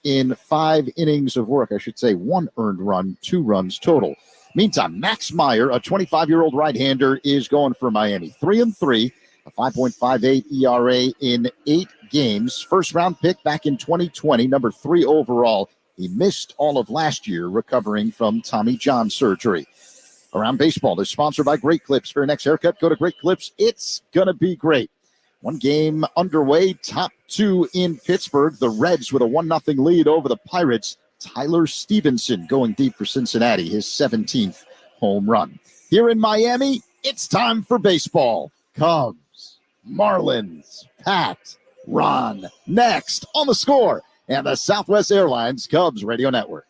in 5 innings of work. I should say 1 earned run, 2 runs total. Meantime, Max Meyer, a 25-year-old right-hander, is going for Miami. 3-3, a 5.58 ERA in 8 games. First-round pick back in 2020, number 3 overall. He missed all of last year recovering from Tommy John surgery. Around Baseball is sponsored by Great Clips. For your next haircut, go to Great Clips. It's going to be great. 1 game underway, top 2 in Pittsburgh. The Reds with a 1-0 lead over the Pirates. Tyler Stevenson going deep for Cincinnati, his 17th home run. Here in Miami, it's time for baseball. Cubs, Marlins, Pat, Ron, next on The Score and the Southwest Airlines Cubs Radio Network.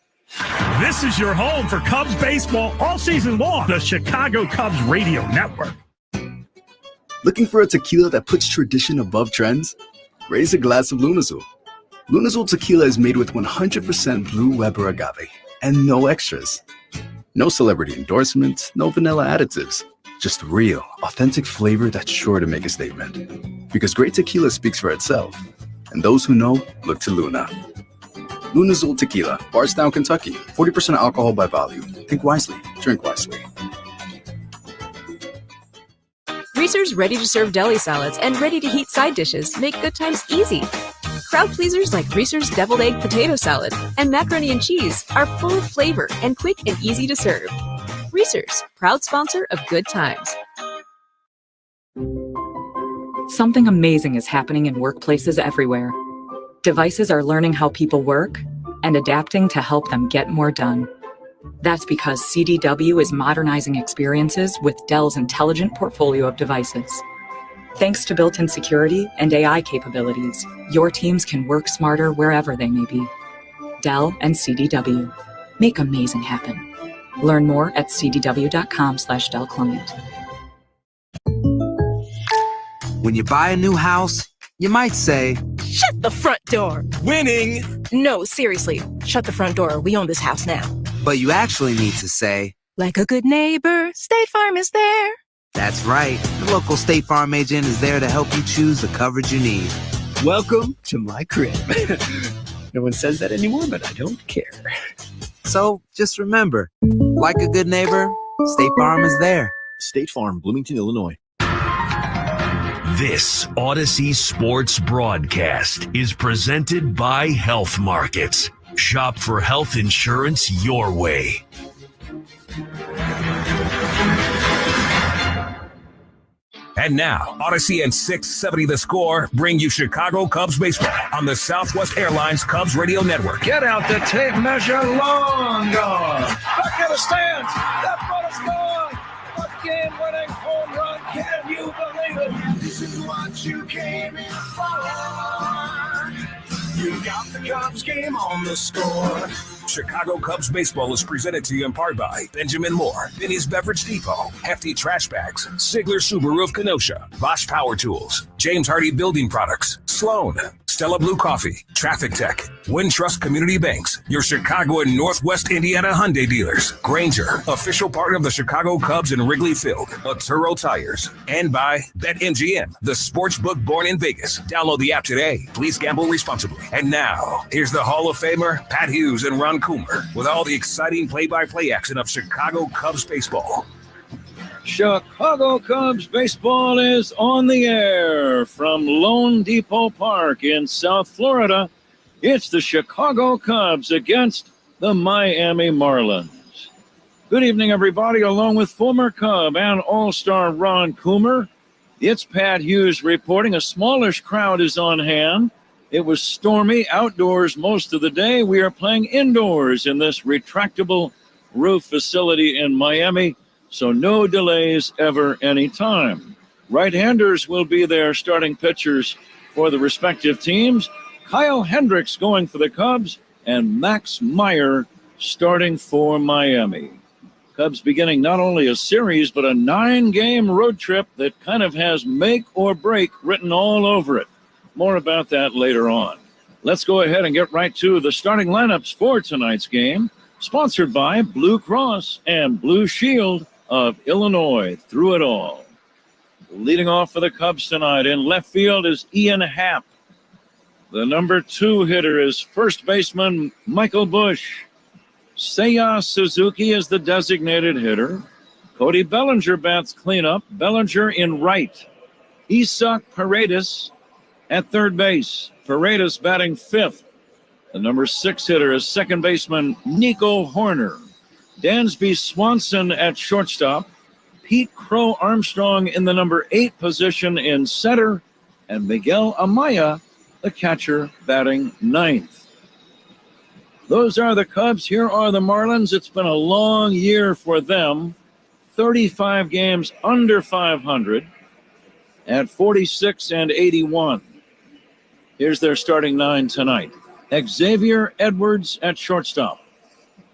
This is your home for Cubs baseball all season long. The Chicago Cubs Radio Network. Looking for a tequila that puts tradition above trends? Raise a glass of Lunazul. Lunazul tequila is made with 100% Blue Weber agave and no extras. No celebrity endorsements, no vanilla additives. Just real, authentic flavor that's sure to make a statement. Because great tequila speaks for itself. And those who know, look to Luna. Lunazul Tequila, Bardstown, Kentucky. 40% alcohol by volume. Think wisely. Drink wisely. Reese's ready-to-serve deli salads and ready-to-heat side dishes make good times easy. Crowd pleasers like Reese's deviled egg potato salad and macaroni and cheese are full of flavor and quick and easy to serve. Reese's, proud sponsor of good times. Something amazing is happening in workplaces everywhere. Devices are learning how people work and adapting to help them get more done. That's because CDW is modernizing experiences with Dell's intelligent portfolio of devices. Thanks to built-in security and AI capabilities, your teams can work smarter wherever they may be. Dell and CDW. Make amazing happen. Learn more at cdw.com/Dell Client. When you buy a new house, you might say, "Shut the front door." "Winning." No, seriously, shut the front door. We own this house now. But you actually need to say, "Like a good neighbor, State Farm is there." That's right. The local State Farm agent is there to help you choose the coverage you need. Welcome to my crib. No one says that anymore, but I don't care. So just remember, like a good neighbor, State Farm is there. State Farm, Bloomington, Illinois. This Odyssey Sports broadcast is presented by Health Markets. Shop for health insurance your way. And now, Odyssey and 670 The Score bring you Chicago Cubs baseball on the Southwest Airlines Cubs Radio Network. Get out the tape measure, long gone. Back in the stands, that ball is gone. A game-winning home run, can you believe it? This is what you came in for. You got the Cubs game on The Score. Chicago Cubs baseball is presented to you in part by Benjamin Moore, Benny's Beverage Depot, Hefty Trash Bags, Sigler Subaru of Kenosha, Bosch Power Tools, James Hardy Building Products, Sloan, Stella Blue Coffee, Traffic Tech, Wintrust Community Banks, your Chicago and Northwest Indiana Hyundai dealers, Granger, official partner of the Chicago Cubs in Wrigley Field, Arturo Tires, and by BetMGM, the sportsbook born in Vegas. Download the app today. Please gamble responsibly. And now, here's the Hall of Famer, Pat Hughes and Ron Coomer, with all the exciting play-by-play action of Chicago Cubs baseball. Chicago Cubs baseball is on the air from Lone Depot Park in South Florida. It's the Chicago Cubs against the Miami Marlins. Good evening, everybody. Along with former Cub and All-Star Ron Coomer, it's Pat Hughes reporting. A smallish crowd is on hand. It was stormy outdoors most of the day. We are playing indoors in this retractable roof facility in Miami. So no delays ever, anytime. Right-handers will be there, starting pitchers for the respective teams. Kyle Hendricks going for the Cubs, and Max Meyer starting for Miami. Cubs beginning not only a series, but a 9-game road trip that kind of has make or break written all over it. More about that later on. Let's go ahead and get right to the starting lineups for tonight's game, sponsored by Blue Cross and Blue Shield of Illinois, through it all. Leading off for the Cubs tonight in left field is Ian Happ. The number 2 hitter is first baseman Michael Busch. Seiya Suzuki is the designated hitter. Cody Bellinger bats cleanup. Bellinger in right. Isaac Paredes at third base. Paredes batting 5th. The number 6 hitter is second baseman Nico Horner. Dansby Swanson at shortstop. Pete Crow Armstrong in the number 8 position in center. And Miguel Amaya, the catcher, batting 9th. Those are the Cubs. Here are the Marlins. It's been a long year for them. 35 games under 500 at 46-81. Here's their starting 9 tonight. Xavier Edwards at shortstop.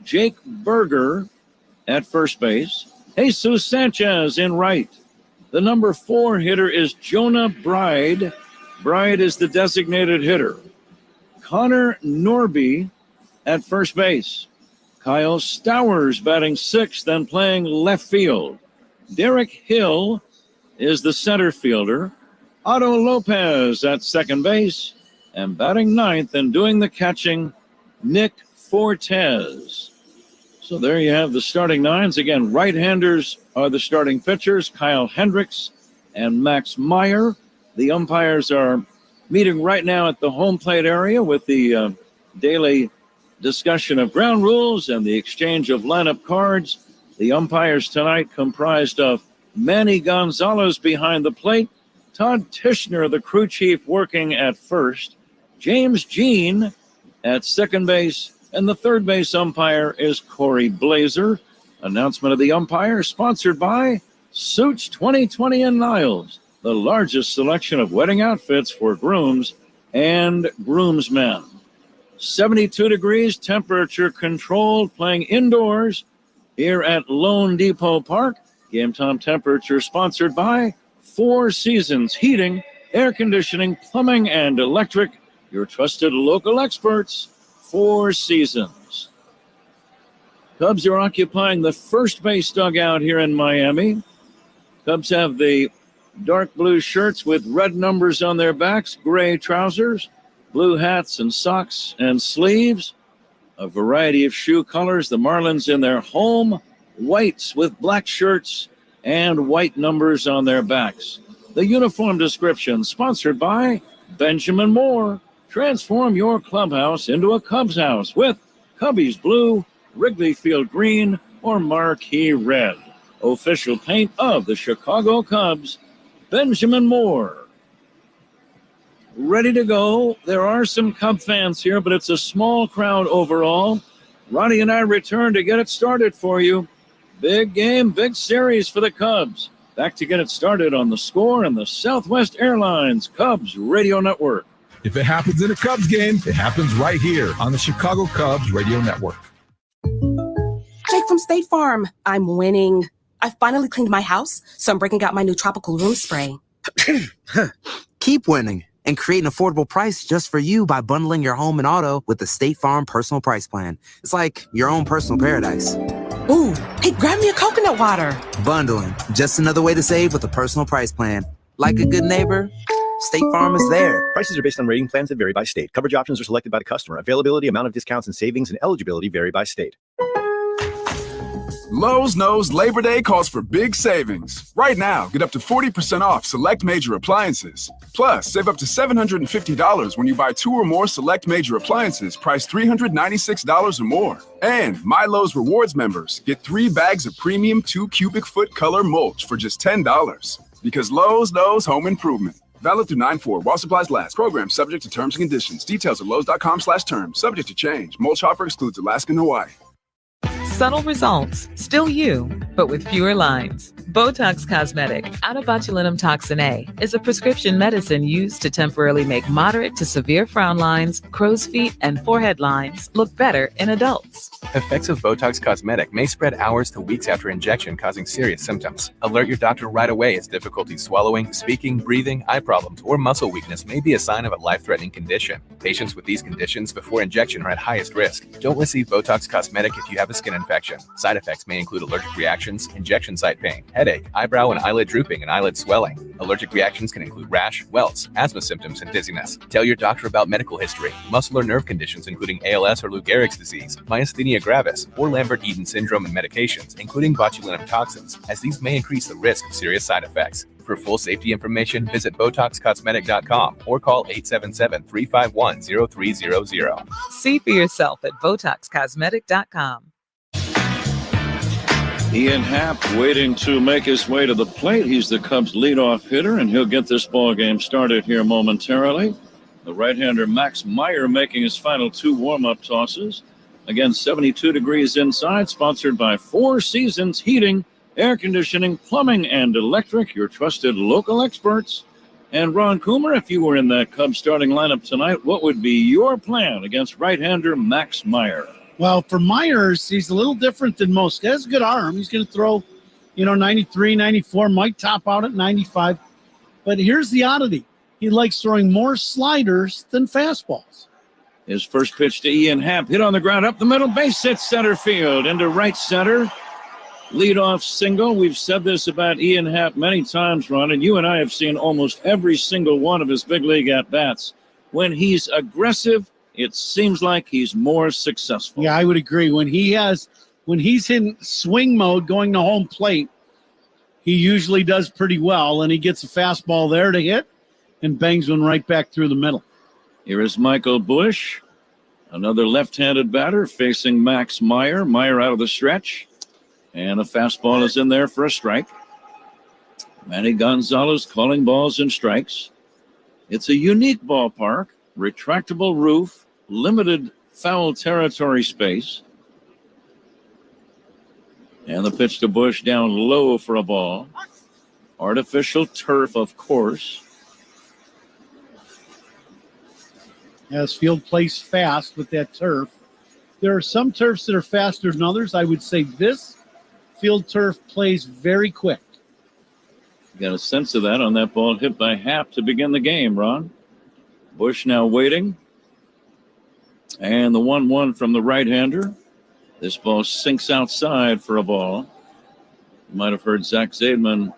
Jake Berger at first base. Jesus Sanchez in right. The number 4 hitter is Jonah Bride. Bride is the designated hitter. Connor Norby at first base. Kyle Stowers batting 6th and playing left field. Derek Hill is the center fielder. Otto Lopez at second base. And batting 9th and doing the catching, Nick Fortes. So there you have the starting 9s. Again, right-handers are the starting pitchers, Kyle Hendricks and Max Meyer. The umpires are meeting right now at the home plate area with the daily discussion of ground rules and the exchange of lineup cards. The umpires tonight comprised of Manny Gonzalez behind the plate, Todd Tishner, the crew chief, working at first, James Jean at second base, and the third base umpire is Corey Blazer. Announcement of the umpire sponsored by Suits 2020 and Niles, the largest selection of wedding outfits for grooms and groomsmen. 72 degrees, temperature controlled, playing indoors here at Lone Depot Park. Game time temperature sponsored by Four Seasons Heating, Air Conditioning, Plumbing, and Electric. Your trusted local experts, Four Seasons. Cubs are occupying the first base dugout here in Miami. Cubs have the dark blue shirts with red numbers on their backs, gray trousers, blue hats and socks and sleeves, a variety of shoe colors. The Marlins in their home whites with black shirts and white numbers on their backs. The uniform description sponsored by Benjamin Moore. Transform your clubhouse into a Cubs house with Cubbies Blue, Wrigley Field Green, or Marquee Red. Official paint of the Chicago Cubs, Benjamin Moore. Ready to go. There are some Cub fans here, but it's a small crowd overall. Ronnie and I return to get it started for you. Big game, big series for the Cubs. Back to get it started on The Score and the Southwest Airlines Cubs Radio Network. If it happens in a Cubs game, it happens right here on the Chicago Cubs Radio Network. Jake from State Farm. I'm winning. I finally cleaned my house, so I'm breaking out my new tropical room spray. Keep winning and create an affordable price just for you by bundling your home and auto with the State Farm Personal Price Plan. It's like your own personal paradise. Ooh, hey, grab me a coconut water. Bundling, just another way to save with a personal price plan. Like a good neighbor, State Farm is there. Prices are based on rating plans that vary by state. Coverage options are selected by the customer. Availability, amount of discounts and savings, and eligibility vary by state. Lowe's knows Labor Day calls for big savings. Right now, get up to 40% off select major appliances. Plus, save up to $750 when you buy 2 or more select major appliances priced $396 or more. And My Lowe's Rewards members get 3 bags of premium 2 cubic foot color mulch for just $10. Because Lowe's knows home improvement. Valid through 9/4 while supplies last. Program subject to terms and conditions. Details at lowes.com/terms. Subject to change. Mulch offer excludes Alaska and Hawaii. Subtle results, still you, but with fewer lines. Botox Cosmetic, onabotulinumtoxin A, is a prescription medicine used to temporarily make moderate to severe frown lines, crow's feet, and forehead lines look better in adults. Effects of Botox Cosmetic may spread hours to weeks after injection, causing serious symptoms. Alert your doctor right away as difficulty swallowing, speaking, breathing, eye problems, or muscle weakness may be a sign of a life-threatening condition. Patients with these conditions before injection are at highest risk. Don't receive Botox Cosmetic if you have a skin infection. Side effects may include allergic reactions, reactions, injection site pain, headache, eyebrow and eyelid drooping, and eyelid swelling. Allergic reactions can include rash, welts, asthma symptoms, and dizziness. Tell your doctor about medical history, muscle or nerve conditions including ALS or Lou Gehrig's disease, myasthenia gravis, or Lambert-Eaton syndrome, and medications, including botulinum toxins, as these may increase the risk of serious side effects. For full safety information, visit BotoxCosmetic.com or call 877-351-0300. See for yourself at BotoxCosmetic.com. Ian Happ waiting to make his way to the plate. He's the Cubs leadoff hitter, and he'll get this ball game started here momentarily. The right-hander Max Meyer making his final 2 warm-up tosses. Again, 72 degrees inside, sponsored by Four Seasons Heating, Air Conditioning, Plumbing, and Electric, your trusted local experts. And Ron Coomer, if you were in that Cubs starting lineup tonight, what would be your plan against right-hander Max Meyer? Well, for Myers, he's a little different than most. He has a good arm. He's going to throw, 93, 94, might top out at 95. But here's the oddity. He likes throwing more sliders than fastballs. His first pitch to Ian Happ, hit on the ground, up the middle, base hit center field, into right center. Leadoff single. We've said this about Ian Happ many times, Ron, and you and I have seen almost every single one of his big league at-bats. When he's aggressive, it seems like he's more successful. Yeah, I would agree. When he's in swing mode going to home plate, he usually does pretty well, and he gets a fastball there to hit and bangs one right back through the middle. Here is Michael Busch, another left-handed batter facing Max Meyer. Meyer out of the stretch. And a fastball is in there for a strike. Manny Gonzalez calling balls and strikes. It's a unique ballpark, retractable roof, limited foul territory space. And the pitch to Busch down low for a ball. Artificial turf, of course. As field plays fast with that turf. There are some turfs that are faster than others. I would say this field turf plays very quick. Got a sense of that on that ball hit by Happ to begin the game, Ron. Busch now waiting. And the 1-1 from the right-hander. This ball sinks outside for a ball. You might have heard Zach Zaidman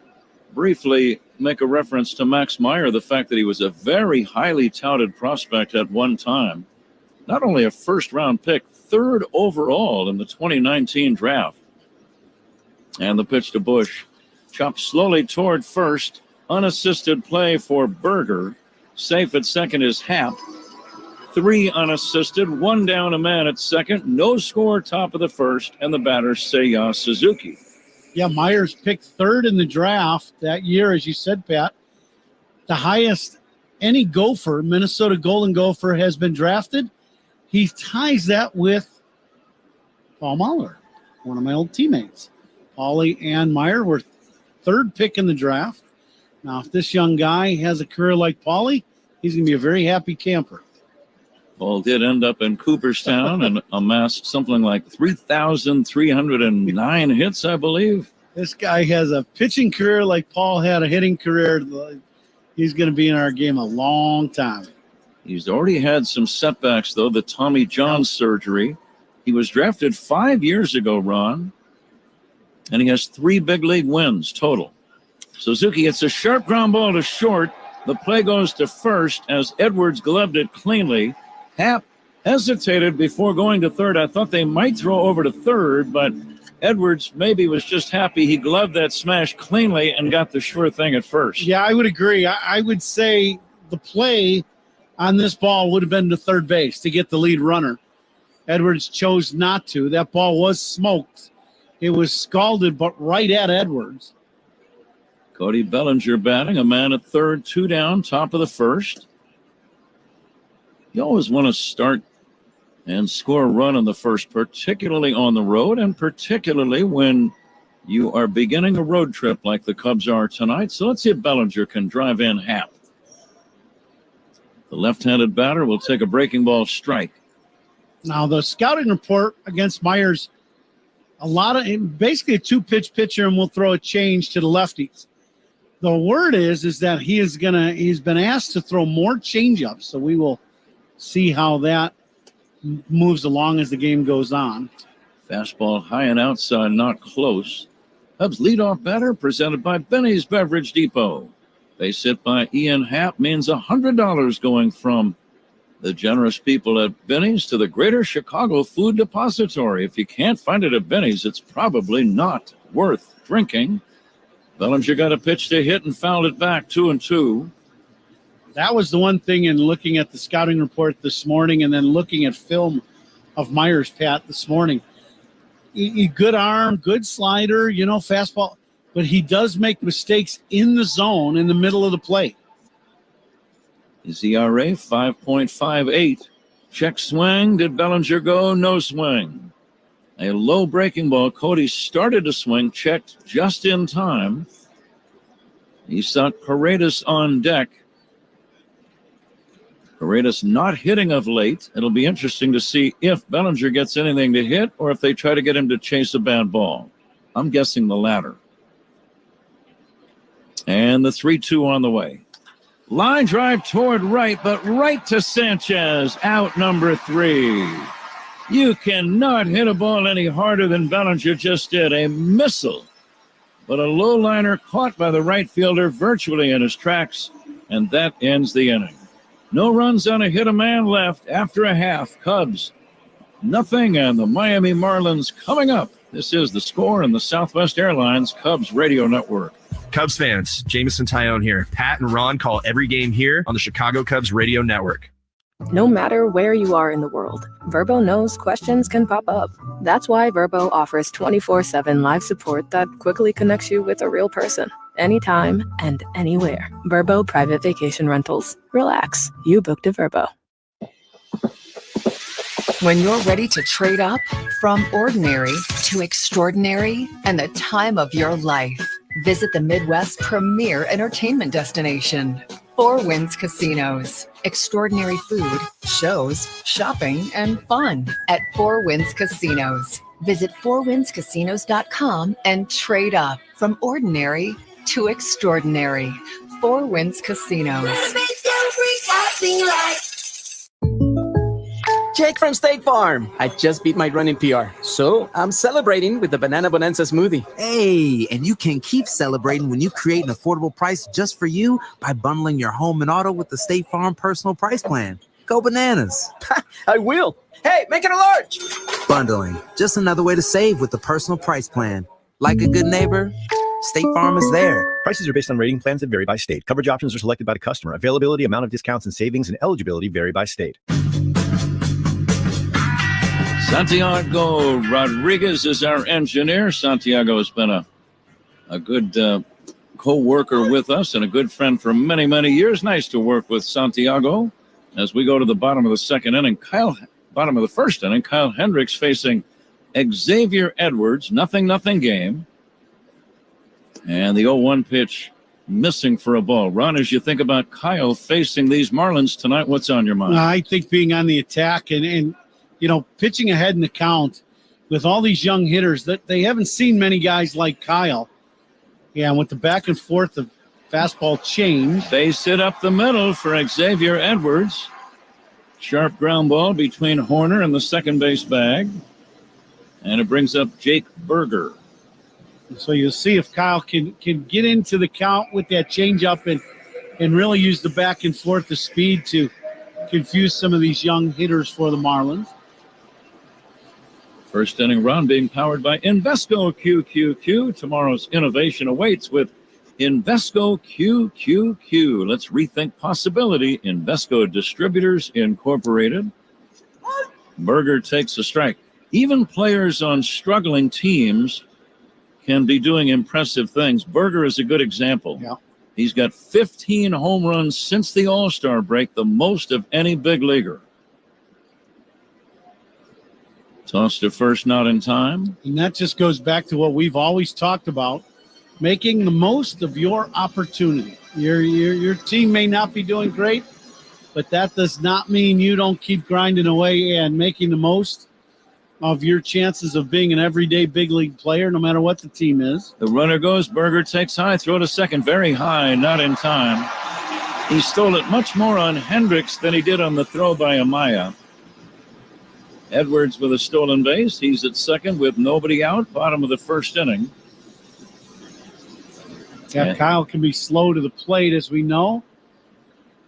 briefly make a reference to Max Meyer, the fact that he was a very highly touted prospect at one time. Not only a first-round pick, 3rd overall in the 2019 draft. And the pitch to Busch. Chopped slowly toward first. Unassisted play for Berger. Safe at second is Happ. 3 unassisted. 1 down a man at second. No score top of the first. And the batter, Seiya Suzuki. Yeah, Myers picked 3rd in the draft that year, as you said, Pat. The highest any Gopher, Minnesota Golden Gopher, has been drafted. He ties that with Paul Mahler, one of my old teammates. Paulie and Meyer were 3rd pick in the draft. Now, if this young guy has a career like Paulie, he's going to be a very happy camper. Paul did end up in Cooperstown and amassed something like 3,309 hits, I believe. This guy has a pitching career like Paul had a hitting career. He's going to be in our game a long time. He's already had some setbacks, though, the Tommy John surgery. He was drafted 5 years ago, Ron, and he has 3 big league wins total. Suzuki hits a sharp ground ball to short. The play goes to first as Edwards gloved it cleanly. Happ hesitated before going to third. I thought they might throw over to third, but Edwards maybe was just happy he gloved that smash cleanly and got the sure thing at first. Yeah, I would agree. I would say the play on this ball would have been to third base to get the lead runner. Edwards chose not to. That ball was smoked. It was scalded, but right at Edwards. Cody Bellinger batting, a man at third, 2 down, top of the first. You always want to start and score a run in the first, particularly on the road, and particularly when you are beginning a road trip like the Cubs are tonight. So let's see if Bellinger can drive in Happ. The left-handed batter will take a breaking ball strike. Now, the scouting report against Myers, basically a 2-pitch pitcher, and we'll throw a change to the lefties. The word is that he's been asked to throw more changeups, so we will see how that moves along as the game goes on. Fastball high and outside, not close. Cubs leadoff batter presented by Benny's Beverage Depot. Base hit by Ian Happ means $100 going from the generous people at Benny's to the Greater Chicago Food Depository. If you can't find it at Benny's, it's probably not worth drinking. Bellinger got a pitch to hit and fouled it back 2-2. That was the one thing in looking at the scouting report this morning and then looking at film of Myers, Pat, this morning. Good arm, good slider, fastball, but he does make mistakes in the zone in the middle of the plate. His ERA 5.58. Check swing. Did Bellinger go? No swing. A low breaking ball. Cody started to swing, checked just in time. He's got Paredes on deck. Paredes not hitting of late. It'll be interesting to see if Bellinger gets anything to hit or if they try to get him to chase a bad ball. I'm guessing the latter. And the 3-2 on the way. Line drive toward right, but right to Sanchez. Out number 3. You cannot hit a ball any harder than Bellinger just did. A missile, but a low liner caught by the right fielder virtually in his tracks, and that ends the inning. No runs on a hit, a man left after a half. Cubs, nothing, and the Miami Marlins coming up. This is The Score in the Southwest Airlines Cubs Radio Network. Cubs fans, Jameson Tyone here. Pat and Ron call every game here on the Chicago Cubs Radio Network. No matter where you are in the world, Verbo knows questions can pop up. That's why Verbo offers 24/7 live support that quickly connects you with a real person, anytime and anywhere. Verbo Private Vacation Rentals. Relax. You booked a Verbo. When you're ready to trade up from ordinary to extraordinary and the time of your life, visit the Midwest's premier entertainment destination, Four Winds Casinos. Extraordinary food, shows, shopping, and fun at Four Winds Casinos. Visit fourwindscasinos.com and trade up from ordinary to extraordinary. Four Winds Casinos. Jake from State Farm. I just beat my running PR, so I'm celebrating with the Banana Bonanza smoothie. Hey, and you can keep celebrating when you create an affordable price just for you by bundling your home and auto with the State Farm Personal Price Plan. Go bananas. I will. Hey, make it a large. Bundling, just another way to save with the Personal Price Plan. Like a good neighbor, State Farm is there. Prices are based on rating plans that vary by state. Coverage options are selected by the customer. Availability, amount of discounts and savings, and eligibility vary by state. Santiago Rodriguez is our engineer. Santiago has been a good co-worker with us and a good friend for many, many years. Nice to work with Santiago. As we go to the bottom of the second inning, bottom of the first inning, Kyle Hendricks facing Xavier Edwards. 0-0 game. And the 0-1 pitch missing for a ball. Ron, as you think about Kyle facing these Marlins tonight, what's on your mind? I think being on the attack and pitching ahead in the count with all these young hitters that they haven't seen many guys like Kyle. Yeah, and with the back and forth of fastball change. They sit up the middle for Xavier Edwards. Sharp ground ball between Horner and the second base bag. And it brings up Jake Berger. So you'll see if Kyle can get into the count with that changeup and really use the back and forth of speed to confuse some of these young hitters for the Marlins. First inning run being powered by Invesco QQQ. Tomorrow's innovation awaits with Invesco QQQ. Let's rethink possibility. Invesco Distributors Incorporated. Berger takes a strike. Even players on struggling teams can be doing impressive things. Berger is a good example. Yeah. He's got 15 home runs since the All-Star break, the most of any big leaguer. Toss to first, not in time. And that just goes back to what we've always talked about, making the most of your opportunity. Your team may not be doing great, but that does not mean you don't keep grinding away and making the most of your chances of being an everyday big league player, no matter what the team is. The runner goes, Berger takes high, throw to second, very high, not in time. He stole it much more on Hendricks than he did on the throw by Amaya. Edwards with a stolen base. He's at second with nobody out, bottom of the first inning. Yeah, Kyle can be slow to the plate, as we know.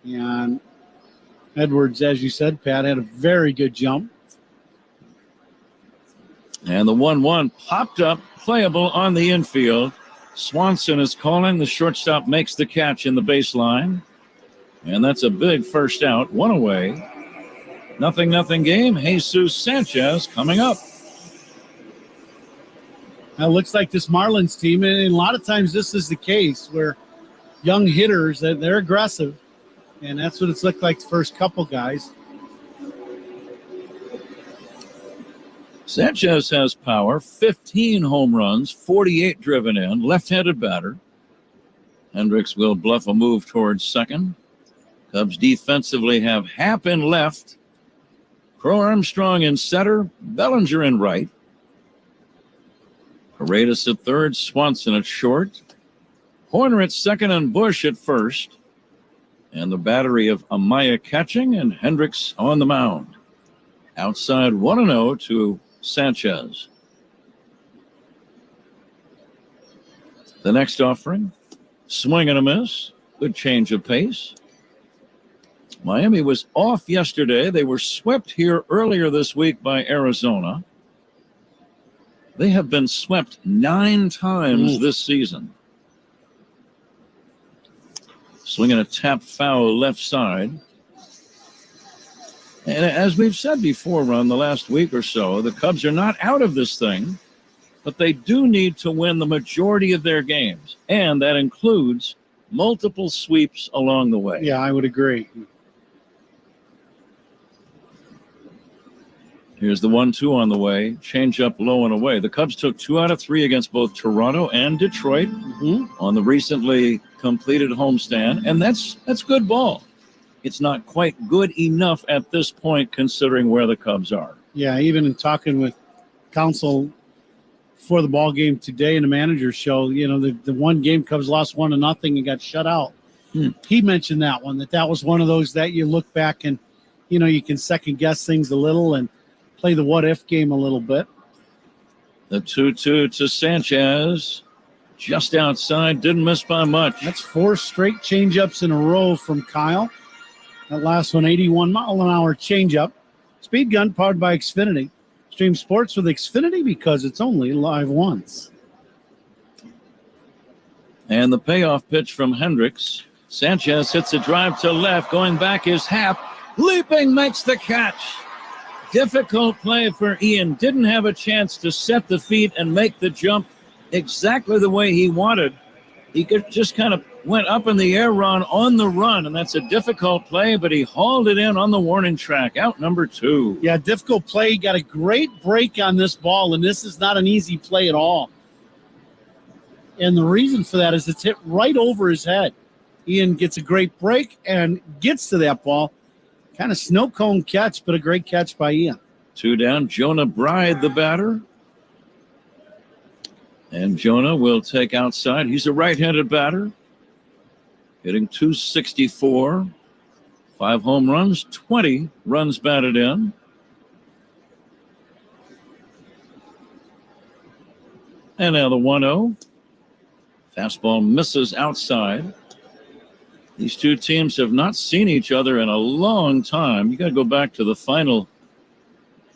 And Edwards, as you said, Pat, had a very good jump. And the 1-1 popped up, playable on the infield. Swanson is calling. The shortstop makes the catch in the baseline. And that's a big first out. One away. 0-0 game. Jesus Sanchez coming up. Now, it looks like this Marlins team, and a lot of times this is the case where young hitters, they're aggressive. And that's what it's looked like the first couple guys. Sanchez has power, 15 home runs, 48 driven in, left-handed batter. Hendricks will bluff a move towards second. Cubs defensively have Happ in left, Crow Armstrong in center, Bellinger in right. Paredes at third, Swanson at short. Horner at second and Bush at first. And the battery of Amaya catching and Hendricks on the mound. Outside 1-0 to Sanchez. The next offering, swing and a miss. Good change of pace. Miami was off yesterday. They were swept here earlier this week by Arizona. They have been swept 9 times this season. Swinging a tap foul left side. And as we've said before, Ron, the last week or so, the Cubs are not out of this thing, but they do need to win the majority of their games. And that includes multiple sweeps along the way. Yeah, I would agree. Here's the 1-2 on the way. Change up low and away. The Cubs took 2 out of 3 against both Toronto and Detroit on the recently completed homestand. And that's good ball. It's not quite good enough at this point considering where the Cubs are. Yeah, even in talking with counsel for the ball game today in the manager's show, you know, the one game Cubs lost 1-0 and got shut out. He mentioned that one, that was one of those that you look back and, you know, you can second guess things a little and play the what if game a little bit. The 2-2 to Sanchez. Just outside, didn't miss by much. That's 4 straight changeups in a row from Kyle. That last one, 81-mile-an-hour changeup. Speed gun powered by Xfinity. Stream sports with Xfinity because it's only live once. And the payoff pitch from Hendricks. Sanchez hits a drive to left. Going back is Happ. Leaping makes the catch. Difficult play for Ian. Didn't have a chance to set the feet and make the jump exactly the way he wanted. He could just kind of went up in the air run on the run, and that's a difficult play, but he hauled it in on the warning track. Out number 2. Yeah, difficult play. He got a great break on this ball, and this is not an easy play at all. And the reason for that is it's hit right over his head. Ian gets a great break and gets to that ball. Kind of snow cone catch, but a great catch by Ian. 2 down. Jonah Bride, the batter. And Jonah will take outside. He's a right-handed batter. Hitting .264. 5 home runs, 20 runs batted in. And now the 1-0. Fastball misses outside. These two teams have not seen each other in a long time. You got to go back to the final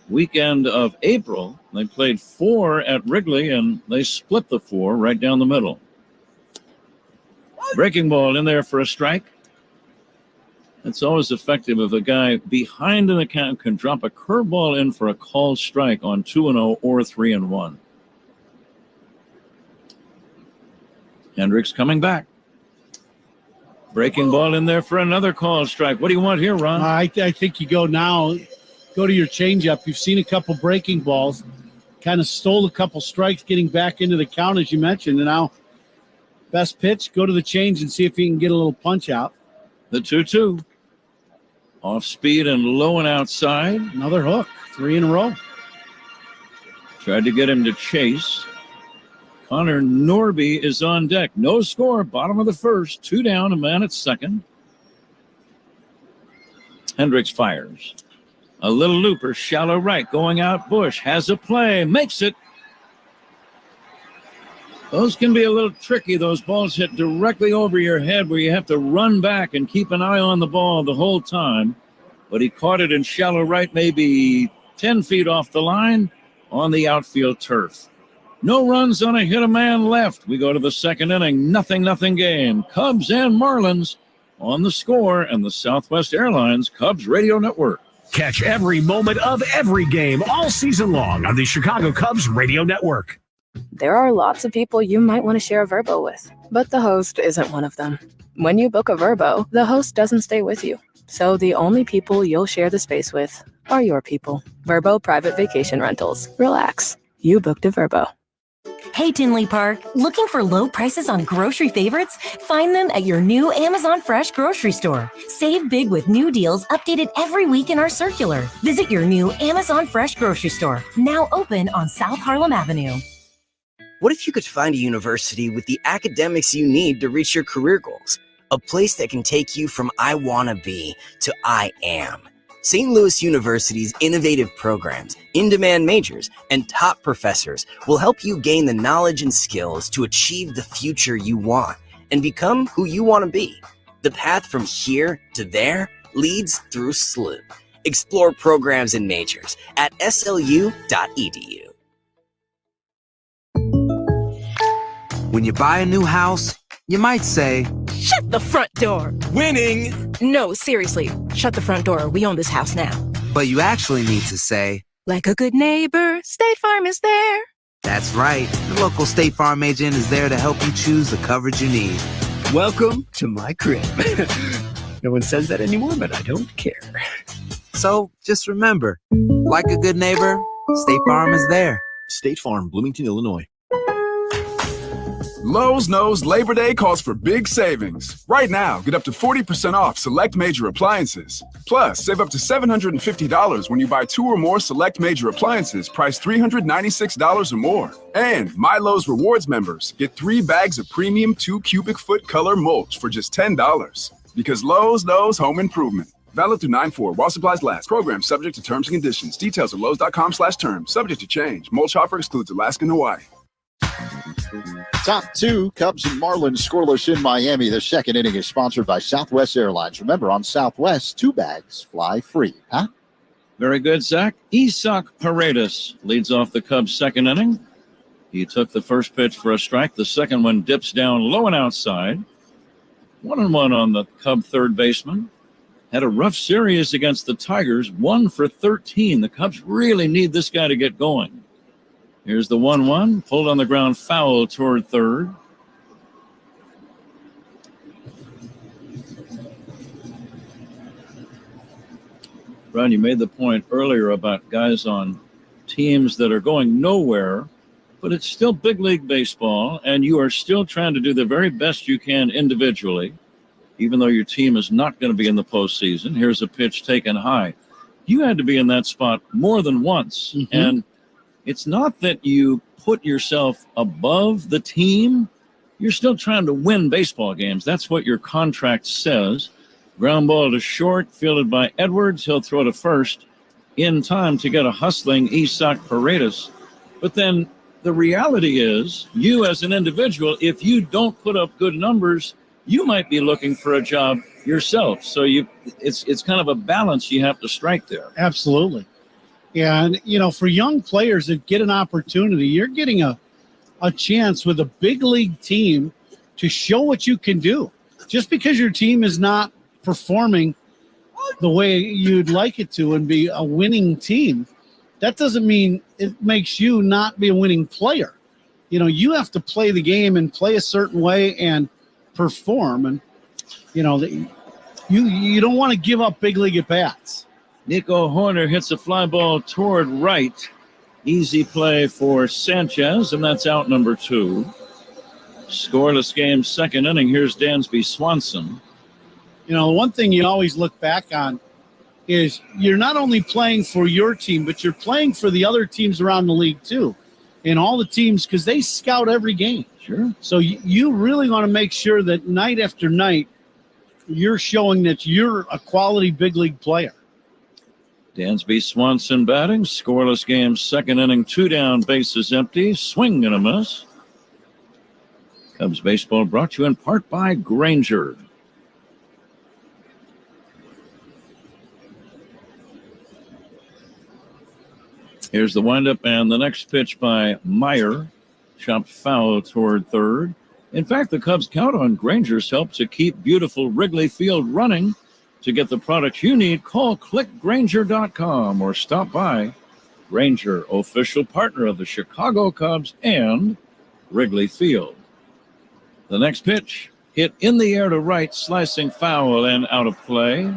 weekend of April. They played 4 at Wrigley, and they split the 4 right down the middle. Breaking ball in there for a strike. It's always effective if a guy behind in the count can drop a curveball in for a called strike on 2-0 or 3-1. Hendricks coming back. Breaking ball in there for another called strike. What do you want here, Ron? I think you go to your changeup. You've seen a couple breaking balls. Kind of stole a couple strikes getting back into the count, as you mentioned. And now, best pitch, go to the change and see if you can get a little punch out. The 2-2. Off speed and low and outside. Another hook. 3 in a row. Tried to get him to chase. Connor Norby is on deck. No score. Bottom of the first. 2 down. A man at second. Hendricks fires. A little looper. Shallow right. Going out. Bush has a play. Makes it. Those can be a little tricky. Those balls hit directly over your head where you have to run back and keep an eye on the ball the whole time. But he caught it in shallow right, maybe 10 feet off the line on the outfield turf. No runs on a hit, a man left. We go to the second inning, 0-0 game. Cubs and Marlins on The Score and the Southwest Airlines Cubs Radio Network. Catch every moment of every game all season long on the Chicago Cubs Radio Network. There are lots of people you might want to share a Vrbo with, but the host isn't one of them. When you book a Vrbo, the host doesn't stay with you. So the only people you'll share the space with are your people. Vrbo Private Vacation Rentals. Relax. You booked a Vrbo. Hey, Tinley Park, looking for low prices on grocery favorites? Find them at your new Amazon Fresh grocery store. Save big with new deals updated every week in our circular. Visit your new Amazon Fresh grocery store, now open on South Harlem Avenue. What if you could find a university with the academics you need to reach your career goals? A place that can take you from I wanna be to I am. St. Louis University's innovative programs, in-demand majors, and top professors will help you gain the knowledge and skills to achieve the future you want and become who you want to be. The path from here to there leads through SLU. Explore programs and majors at slu.edu. When you buy a new house, you might say, "Shut the front door." "Winning." No, seriously. Shut the front door. We own this house now. But you actually need to say, "Like a good neighbor, State Farm is there." that's right. The local State Farm agent is there to help you choose the coverage you need. Welcome to my crib. No one says that anymore, but I don't care. So just remember, like a good neighbor, State Farm is there. State Farm, Bloomington, Illinois. Lowe's knows Labor Day calls for big savings. Right now, get up to 40% off select major appliances. Plus, save up to $750 when you buy 2 or more select major appliances priced $396 or more. And My Lowe's Rewards members get 3 bags of premium 2 cubic foot color mulch for just $10. Because Lowe's knows home improvement. Valid through 9/4 while supplies last. Program subject to terms and conditions. Details at lowes.com/terms. Subject to change. Mulch offer excludes Alaska and Hawaii. Top 2, Cubs and Marlins scoreless in Miami. The second inning is sponsored by Southwest Airlines. Remember, on Southwest, 2 bags fly free. Huh? Very good, Zach. Isak Paredes leads off the Cubs' second inning. He took the first pitch for a strike. The second one dips down low and outside. 1-1 on the Cub third baseman. Had a rough series against the Tigers, 1 for 13. The Cubs really need this guy to get going. Here's the 1-1, pulled on the ground, foul toward third. Ron, you made the point earlier about guys on teams that are going nowhere, but it's still big league baseball, and you are still trying to do the very best you can individually, even though your team is not going to be in the postseason. Here's a pitch taken high. You had to be in that spot more than once, and it's not that you put yourself above the team. You're still trying to win baseball games. That's what your contract says. Ground ball to short, fielded by Edwards. He'll throw to first in time to get a hustling Isak Paredes. But then the reality is, you as an individual, if you don't put up good numbers, you might be looking for a job yourself. So it's kind of a balance you have to strike there. Absolutely. Yeah, and, for young players that get an opportunity, you're getting a chance with a big league team to show what you can do. Just because your team is not performing the way you'd like it to and be a winning team, that doesn't mean it makes you not be a winning player. You have to play the game and play a certain way and perform. And, you don't want to give up big league at-bats. Nico Horner hits a fly ball toward right. Easy play for Sanchez, and that's out number 2. Scoreless game, second inning. Here's Dansby Swanson. One thing you always look back on is you're not only playing for your team, but you're playing for the other teams around the league too. And all the teams, because they scout every game. Sure. So you really want to make sure that night after night, you're showing that you're a quality big league player. Dansby Swanson batting. Scoreless game, second inning, 2 down, bases empty. Swing and a miss. Cubs baseball brought to you in part by Grainger. Here's the windup and the next pitch by Meyer. Chopped foul toward third. In fact, the Cubs count on Grainger's help to keep beautiful Wrigley Field running. To get the products you need, call clickgrainger.com or stop by. Grainger, official partner of the Chicago Cubs and Wrigley Field. The next pitch, hit in the air to right, slicing foul and out of play.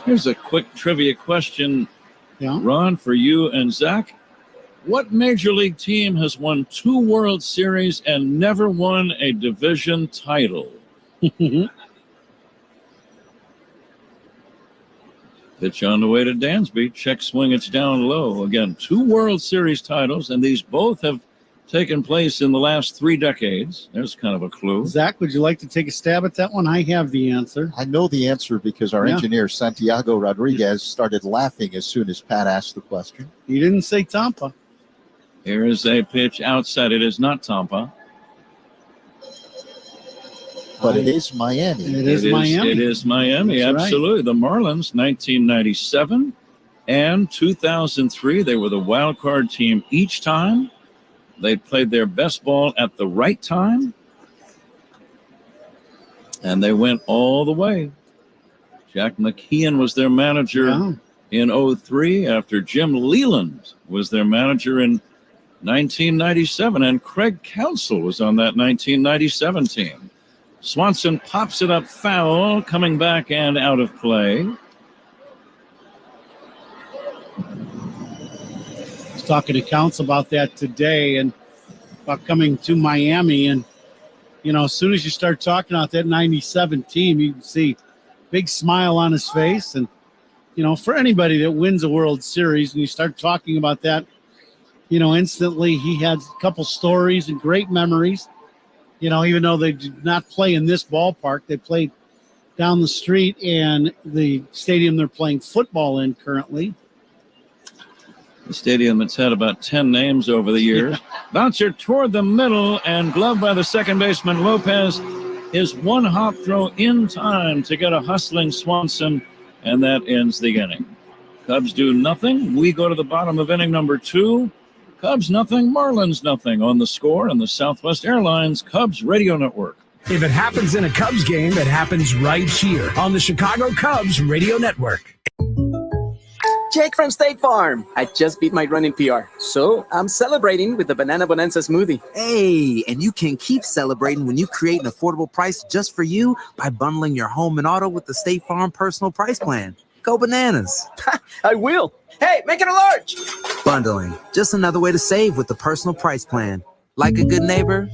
Here's a quick trivia question, Ron, for you and Zach. What major league team has won 2 World Series and never won a division title? Pitch on the way to Dansby. Check swing, it's down low. Again, 2 World Series titles, and these both have taken place in the last 3 decades. There's kind of a clue. Zach, would you like to take a stab at that one? I have the answer. I know the answer because our engineer, Santiago Rodriguez, started laughing as soon as Pat asked the question. He didn't say Tampa. Here is a pitch outside. It is not Tampa. But it is Miami. It is Miami. It is Miami, That's absolutely. right. The Marlins, 1997 and 2003. They were the wild card team each time. They played their best ball at the right time. And they went all the way. Jack McKeon was their manager in 03 after Jim Leland was their manager in 1997. And Craig Counsell was on that 1997 team. Swanson pops it up foul, coming back and out of play. I was talking to Counsell about that today and about coming to Miami. And, you know, as soon as you start talking about that 97 team, you can see big smile on his face. And, you know, for anybody that wins a World Series and you start talking about that, you know, instantly he had a couple stories and great memories. You know, even though they did not play in this ballpark, they played down the street and the stadium they're playing football in currently. The stadium that's had about 10 names over the years. Bouncer toward the middle and gloved by the second baseman Lopez. His one hop throw in time to get a hustling Swanson, and that ends the inning. Cubs do nothing. We go to the bottom of inning number 2. Cubs nothing, Marlins nothing on the score on the Southwest Airlines Cubs Radio Network. If it happens in a Cubs game, it happens right here on the Chicago Cubs Radio Network. Jake from State Farm. I just beat my running PR, so I'm celebrating with the Banana Bonanza smoothie. Hey, and you can keep celebrating when you create an affordable price just for you by bundling your home and auto with the State Farm Personal Price Plan. Go bananas. I will. Hey, make it a large. Bundling, just another way to save with the Personal Price Plan. Like a good neighbor,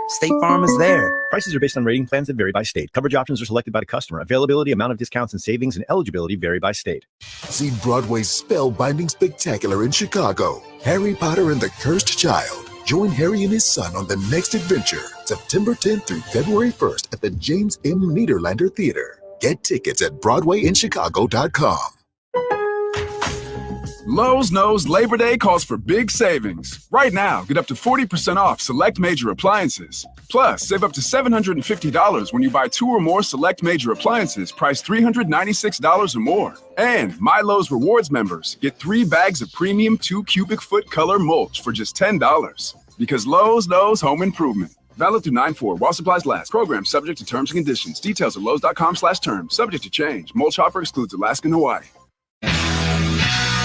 State Farm is there. Prices are based on rating plans that vary by state. Coverage options are selected by the customer. Availability, amount of discounts and savings, and eligibility vary by state. See Broadway's spellbinding spectacular in Chicago. Harry Potter and the Cursed Child. Join Harry and his son on the next adventure, September 10th through February 1st at the James M. Niederlander Theater. Get tickets at BroadwayInChicago.com. Lowe's knows Labor Day calls for big savings. Right now, get up to 40% off select major appliances. Plus, save up to $750 when you buy 2 or more select major appliances priced $396 or more. And My Lowe's Rewards members get 3 bags of premium 2 cubic foot color mulch for just $10. Because Lowe's knows home improvement. Valid through 9/4 while supplies last. Program subject to terms and conditions. Details at Lowe's.com/terms. Subject to change. Mulch offer excludes Alaska and Hawaii.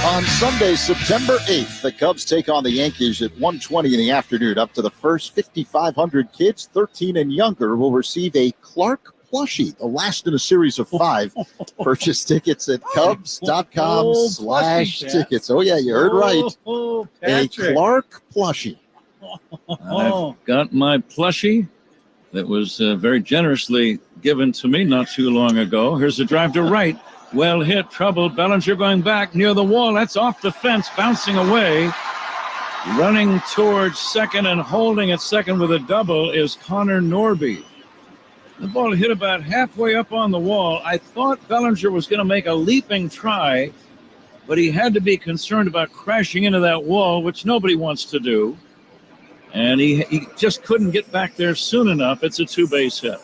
On Sunday, September 8th, the Cubs take on the Yankees at 1:20 in the afternoon. Up to the first 5,500 kids, 13 and younger, will receive a Clark plushie, the last in a series of 5. Purchase tickets at Cubs.com/tickets. Oh, yeah, you heard right. A Clark plushie. I've got my plushie that was very generously given to me not too long ago. Here's a drive to right. Well hit, trouble. Bellinger going back near the wall. That's off the fence, bouncing away. Running towards second and holding at second with a double is Connor Norby. The ball hit about halfway up on the wall. I thought Bellinger was going to make a leaping try, but he had to be concerned about crashing into that wall, which nobody wants to do. And he just couldn't get back there soon enough. It's a 2-base hit.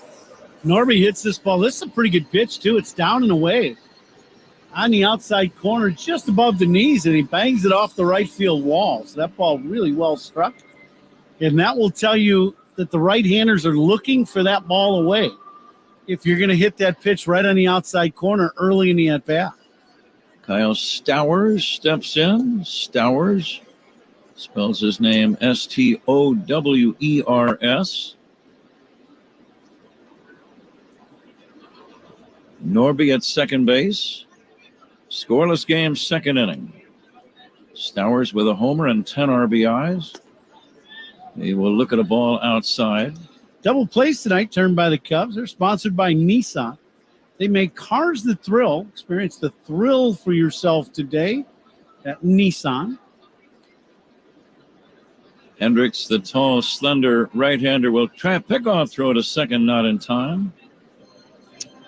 Norby hits this ball. This is a pretty good pitch, too. It's down and away on the outside corner, just above the knees, and he bangs it off the right field wall. So that ball really well struck. And that will tell you that the right-handers are looking for that ball away if you're going to hit that pitch right on the outside corner early in the at-bat. Kyle Stowers steps in. Stowers spells his name Stowers. Norby at second base. Scoreless game, second inning. Stowers with a homer and 10 RBIs. He will look at a ball outside. Double plays tonight turned by the Cubs. They're sponsored by Nissan. They make cars that thrill. Experience the thrill for yourself today at Nissan. Hendricks, the tall, slender right-hander, will try a pickoff throw to second, not in time.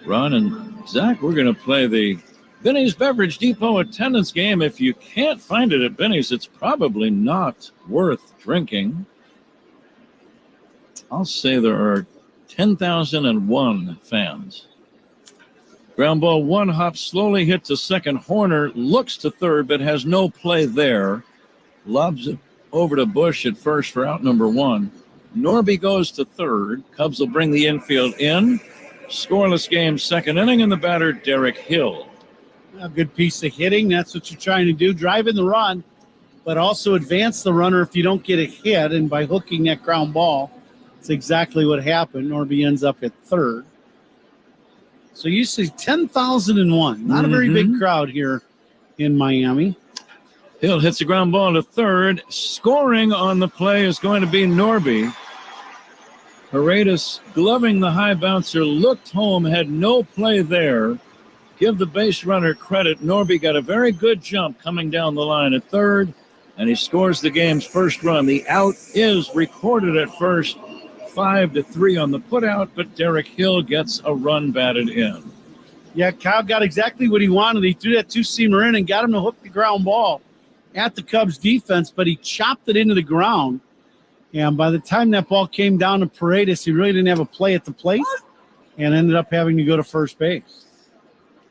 Ron and Zach, we're going to play the Benny's Beverage Depot attendance game. If you can't find it at Benny's, it's probably not worth drinking. I'll say there are 10,001 fans. Ground ball, one hop, slowly hit to second. Horner looks to third, but has no play there. Lobs it over to Bush at first for out number one. Norby goes to third. Cubs will bring the infield in. Scoreless game, second inning, and the batter, Derek Hill. A good piece of hitting. That's what you're trying to do. Drive in the run, but also advance the runner if you don't get a hit. And by hooking that ground ball, it's exactly what happened. Norby ends up at third. So you see 10,001. Not a very big crowd here in Miami. Hill hits the ground ball to third. Scoring on the play is going to be Norby. Paredes gloving the high bouncer, looked home, had no play there. Give the base runner credit. Norby got a very good jump coming down the line at third, and he scores the game's first run. The out is recorded at first, 5-3 on the putout, but Derek Hill gets a run batted in. Yeah, Kyle got exactly what he wanted. He threw that two-seamer in and got him to hook the ground ball at the Cubs defense, but he chopped it into the ground. And by the time that ball came down to Paredes, he really didn't have a play at the plate and ended up having to go to first base.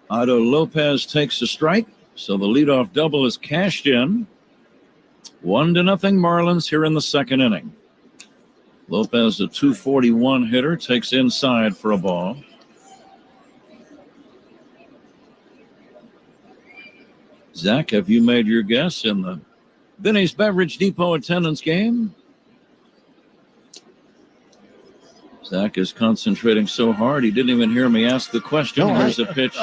Otto Lopez takes a strike, so the leadoff double is cashed in. 1-0 Marlins here in the second inning. Lopez, a .241 hitter, takes inside for a ball. Zach, have you made your guess in the Benny's Beverage Depot attendance game? Zach is concentrating so hard he didn't even hear me ask the question. Here's a pitch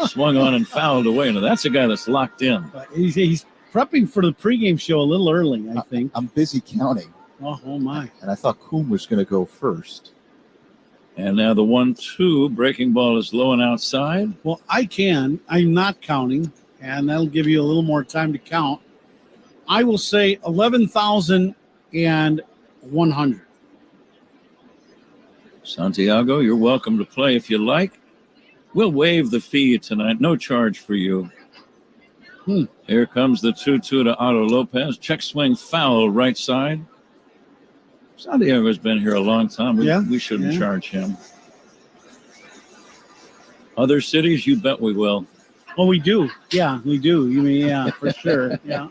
swung on and fouled away. Now that's a guy that's locked in. He's prepping for the pregame show a little early, I think. I'm busy counting. Oh my. And I thought Coom was going to go first. And now the 1-2 breaking ball is low and outside. Well, I'm not counting, and that'll give you a little more time to count. I will say 11,100. Santiago, you're welcome to play if you like. We'll waive the fee tonight. No charge for you. Here comes the 2-2 to Otto Lopez. Check swing foul right side. Santiago's been here a long time. We shouldn't charge him. Other cities, you bet we will. Well, we do. Yeah, we do. You mean, yeah, for sure. Yeah.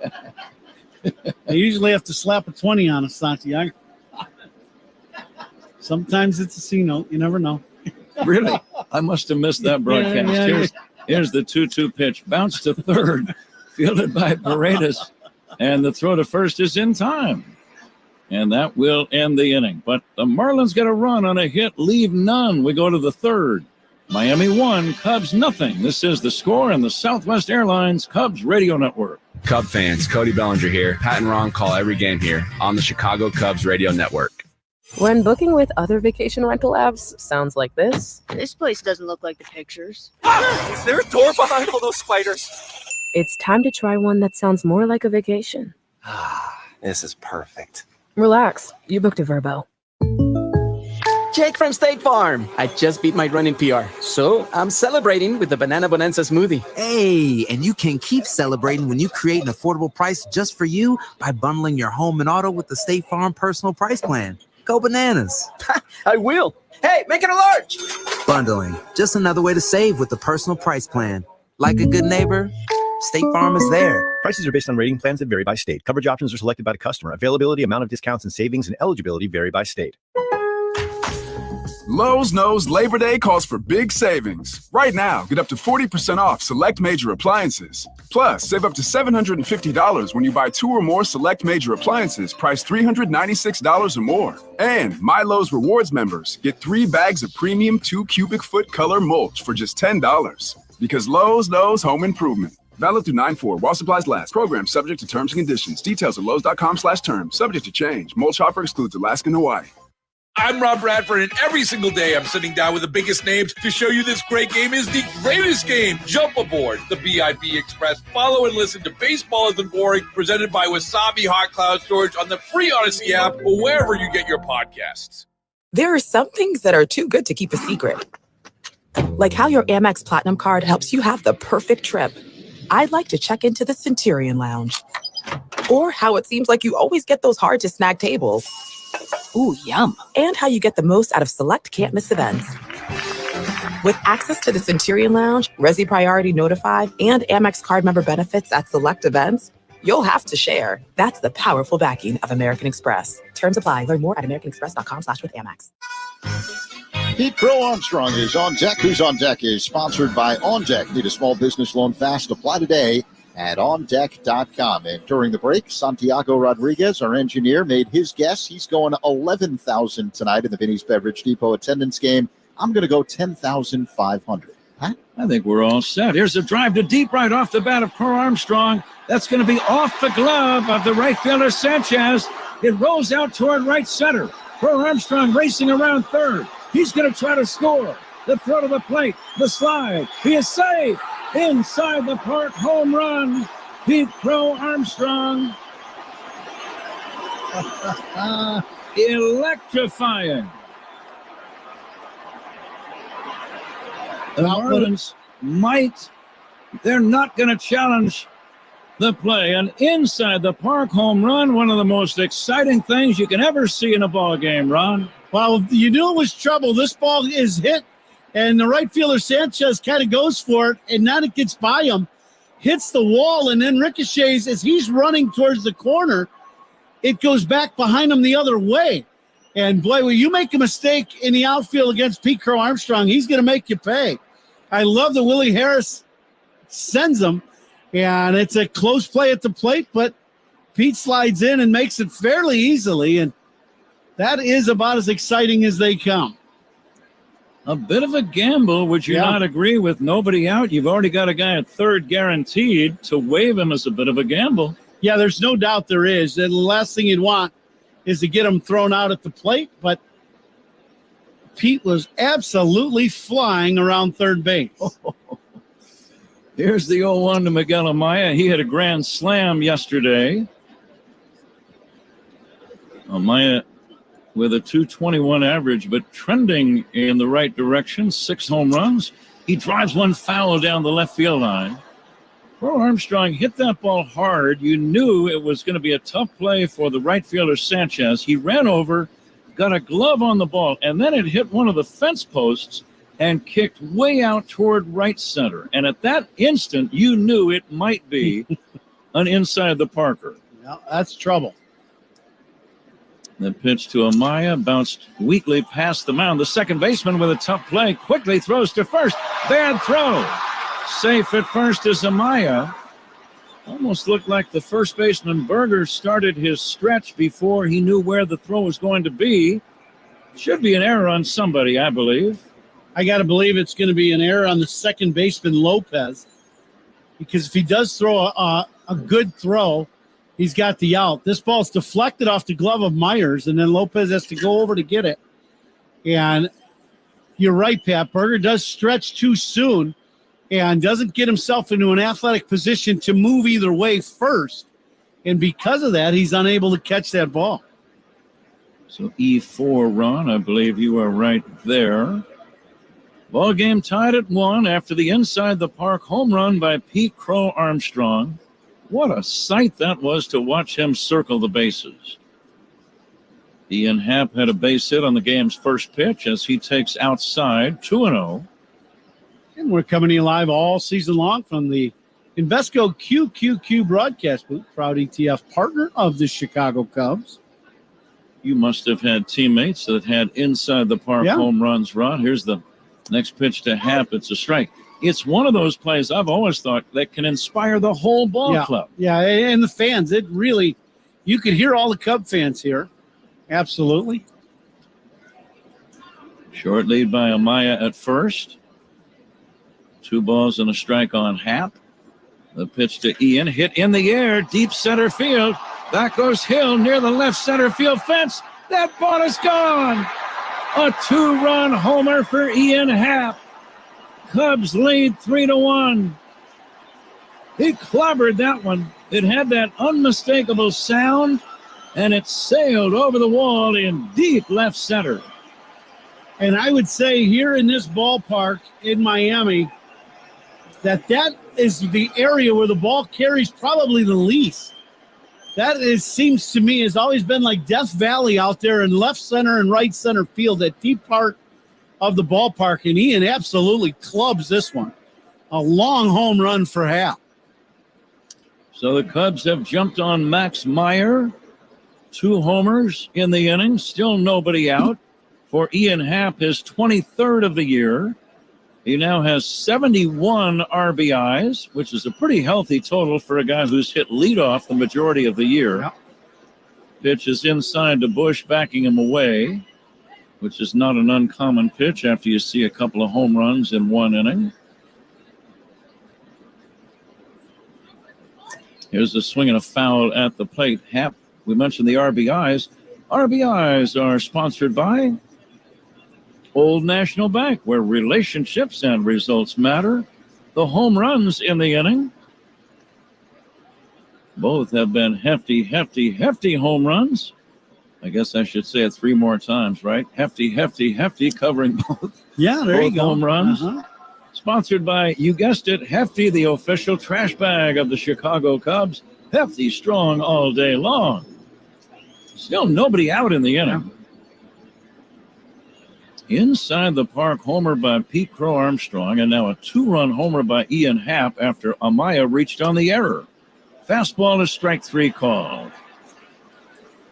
They usually have to slap a 20 on us, Santiago. Sometimes it's a C note. You never know. Really? I must have missed that broadcast. Here's the 2-2 pitch. Bounce to third. Fielded by Paredes. And the throw to first is in time. And that will end the inning. But the Marlins get a run on a hit, leave none. We go to the third. Miami 1, Cubs nothing. This is the score in the Southwest Airlines Cubs Radio Network. Cub fans, Cody Bellinger here. Pat and Ron call every game here on the Chicago Cubs Radio Network. When booking with other vacation rental apps sounds like this. This place doesn't look like the pictures. Is there a door behind all those spiders? It's time to try one that sounds more like a vacation. This is perfect. Relax, you booked a Vrbo. Jake from State Farm. I just beat my running PR, so I'm celebrating with the Banana Bonanza smoothie. Hey, and you can keep celebrating when you create an affordable price just for you by bundling your home and auto with the State Farm personal price plan. Go bananas. I will. Hey, make it a large. Bundling, just another way to save with the personal price plan. Like a good neighbor, State Farm is there. Prices are based on rating plans that vary by state. Coverage options are selected by the customer. Availability, amount of discounts and savings, and eligibility vary by state. Lowe's knows Labor Day calls for big savings. Right now, get up to 40% off select major appliances. Plus, save up to $750 when you buy 2 or more select major appliances priced $396 or more. And My Lowe's Rewards members get 3 bags of premium 2 cubic foot color mulch for just $10. Because Lowe's knows home improvement. Valid through 9/4 while supplies last. Program subject to terms and conditions. Details at lowes.com/terms. Subject to change. Mulch offer excludes Alaska and Hawaii. I'm Rob Bradford, and every single day I'm sitting down with the biggest names to show you this great game is the greatest game. Jump aboard the BIP Express. Follow and listen to Baseball Isn't Boring, presented by Wasabi Hot Cloud Storage on the free Odyssey app or wherever you get your podcasts. There are some things that are too good to keep a secret. Like how your Amex Platinum card helps you have the perfect trip. I'd like to check into the Centurion Lounge. Or how it seems like you always get those hard-to-snag tables. Ooh, yum. And how you get the most out of select can't-miss events. With access to the Centurion Lounge, Resi Priority Notified, and Amex card member benefits at select events, you'll have to share. That's the powerful backing of American Express. Terms apply. Learn more at americanexpress.com/withAmex. Pete Crow Armstrong is on deck. Who's on deck is sponsored by On Deck. Need a small business loan fast? Apply today at ondeck.com. And during the break, Santiago Rodriguez, our engineer, made his guess. He's going 11,000 tonight in the Vinny's Beverage Depot attendance game. I'm going to go 10,500. Huh? I think we're all set. Here's a drive to deep right off the bat of Crow Armstrong. That's going to be off the glove of the right fielder Sanchez. It rolls out toward right center. Crow Armstrong racing around third. He's going to try to score. The throw to the plate, the slide. He is safe. Inside the park, home run. Pete Crow Armstrong. Electrifying. The Marlins they're not going to challenge the play. An inside the park home run, one of the most exciting things you can ever see in a ball game, Ron. Well, you knew it was trouble. This ball is hit, and the right fielder Sanchez kind of goes for it, and now it gets by him, hits the wall, and then ricochets as he's running towards the corner. It goes back behind him the other way. And, boy, when you make a mistake in the outfield against Pete Crow Armstrong, he's going to make you pay. I love that Willie Harris sends him, and it's a close play at the plate, but Pete slides in and makes it fairly easily, and that is about as exciting as they come. A bit of a gamble. Would you not agree with nobody out? You've already got a guy at third guaranteed. To waive him is a bit of a gamble. Yeah, there's no doubt there is. And the last thing you'd want is to get him thrown out at the plate, but Pete was absolutely flying around third base. Here's the 0-1 to Miguel Amaya. He had a grand slam yesterday. Amaya with a .221 average, but trending in the right direction. 6 home runs. He drives one foul down the left field line. Crow Armstrong hit that ball hard. You knew it was going to be a tough play for the right fielder Sanchez. He ran over, got a glove on the ball, and then it hit one of the fence posts and kicked way out toward right center. And at that instant, you knew it might be an inside the Parker. Yeah, that's trouble. The pitch to Amaya bounced weakly past the mound. The second baseman with a tough play quickly throws to first. Bad throw. Safe at first is Amaya. Almost looked like the first baseman Berger started his stretch before he knew where the throw was going to be. Should be an error on somebody, I believe. I got to believe it's going to be an error on the second baseman Lopez, because if he does throw a good throw, he's got the out. This ball's deflected off the glove of Myers, and then Lopez has to go over to get it. And you're right, Pat. Berger does stretch too soon and doesn't get himself into an athletic position to move either way first. And because of that, he's unable to catch that ball. So E4 run, I believe you are right there. Ball game tied at 1 after the inside the park home run by Pete Crow Armstrong. What a sight that was to watch him circle the bases. Ian Happ had a base hit on the game's first pitch as he takes outside 2-0. And we're coming to you live all season long from the Invesco QQQ broadcast booth, proud ETF partner of the Chicago Cubs. You must have had teammates that had inside the park home runs, Rod. Here's the next pitch to Happ. It's a strike. It's one of those plays I've always thought that can inspire the whole ball club. Yeah, and the fans, it really, you could hear all the Cub fans here. Absolutely. Short lead by Amaya at first. 2 balls and a strike on Happ. The pitch to Ian, hit in the air, deep center field. Back goes Hill near the left center field fence. That ball is gone. A 2-run homer for Ian Happ. Cubs lead 3-1. He clobbered that one. It had that unmistakable sound, and it sailed over the wall in deep left center. And I would say here in this ballpark in Miami, that is the area where the ball carries probably the least. That seems to me has always been like Death Valley out there in left center and right center field, that deep part of the ballpark. And Ian absolutely clubs this one. A long home run for Happ. So the Cubs have jumped on Max Meyer. 2 homers in the inning. Still nobody out for Ian Happ, his 23rd of the year. He now has 71 RBIs, which is a pretty healthy total for a guy who's hit leadoff the majority of the year. Yep. Pitch is inside to Bush, backing him away, which is not an uncommon pitch after you see a couple of home runs in one inning. Here's a swing and a foul at the plate. Happ, we mentioned the RBIs. RBIs are sponsored by Old National Bank, where relationships and results matter. The home runs in the inning, both have been hefty home runs. I guess I should say it 3 more times, right? Hefty, covering both. Yeah, there you go. Home runs. Uh-huh. Sponsored by, you guessed it, Hefty, the official trash bag of the Chicago Cubs. Hefty, strong all day long. Still nobody out in the inning. Inside the park homer by Pete Crow Armstrong, and now a 2-run homer by Ian Happ after Amaya reached on the error. Fastball is strike 3 called.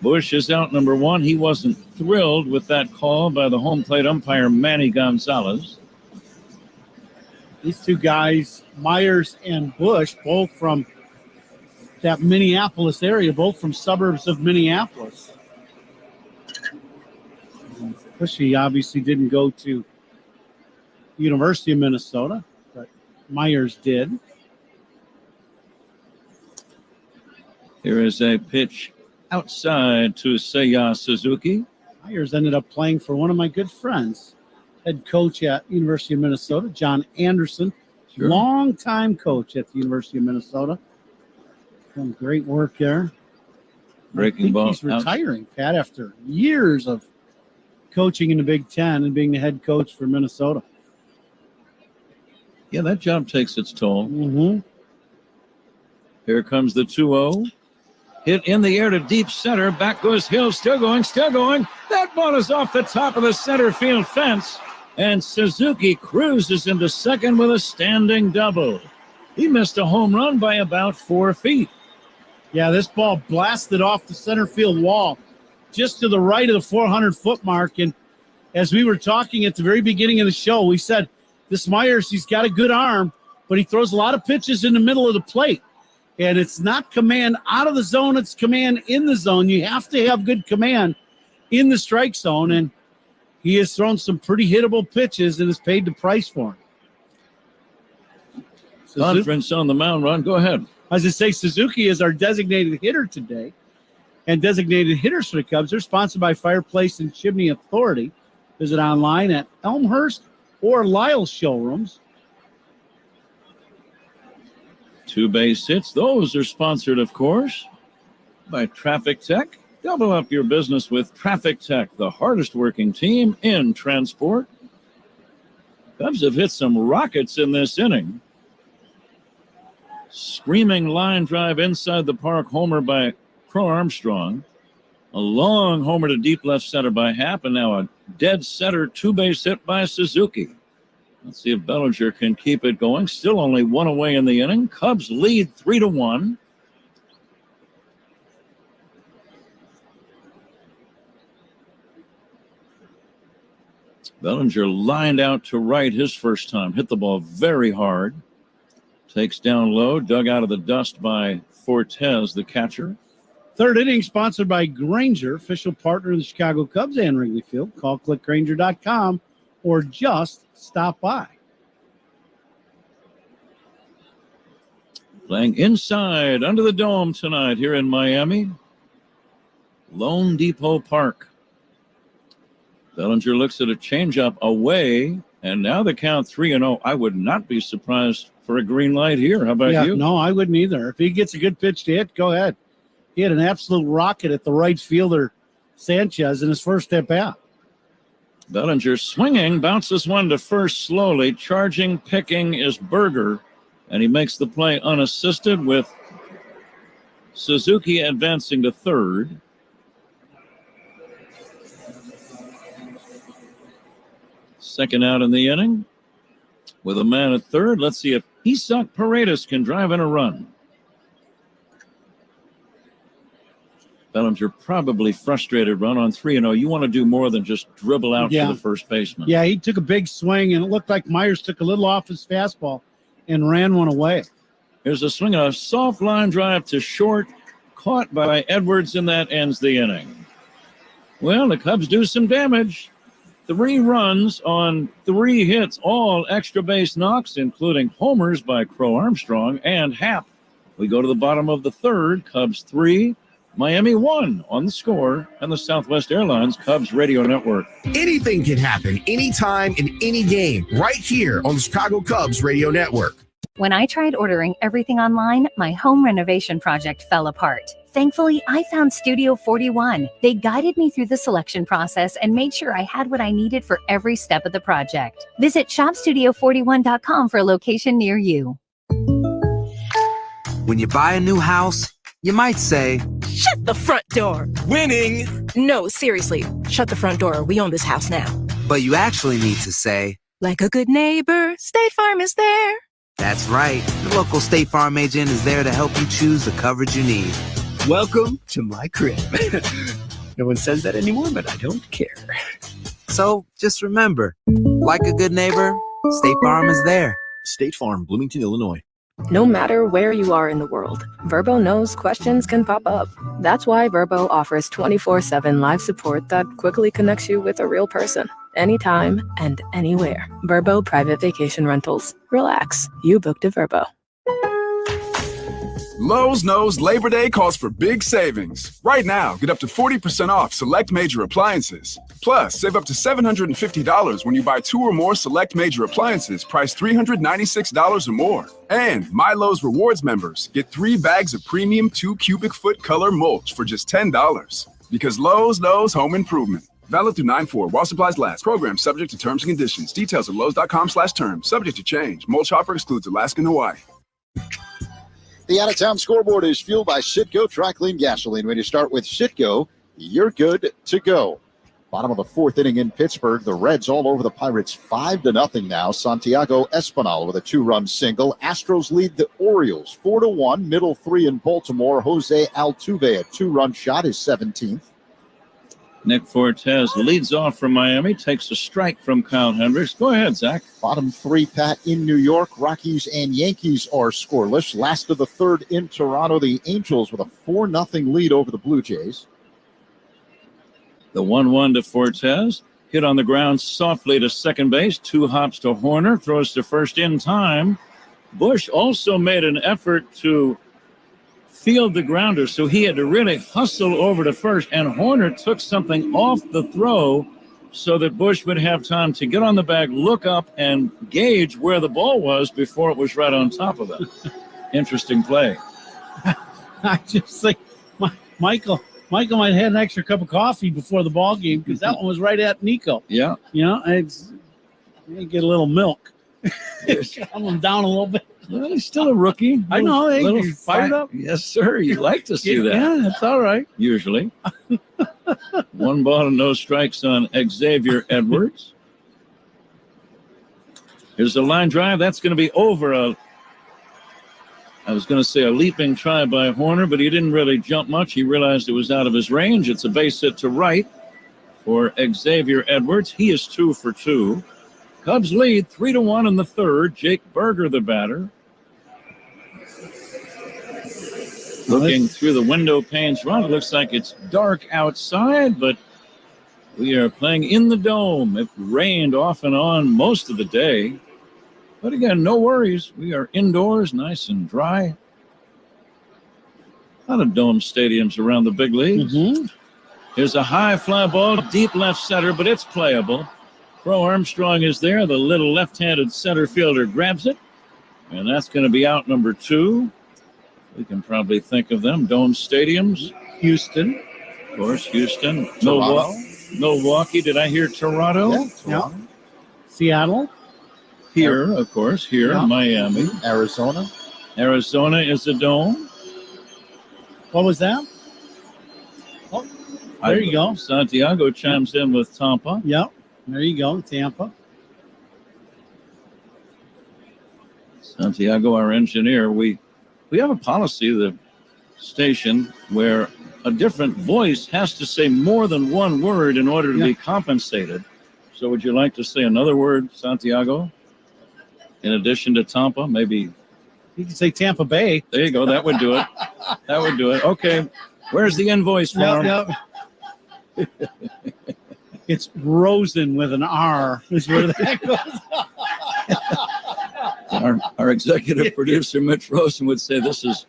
Bush is out number 1. He wasn't thrilled with that call by the home plate umpire Manny Gonzalez. These 2 guys, Myers and Bush, both from that Minneapolis area, both from suburbs of Minneapolis. Bushy obviously didn't go to University of Minnesota, but Myers did. Here is a pitch outside to Seiya Suzuki. Myers ended up playing for one of my good friends, head coach at University of Minnesota, John Anderson, longtime coach at the University of Minnesota. Done great work there. Breaking ball. He's retiring, Pat, after years of coaching in the Big Ten and being the head coach for Minnesota. Yeah, that job takes its toll. Mm-hmm. Here comes the 2-0. Hit in the air to deep center. Back goes Hill. Still going. That ball is off the top of the center field fence. And Suzuki cruises into second with a standing double. He missed a home run by about 4 feet. Yeah, this ball blasted off the center field wall just to the right of the 400-foot mark. And as we were talking at the very beginning of the show, we said, this Myers, he's got a good arm, but he throws a lot of pitches in the middle of the plate. And it's not command out of the zone, it's command in the zone. You have to have good command in the strike zone. And he has thrown some pretty hittable pitches and has paid the price for him. Conference on the mound, Ron. Go ahead. As I say, Suzuki is our designated hitter today. And designated hitters for the Cubs are sponsored by Fireplace and Chimney Authority. Visit online at Elmhurst or Lyle's showrooms. 2 base hits. Those are sponsored, of course, by Traffic Tech. Double up your business with Traffic Tech, the hardest working team in transport. Cubs have hit some rockets in this inning. Screaming line drive inside the park, homer by Crow Armstrong. A long homer to deep left center by Happ, and now a dead center two-base hit by Suzuki. Let's see if Bellinger can keep it going. Still only one away in the inning. Cubs lead 3-1. Bellinger lined out to right his first time. Hit the ball very hard. Takes down low, dug out of the dust by Fortes, the catcher. Third inning sponsored by Grainger, official partner of the Chicago Cubs and Wrigley Field. Call clickgrainger.com or just stop by. Playing inside under the dome tonight here in Miami. Lone Depot Park. Bellinger looks at a changeup away, and now the count 3-0. I would not be surprised for a green light here. How about you? No, I wouldn't either. If he gets a good pitch to hit, go ahead. He had an absolute rocket at the right fielder, Sanchez, in his first at bat. Bellinger swinging, bounces one to first slowly. Charging, picking is Berger, and he makes the play unassisted with Suzuki advancing to third. Second out in the inning with a man at third. Let's see if Isak Paredes can drive in a run. Bellinger probably frustrated, run on 3-0. You want to do more than just dribble out to the first baseman. Yeah, he took a big swing, and it looked like Myers took a little off his fastball and ran one away. Here's a swing, a soft line drive to short, caught by Edwards, and that ends the inning. Well, the Cubs do some damage. 3 runs on 3 hits, all extra base knocks, including homers by Crow Armstrong and Happ. We go to the bottom of the third. Cubs 3, Miami 1 on the score, and the Southwest Airlines Cubs Radio Network. Anything can happen anytime in any game right here on the Chicago Cubs Radio Network. When I tried ordering everything online, my home renovation project fell apart. Thankfully, I found Studio 41. They guided me through the selection process and made sure I had what I needed for every step of the project. Visit shopstudio41.com for a location near you. When you buy a new house, you might say, Shut the front door. winning. No, seriously. Shut the front door. We own this house now. But you actually need to say, Like a good neighbor, State Farm is there. that's right. The local State Farm agent is there to help you choose the coverage you need. Welcome to my crib. No one says that anymore, but I don't care. So just remember, like a good neighbor, State Farm is there. State Farm, Bloomington, Illinois. No matter where you are in the world, Verbo knows questions can pop up. That's why Verbo offers 24/7 live support that quickly connects you with a real person, anytime and anywhere. Verbo Private Vacation Rentals. Relax, you booked a Verbo. Lowe's knows Labor Day calls for big savings. Right now, get up to 40% off select major appliances. Plus, save up to $750 when you buy 2 or more select major appliances priced $396 or more. And My Lowe's Rewards members get 3 bags of premium 2 cubic foot color mulch for just $10. Because Lowe's knows home improvement. Valid through 9/4 while supplies last. Program subject to terms and conditions. Details at lowes.com/terms. Subject to change. Mulch offer excludes Alaska and Hawaii. The out-of-town scoreboard is fueled by Shitco Tri-Clean Gasoline. When you start with Shitco, you're good to go. Bottom of the 4th inning in Pittsburgh. The Reds all over the Pirates 5-0 now. Santiago Espinal with a 2-run single. Astros lead the Orioles 4-1. Middle 3 in Baltimore. Jose Altuve, a 2-run shot, is 17th. Nick Fortes leads off from Miami, takes a strike from Kyle Hendricks. Go ahead, Zach. Bottom 3, Pat, in New York. Rockies and Yankees are scoreless. Last of the 3rd in Toronto. The Angels with a 4-0 lead over the Blue Jays. The 1-1 to Fortes. Hit on the ground softly to second base. 2 hops to Horner. Throws to first in time. Bush also made an effort to field the grounder, so he had to really hustle over to first, and Horner took something off the throw so that Bush would have time to get on the bag, look up, and gauge where the ball was before it was right on top of it. Interesting play. I just think Michael Michael might have had an extra cup of coffee before the ball game because that one was right at Nico. Yeah. You get a little milk. Calm him down a little bit. Well, he's still a rookie. I know. Hey, Little he's fired up. Yes, sir. You like to see that. Yeah, that's all right. Usually. 1 ball and no strikes on Xavier Edwards. Here's the line drive. That's going to be over I was going to say a leaping try by Horner, but he didn't really jump much. He realized it was out of his range. It's a base hit to right for Xavier Edwards. He is 2 for 2. Cubs lead 3-1 in the third. Jake Berger, the batter. Looking through the window panes, Ron, it looks like it's dark outside, but we are playing in the dome. It rained off and on most of the day. But again, no worries. We are indoors, nice and dry. A lot of dome stadiums around the big leagues. Here's a high fly ball, deep left center, but it's playable. Crow Armstrong is there. The little left-handed center fielder grabs it. And that's going to be out number 2. We can probably think of them. Dome stadiums. Houston. Of course, Houston. Milwaukee. Did I hear Toronto? Yeah, Toronto. Seattle. Here, of course. Here, Miami. Arizona. Arizona is a dome. What was that? Oh, there you go. Santiago chimes in with Tampa. Yep. There you go, Tampa. Santiago, our engineer, we have a policy, the station, where a different voice has to say more than one word in order to be compensated. So would you like to say another word, Santiago? In addition to Tampa, maybe you can say Tampa Bay. There you go. That would do it. That would do it. Okay. Where's the invoice form? Yep. It's Rosen with an R. Is where that goes. Our executive producer Mitch Rosen would say, "This is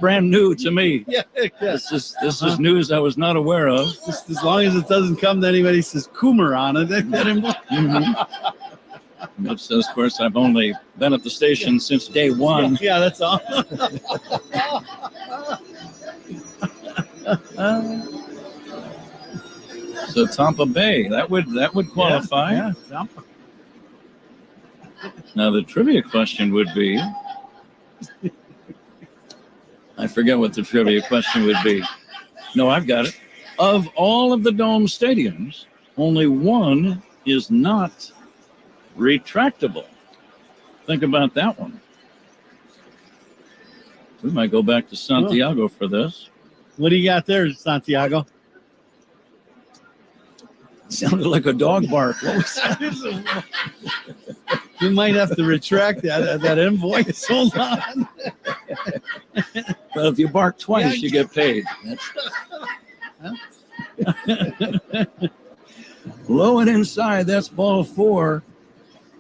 brand new to me. Yeah. This is news I was not aware of." Just as long as it doesn't come to anybody says Coomer on it. Mitch says, of course, I've only been at the station since day one. Yeah, that's all. So Tampa Bay, that would qualify. Yeah, Tampa. Now the trivia question would be, I forget what the trivia question would be. No, I've got it. Of all of the dome stadiums, only one is not retractable. Think about that one. We might go back to Santiago for this. What do you got there, Santiago? Sounded like a dog bark. What was that? You might have to retract that invoice. Hold on. Well, if you bark twice, you get paid. Low and inside, that's ball 4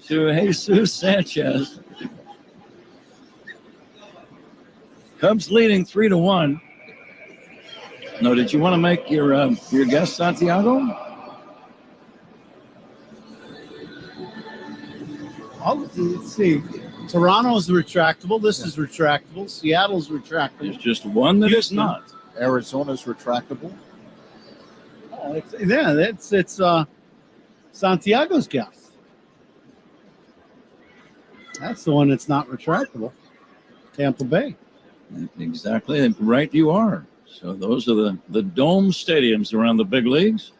to Jesus Sanchez. Cubs leading 3-1. No, did you want to make your guess, Santiago? Let's see. Toronto's retractable. This is retractable. Seattle's retractable. There's just one that is not. Arizona's retractable. Oh, it's Santiago's guess. That's the one that's not retractable. Tampa Bay. Exactly. Right you are. So those are the dome stadiums around the big leagues.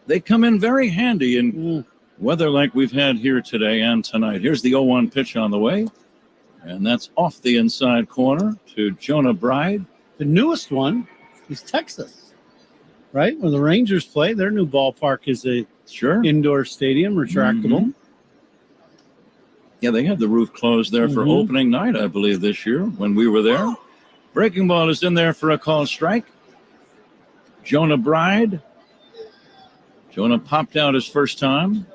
They come in very handy in weather like we've had here today and tonight. Here's the 0-1 pitch on the way. And that's off the inside corner to Jonah Bride. The newest one is Texas, right? Where the Rangers play. Their new ballpark is a indoor stadium, retractable. Mm-hmm. Yeah, they had the roof closed there for opening night, I believe, this year when we were there. Breaking ball is in there for a call strike. Jonah Bride. Jonah popped out his first time.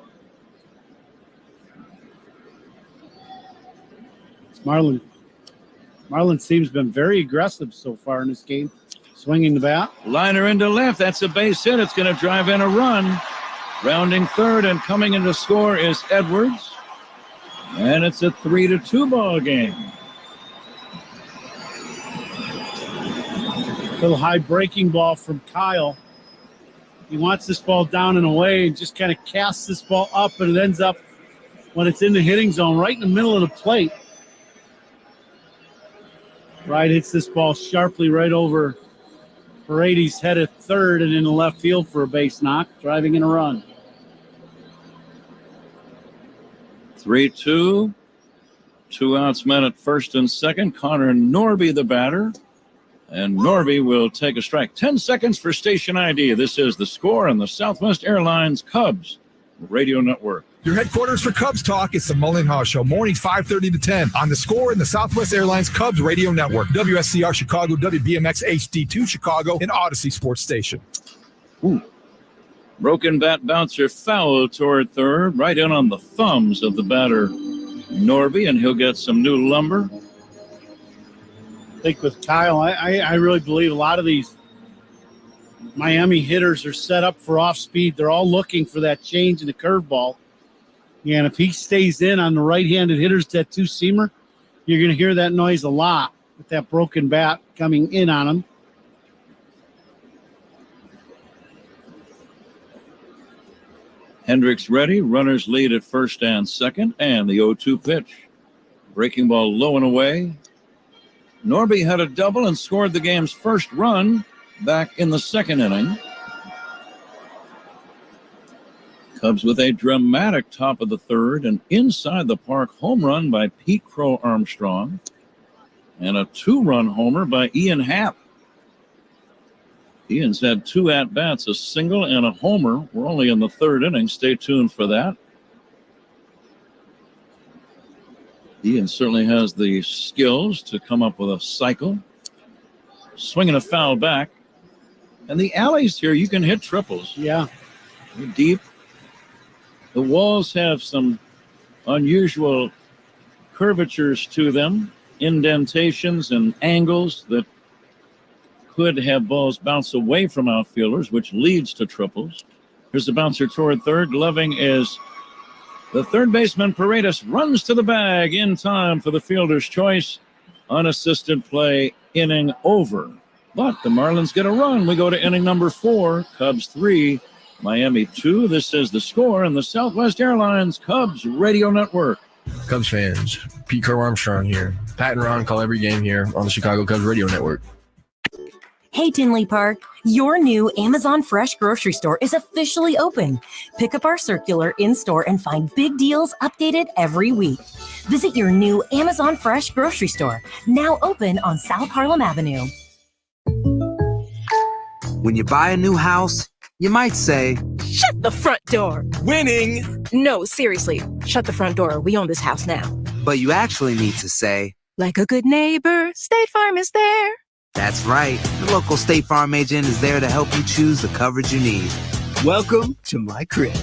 Marlins team's been very aggressive so far in this game. Swinging the bat. Liner into left. That's a base hit. It's going to drive in a run. Rounding third and coming in to score is Edwards. And it's a 3-2 ball game. Little high breaking ball from Kyle. He wants this ball down and away and just kind of casts this ball up, and it ends up, when it's in the hitting zone, right in the middle of the plate. Right hits this ball sharply right over Paredes' head at third and in the left field for a base knock, driving in a run. 3-2. 2 outs, men at first and second. Connor Norby, the batter. And Norby will take a strike. 10 seconds for station ID. This is The Score on the Southwest Airlines Cubs Radio Network. Your headquarters for Cubs Talk is the Mullen Haw Show, mornings 5:30 to 10 on The Score in the Southwest Airlines Cubs Radio Network, WSCR Chicago, WBMX HD2 Chicago, and Odyssey Sports Station. Ooh. Broken bat bouncer foul toward third, right in on the thumbs of the batter Norby, and he'll get some new lumber. I think with Kyle, I really believe a lot of these Miami hitters are set up for off speed. They're all looking for that change in the curveball. And if he stays in on the right-handed hitters, that two-seamer, you're going to hear that noise a lot with that broken bat coming in on him. Hendricks ready. Runners lead at first and second. And the 0-2 pitch. Breaking ball low and away. Norby had a double and scored the game's first run back in the second inning. Cubs with a dramatic top of the third, an inside the park home run by Pete Crow Armstrong, and a 2-run homer by Ian Happ. Ian's had 2 at-bats, a single and a homer. We're only in the third inning. Stay tuned for that. Ian certainly has the skills to come up with a cycle. Swinging a foul back. And the alleys here, you can hit triples. Yeah. They're deep. The walls have some unusual curvatures to them, indentations and angles that could have balls bounce away from outfielders, which leads to triples. Here's the bouncer toward third. Gloving is the third baseman. Paredes runs to the bag in time for the fielder's choice. Unassisted play, inning over. But the Marlins get a run. We go to inning number 4, Cubs 3, Miami 2. This is The Score in the Southwest Airlines Cubs Radio Network. Cubs fans, Pete Crow Armstrong here. Pat and Ron call every game here on the Chicago Cubs Radio Network. Hey, Tinley Park, your new Amazon Fresh grocery store is officially open. Pick up our circular in-store and find big deals updated every week. Visit your new Amazon Fresh grocery store, now open on South Harlem Avenue. When you buy a new house, you might say, Shut the front door. winning, No, seriously. Shut the front door. We own this house now. but you actually need to say, Like a good neighbor, State Farm is there. that's right. The local State Farm agent is there to help you choose the coverage you need. Welcome to my crib.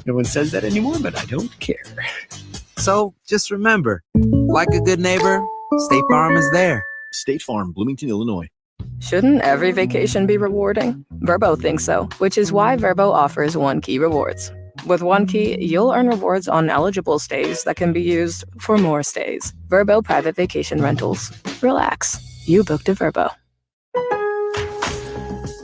No one says that anymore, but I don't care. So just remember, like a good neighbor, State Farm is there. State Farm, Bloomington, Illinois. Shouldn't every vacation be rewarding? Verbo thinks so, which is why Verbo offers One Key Rewards. With One Key, you'll earn rewards on eligible stays that can be used for more stays. Verbo Private Vacation Rentals. Relax. You booked a Verbo.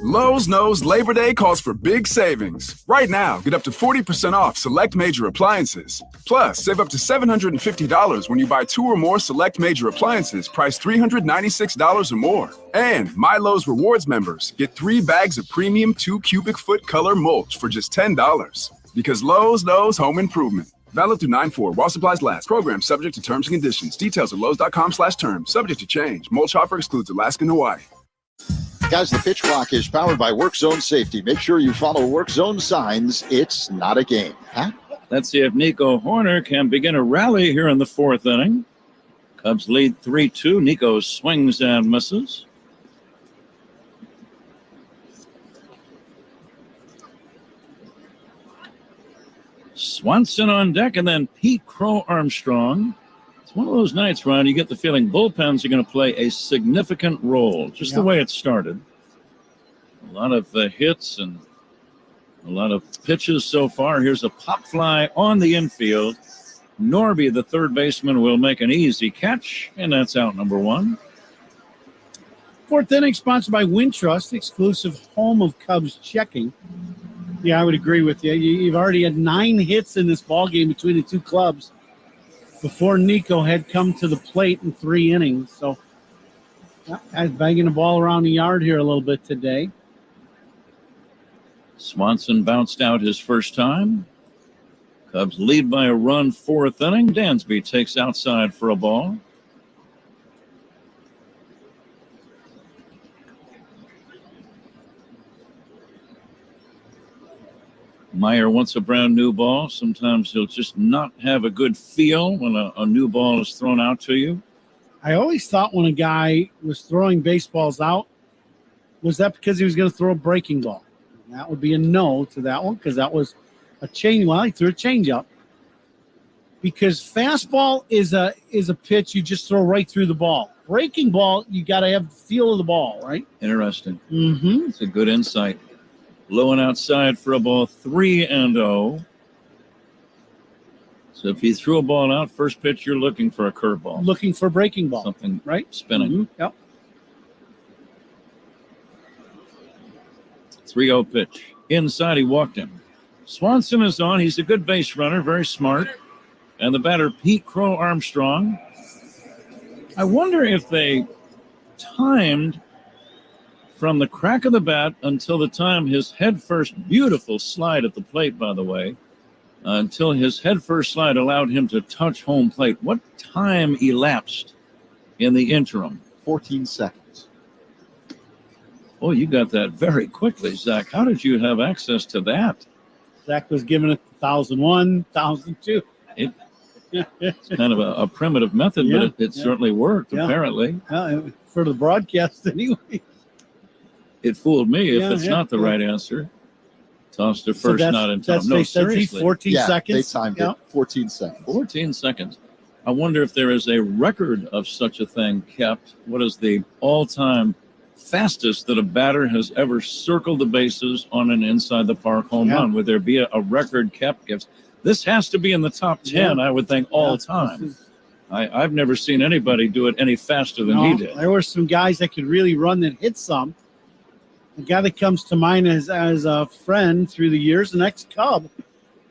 Lowe's knows Labor Day calls for big savings. Right now, get up to 40% off select major appliances. Plus, save up to $750 when you buy 2 or more select major appliances priced $396 or more. And My Lowe's Rewards members get 3 bags of premium 2 cubic foot color mulch for just $10. Because Lowe's knows home improvement. Valid through 9/4 while supplies last. Program subject to terms and conditions. Details at lowes.com/terms. Subject to change. Mulch offer excludes Alaska and Hawaii. Guys, the pitch clock is powered by Work Zone Safety. Make sure you follow Work Zone signs. It's not a game. Huh? Let's see if Nico Horner can begin a rally here in the 4th inning. Cubs lead 3-2. Nico swings and misses. Swanson on deck, and then Pete Crow Armstrong. It's one of those nights, Ron, you get the feeling bullpens are going to play a significant role, just the way it started. A lot of hits and a lot of pitches so far. Here's a pop fly on the infield. Norby, the third baseman, will make an easy catch, and that's out number 1. Fourth inning sponsored by Wintrust, exclusive home of Cubs checking. Yeah, I would agree with you. You've already had 9 hits in this ballgame between the two clubs before Nico had come to the plate in 3 innings. So, guy's banging the ball around the yard here a little bit today. Swanson bounced out his first time. Cubs lead by a run, 4th inning. Dansby takes outside for a ball. Meyer wants a brand new ball. Sometimes he'll just not have a good feel when a new ball is thrown out to you. I always thought when a guy was throwing baseballs out, was that because he was going to throw a breaking ball? And that would be a no to that one because that was a change. Well, he threw a changeup. Because fastball is a pitch you just throw right through the ball. Breaking ball, you got to have the feel of the ball, right? Interesting. Mm-hmm. It's a good insight. Low and outside for a ball, 3-0. So if he threw a ball out, first pitch, you're looking for a curveball. Looking for a breaking ball. Something right? Spinning. Mm-hmm. Yep. 3-0 pitch. Inside, he walked him. Swanson is on. He's a good base runner, very smart. And the batter, Pete Crow Armstrong. I wonder if they timed from the crack of the bat until the time his head-first, beautiful slide at the plate, by the way, until his head-first slide allowed him to touch home plate. What time elapsed in the interim? 14 seconds. Oh, you got that very quickly, Zach. How did you have access to that? Zach was giving it 1,001, 1,002. It's kind of a primitive method, but it certainly worked, apparently. For the broadcast, anyway. It fooled me if it's not the right answer. Toss to first, not in time. No, seriously. 14 seconds. They timed it. 14 seconds. 14 seconds. I wonder if there is a record of such a thing kept. What is the all-time fastest that a batter has ever circled the bases on an inside-the-park home run? Would there be a record kept? This has to be in the top 10, I would think, all time. I've never seen anybody do it any faster than he did. There were some guys that could really run that hit some. The guy that comes to mind as a friend through the years, an ex-Cub,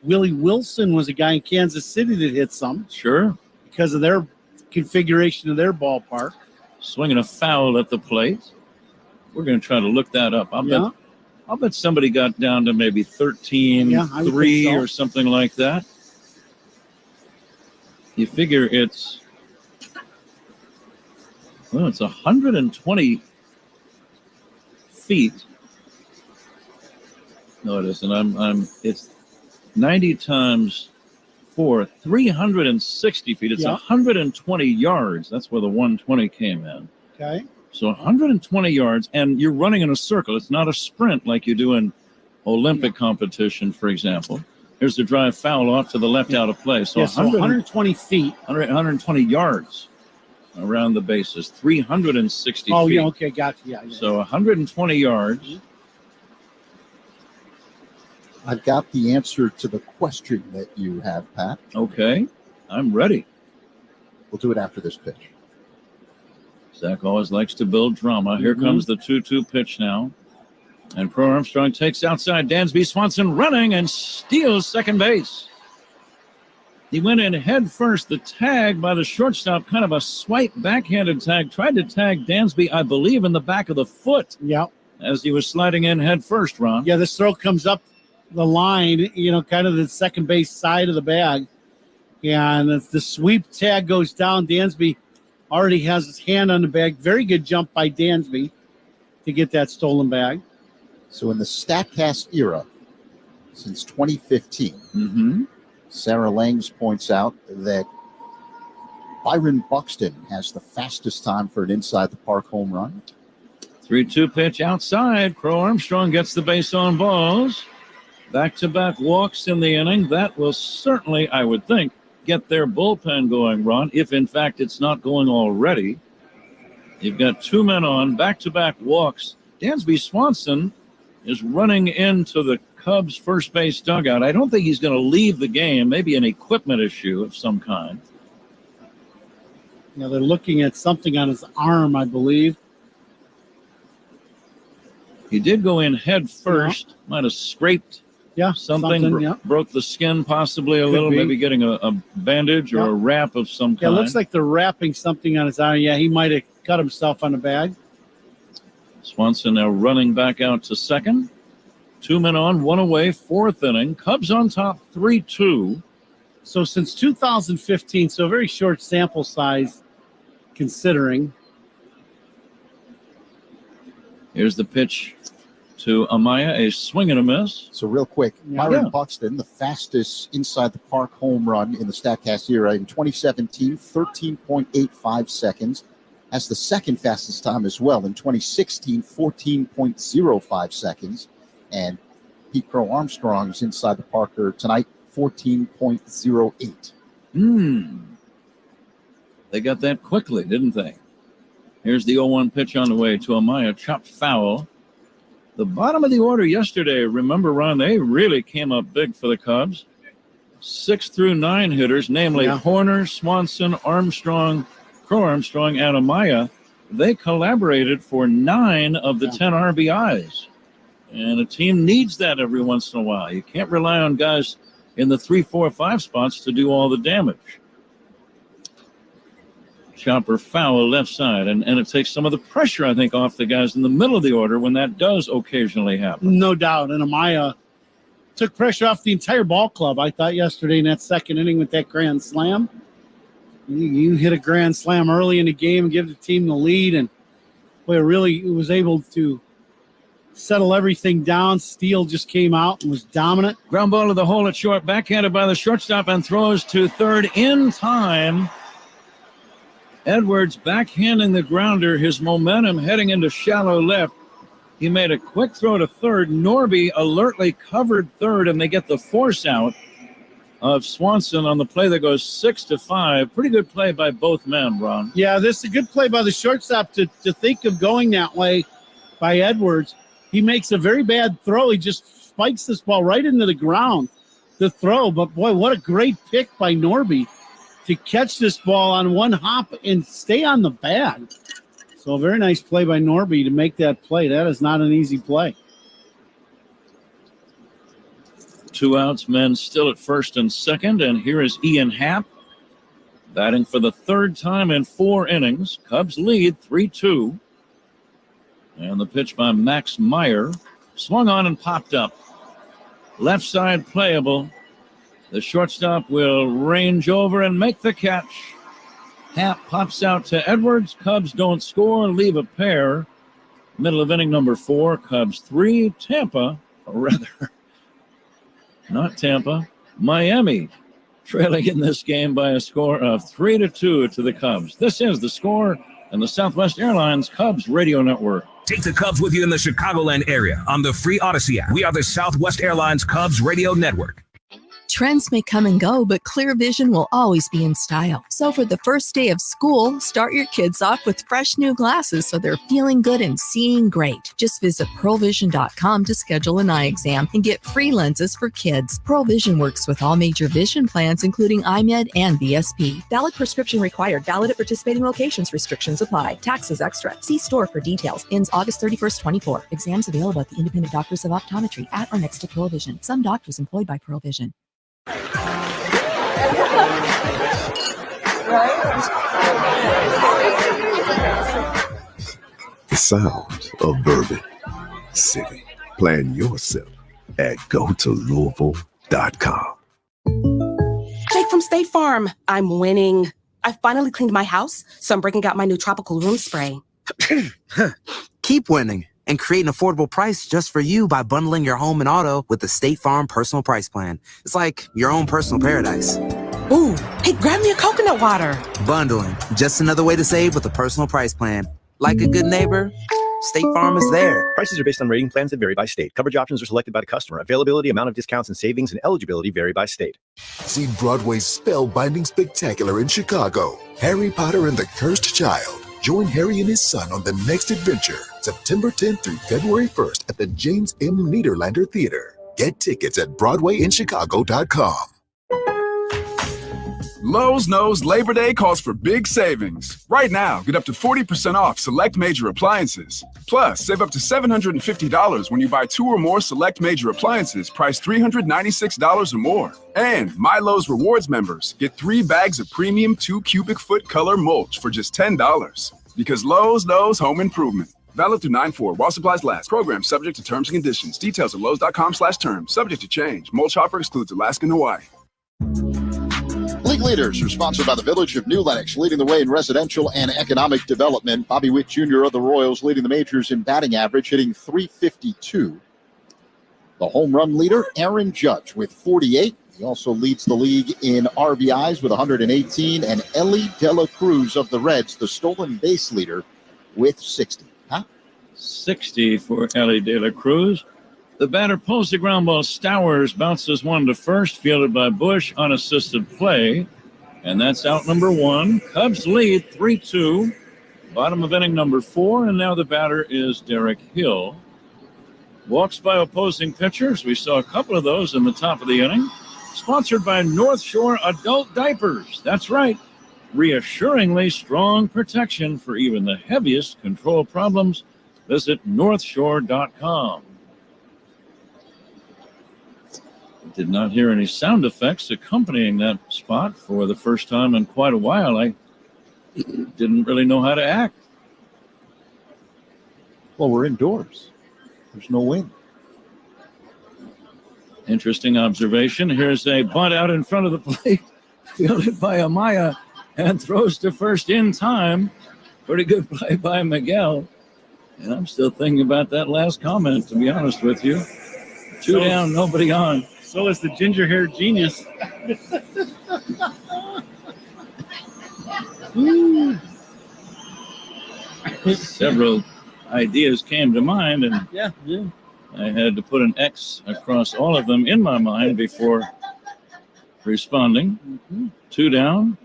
Willie Wilson was a guy in Kansas City that hit some. Sure. Because of their configuration of their ballpark. Swinging a foul at the plate. We're going to try to look that up. I'll bet somebody got down to maybe 13-3 or something like that. You figure it's 120 feet. No, it isn't. It's 90 times 4, 360 feet. It's 120 yards. That's where the 120 came in. Okay. So 120 yards, and you're running in a circle. It's not a sprint like you do in Olympic competition, for example. Here's the drive foul off to the left out of play. So, 120 feet. 120 yards around the bases, 360 feet. Oh, yeah, okay, gotcha. Yeah. So 120 yards. I've got the answer to the question that you have, Pat. Okay, I'm ready. We'll do it after this pitch. Zach always likes to build drama. Here comes the 2-2 pitch now. And Crow Armstrong takes outside. Dansby Swanson running and steals second base. He went in head first. The tag by the shortstop, kind of a swipe backhanded tag. Tried to tag Dansby, I believe, in the back of the foot. Yeah. As he was sliding in head first, Ron. Yeah, this throw comes up the line, kind of the second base side of the bag. And the sweep tag goes down. Dansby already has his hand on the bag. Very good jump by Dansby to get that stolen bag. So in the StatCast era, since 2015, Sarah Langs points out that Byron Buxton has the fastest time for an inside-the-park home run. 3-2 pitch outside. Crow Armstrong gets the base on balls. Back-to-back walks in the inning. That will certainly, I would think, get their bullpen going, Ron, if in fact it's not going already. You've got 2 men on, back-to-back walks. Dansby Swanson is running into the Cubs first base dugout. I don't think he's going to leave the game, maybe an equipment issue of some kind. They're looking at something on his arm, I believe. He did go in head first. Might have scraped something. Broke the skin possibly a little. Maybe getting a bandage or a wrap of some kind. Yeah, it looks like they're wrapping something on his arm. Yeah, he might have cut himself on the bag. Swanson now running back out to second. 2 men on, 1 away, 4th inning. Cubs on top 3-2. So since 2015, so a very short sample size considering. Here's the pitch to Amaya, a swing and a miss. So real quick, Byron Buxton, the fastest inside the park home run in the StatCast era in 2017, 13.85 seconds. That's the second fastest time as well in 2016, 14.05 seconds. And Pete Crow Armstrong's inside the Parker tonight, 14.08. They got that quickly, didn't they? Here's the 0-1 pitch on the way to Amaya, chopped foul. The bottom of the order yesterday, remember, Ron, they really came up big for the Cubs. 6 through 9 hitters, namely Horner, Swanson, Armstrong, Crow Armstrong, and Amaya. They collaborated for 9 of the 10 RBIs. And a team needs that every once in a while. You can't rely on guys in the 3, 4, 5 spots to do all the damage. Chopper foul left side, and it takes some of the pressure, I think, off the guys in the middle of the order when that does occasionally happen. No doubt. And Amaya took pressure off the entire ball club, I thought, yesterday in that second inning with that grand slam. You hit a grand slam early in the game and give the team the lead, and boy, really was able to settle everything down. Steele just came out and was dominant. Ground ball to the hole at short, backhanded by the shortstop and throws to third in time. Edwards backhanding the grounder, his momentum heading into shallow left. He made a quick throw to third. Norby alertly covered third, and they get the force out of Swanson on the play that goes 6-5. Pretty good play by both men, Ron. Yeah, this is a good play by the shortstop to think of going that way by Edwards. He makes a very bad throw. He just spikes this ball right into the ground to throw. But, boy, what a great pick by Norby to catch this ball on one hop and stay on the bag. So a very nice play by Norby to make that play. That is not an easy play. 2 outs, men still at first and second. And here is Ian Happ batting for the 3rd time in 4 innings. Cubs lead 3-2. And the pitch by Max Meyer swung on and popped up. Left side playable. The shortstop will range over and make the catch. Happ pops out to Edwards. Cubs don't score, leave a pair. Middle of inning number 4. Cubs 3. Tampa, or rather, not Tampa, Miami, trailing in this game by a score of 3-2 to the Cubs. This is The Score and the Southwest Airlines Cubs Radio Network. Take the Cubs with you in the Chicagoland area on the free Odyssey app. We are the Southwest Airlines Cubs Radio Network. Trends may come and go, but clear vision will always be in style. So for the first day of school, start your kids off with fresh new glasses so they're feeling good and seeing great. Just visit pearlvision.com to schedule an eye exam and get free lenses for kids. Pearl Vision works with all major vision plans, including iMed and VSP. Valid prescription required. Valid at participating locations. Restrictions apply. Taxes extra. See store for details. Ends August 31st, 24. Exams available at the independent doctors of optometry at or next to Pearl Vision. Some doctors employed by Pearl Vision. The sound of Bourbon City. Plan your sip at GoToLouisville.com. Jake from State Farm. I'm winning. I finally cleaned my house, so I'm breaking out my new tropical room spray. Keep winning and create an affordable price just for you by bundling your home and auto with the State Farm Personal Price Plan. It's like your own personal paradise. Ooh, hey, grab me a coconut water. Bundling, just another way to save with a personal price plan. Like a good neighbor, State Farm is there. Prices are based on rating plans that vary by state. Coverage options are selected by the customer. Availability, amount of discounts and savings, and eligibility vary by state. See Broadway's spellbinding spectacular in Chicago. Harry Potter and the Cursed Child. Join Harry and his son on the next adventure, September 10th through February 1st at the James M. Niederlander Theater. Get tickets at BroadwayInChicago.com. Lowe's knows Labor Day calls for big savings. Right now, get up to 40% off select major appliances. Plus, save up to $750 when you buy 2 or more select major appliances priced $396 or more. And My Lowe's Rewards members get 3 bags of premium 2 cubic foot color mulch for just $10. Because Lowe's knows home improvement. Valid through 9/4 while supplies last. Program subject to terms and conditions. Details at lowes.com/terms. Subject to change. Mulch offer excludes Alaska and Hawaii. League Leaders are sponsored by the Village of New Lenox, leading the way in residential and economic development. Bobby Witt Jr. of the Royals leading the majors in batting average, hitting .352. The home run leader, Aaron Judge, with 48. He also leads the league in RBIs with 118. And Ellie De La Cruz of the Reds, the stolen base leader, with 60. 60 for Ellie De La Cruz. The batter pulls the ground ball. Stowers bounces one to first, fielded by Bush, unassisted play. And that's out number 1. Cubs lead 3-2. Bottom of inning number 4. And now the batter is Derek Hill. Walks by opposing pitchers. We saw a couple of those in the top of the inning. Sponsored by North Shore Adult Diapers. That's right. Reassuringly strong protection for even the heaviest control problems. Visit northshore.com. Did not hear any sound effects accompanying that spot for the first time in quite a while. I didn't really know how to act. Well, we're indoors. There's no wind. Interesting observation. Here's a bunt out in front of the plate, fielded by Amaya, and throws to first in time. Pretty good play by Miguel. And I'm still thinking about that last comment, to be honest with you. 2 down, nobody on. So is the ginger-haired genius. Several ideas came to mind, and Yeah. I had to put an X across all of them in my mind before responding. 2 down.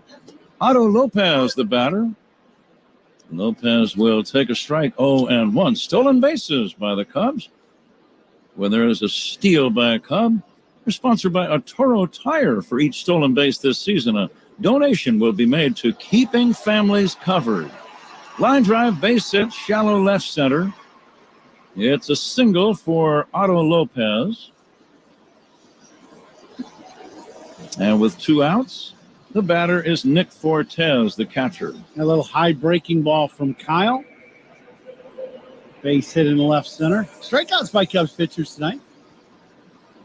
Otto Lopez, the batter. Lopez will take a strike. 0-1. Stolen bases by the Cubs. When there is a steal by a Cub, we're sponsored by a Toro Tire. For each stolen base this season, a donation will be made to Keeping Families Covered. Line drive, base hit, shallow left center. It's a single for Otto Lopez. And with 2 outs, the batter is Nick Fortes, the catcher. A little high breaking ball from Kyle. Base hit in the left center. Strikeouts by Cubs pitchers tonight.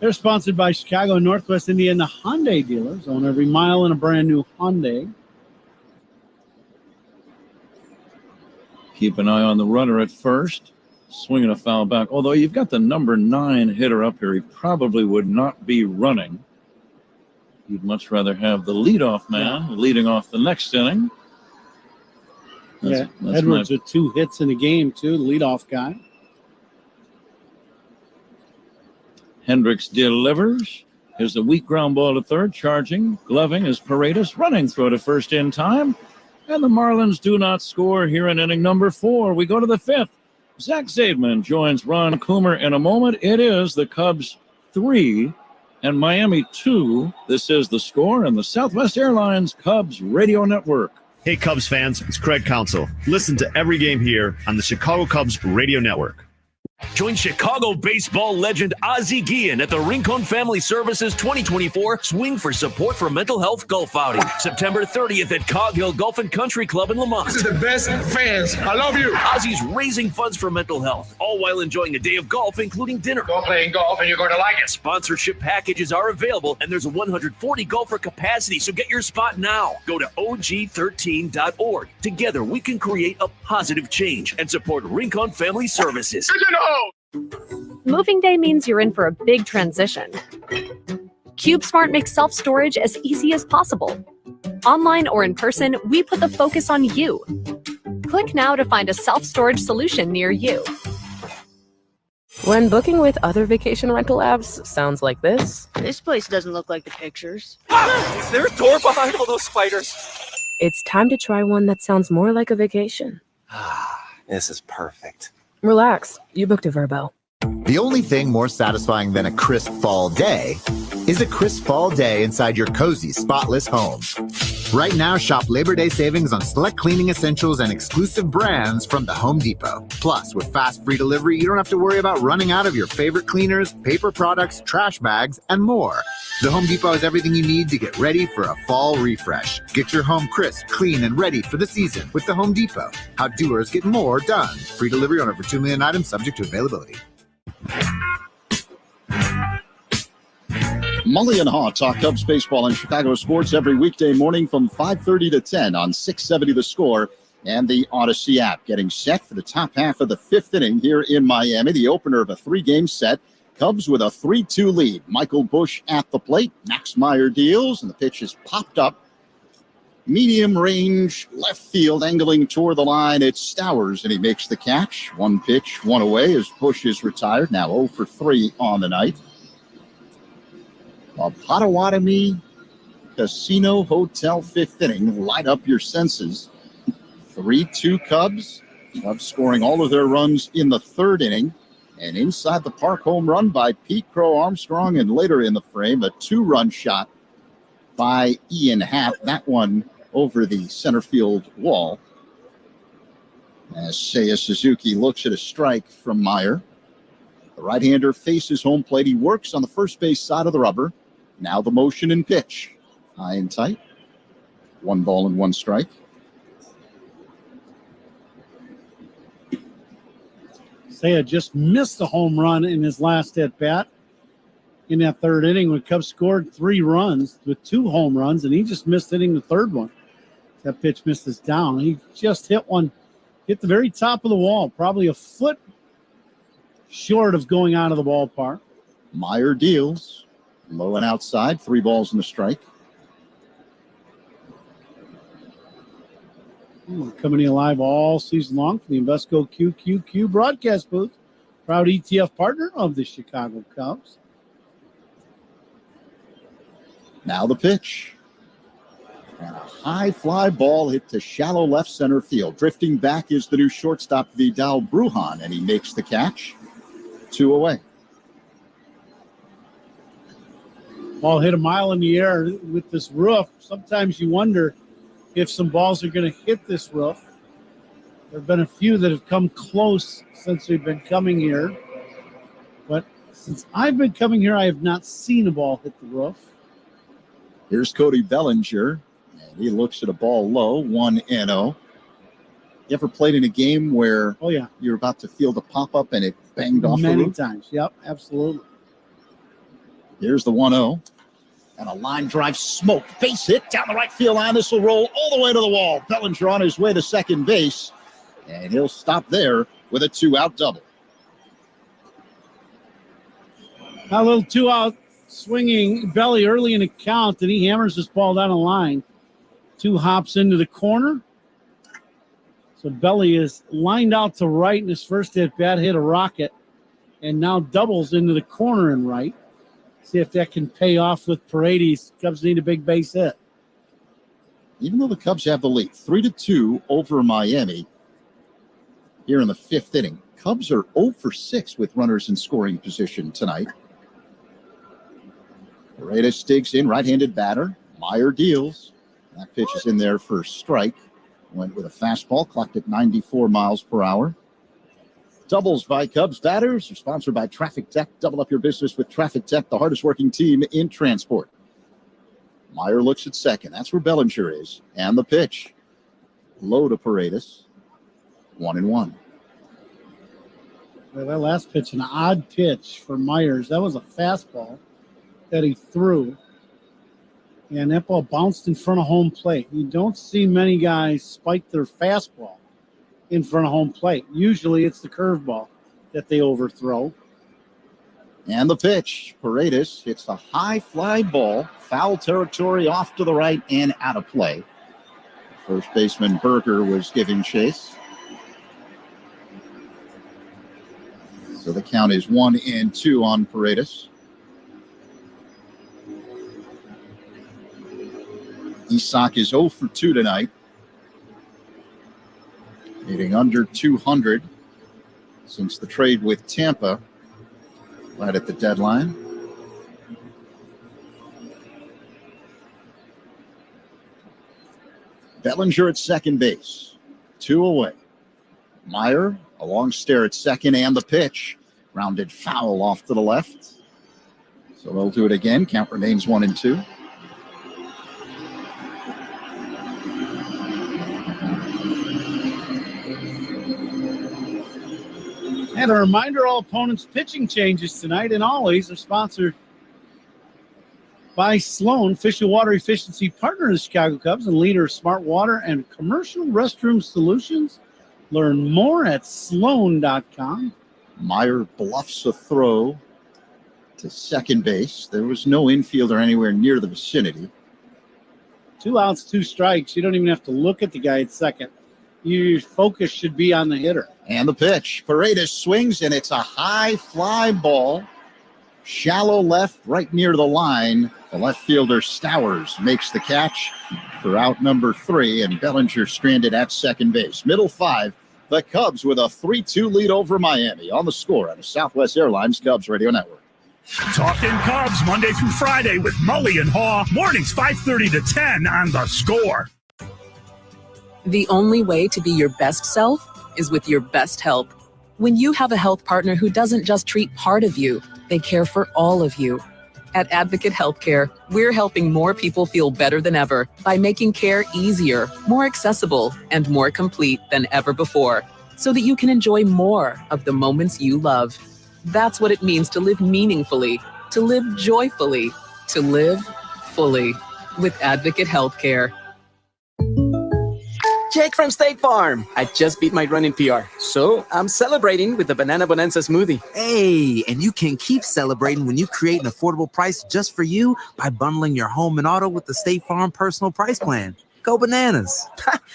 They're sponsored by Chicago Northwest Indiana Hyundai dealers. Own every mile in a brand new Hyundai. Keep an eye on the runner at first. Swinging a foul back. Although you've got the number 9 hitter up here, he probably would not be running. You'd much rather have the leadoff man leading off the next inning. That's Edwards with 2 hits in the game, too. The leadoff guy. Hendricks delivers. Here's a weak ground ball to third. Charging. Gloving is Paredes. Running throw to first in time. And the Marlins do not score here in inning number 4. We go to the 5th. Zach Zaidman joins Ron Coomer in a moment. It is the Cubs 3 and Miami 2. This is the score in the Southwest Airlines Cubs Radio Network. Hey, Cubs fans, it's Craig Counsell. Listen to every game here on the Chicago Cubs Radio Network. Join Chicago baseball legend Ozzie Guillen at the Rincon Family Services 2024 Swing for Support for Mental Health Golf Outing, September 30th at Cog Hill Golf and Country Club in Lamont. This is the best fans. I love you. Ozzie's raising funds for mental health, all while enjoying a day of golf, including dinner. Go playing golf and you're going to like it. Sponsorship packages are available, and there's a 140 golfer capacity, so get your spot now. Go to og13.org. Together, we can create a positive change and support Rincon Family Services. Moving day means you're in for a big transition. CubeSmart makes self-storage as easy as possible. Online or in person, we put the focus on you. Click now to find a self-storage solution near you. When booking with other vacation rental apps sounds like this. This place doesn't look like the pictures. Is there a door behind all those spiders? It's time to try one that sounds more like a vacation. This is perfect. Relax, you booked a Vrbo. The only thing more satisfying than a crisp fall day is a crisp fall day inside your cozy, spotless home. Right now, shop Labor Day savings on select cleaning essentials and exclusive brands from the Home Depot. Plus, with fast free delivery, you don't have to worry about running out of your favorite cleaners, paper products, trash bags, and more. The Home Depot has everything you need to get ready for a fall refresh. Get your home crisp, clean, and ready for the season with the Home Depot. How doers get more done. Free delivery on over 2 million items subject to availability. Mully and Haw talk Cubs baseball and Chicago sports every weekday morning from 5:30 to 10 on 670 The Score and the Odyssey app. Getting set for the top half of the fifth inning here in Miami, the opener of a three-game set. Cubs with a 3-2 lead. Michael Busch at the plate. Max Meyer deals, and the pitch is popped up. Medium range, left field, angling toward the line. It's Stowers, and he makes the catch. One pitch, one away as Busch is retired. Now 0 for 3 on the night. A Potawatomi Casino Hotel fifth inning. Light up your senses. 3-2 Cubs. Cubs scoring all of their runs in the third inning. And inside the park home run by Pete Crow Armstrong. And later in the frame, a 2-run shot by Ian Happ. That one over the center field wall. As Seiya Suzuki looks at a strike from Meyer. The right-hander faces home plate. He works on the first base side of the rubber. Now the motion and pitch. High and tight. 1 ball and 1 strike. Seiya just missed a home run in his last at-bat in that third inning when Cubs scored 3 runs with 2 home runs, and he just missed hitting the third one. That pitch missed us down. He just hit the very top of the wall, probably a foot short of going out of the ballpark. Meyer deals. Low and outside, 3 balls and a strike. We're coming in live all season long from the Invesco QQQ broadcast booth. Proud ETF partner of the Chicago Cubs. Now the pitch. And a high fly ball hit to shallow left center field. Drifting back is the new shortstop, Vidal Brujan, and he makes the catch. 2 away. Ball hit a mile in the air with this roof. Sometimes you wonder if some balls are going to hit this roof. There have been a few that have come close since we've been coming here. But since I've been coming here, I have not seen a ball hit the roof. Here's Cody Bellinger, and he looks at a ball low, 1-0. You ever played in a game where you're about to field a pop-up and it banged off the roof? Many times, yep, absolutely. Here's the 1-0. And a line drive smoked. Base hit down the right field line. This will roll all the way to the wall. Bellinger on his way to second base. And he'll stop there with a 2-out double. A little 2-out swinging belly early in the count, and he hammers this ball down the line. 2 hops into the corner. So Belly is lined out to right in his first at-bat, hit a rocket, and now doubles into the corner and right. See if that can pay off with Paredes. Cubs need a big base hit. Even though the Cubs have the lead, 3-2 over Miami here in the fifth inning. Cubs are 0 for 6 with runners in scoring position tonight. Paredes digs in, right-handed batter. Meyer deals. That pitch is in there for a strike. Went with a fastball, clocked at 94 miles per hour. Doubles by Cubs batters are sponsored by Traffic Tech. Double up your business with Traffic Tech, the hardest working team in transport. Meyer looks at second. That's where Bellinger is. And the pitch. Low to Paredes. 1-1. Well, that last pitch, an odd pitch for Myers. That was a fastball that he threw. And that ball bounced in front of home plate. You don't see many guys spike their fastball in front of home plate. Usually it's the curveball that they overthrow. And the pitch. Paredes hits a high fly ball. Foul territory off to the right and out of play. First baseman Berger was giving chase. So the count is 1-2 on Paredes. Isak is 0 for 2 tonight. Hitting under 200 since the trade with Tampa right at the deadline. Bellinger at second base. 2 away. Meyer, a long stare at second, and the pitch. Grounded foul off to the left. So they'll do it again. Count remains 1-2. And a reminder, all opponents' pitching changes tonight and always are sponsored by Sloan, official water efficiency partner of the Chicago Cubs and leader of smart water and commercial restroom solutions. Learn more at sloan.com. Meyer bluffs a throw to second base. There was no infielder anywhere near the vicinity. 2 outs, 2 strikes. You don't even have to look at the guy at second. Your focus should be on the hitter. And the pitch. Paredes swings, and it's a high fly ball. Shallow left, right near the line. The left fielder, Stowers, makes the catch for out number 3, and Bellinger stranded at second base. Middle 5, the Cubs with a 3-2 lead over Miami on the score on the Southwest Airlines Cubs Radio Network. Talking Cubs Monday through Friday with Mully and Haw. Mornings 5:30 to 10 on the score. The only way to be your best self is with your best help. When you have a health partner who doesn't just treat part of you, they care for all of you. At Advocate Healthcare, we're helping more people feel better than ever by making care easier, more accessible, and more complete than ever before, so that you can enjoy more of the moments you love. That's what it means to live meaningfully, to live joyfully, to live fully with Advocate Healthcare. Jake from State Farm. I just beat my running PR, so I'm celebrating with the Banana Bonanza smoothie. Hey, and you can keep celebrating when you create an affordable price just for you by bundling your home and auto with the State Farm personal price plan. Go bananas.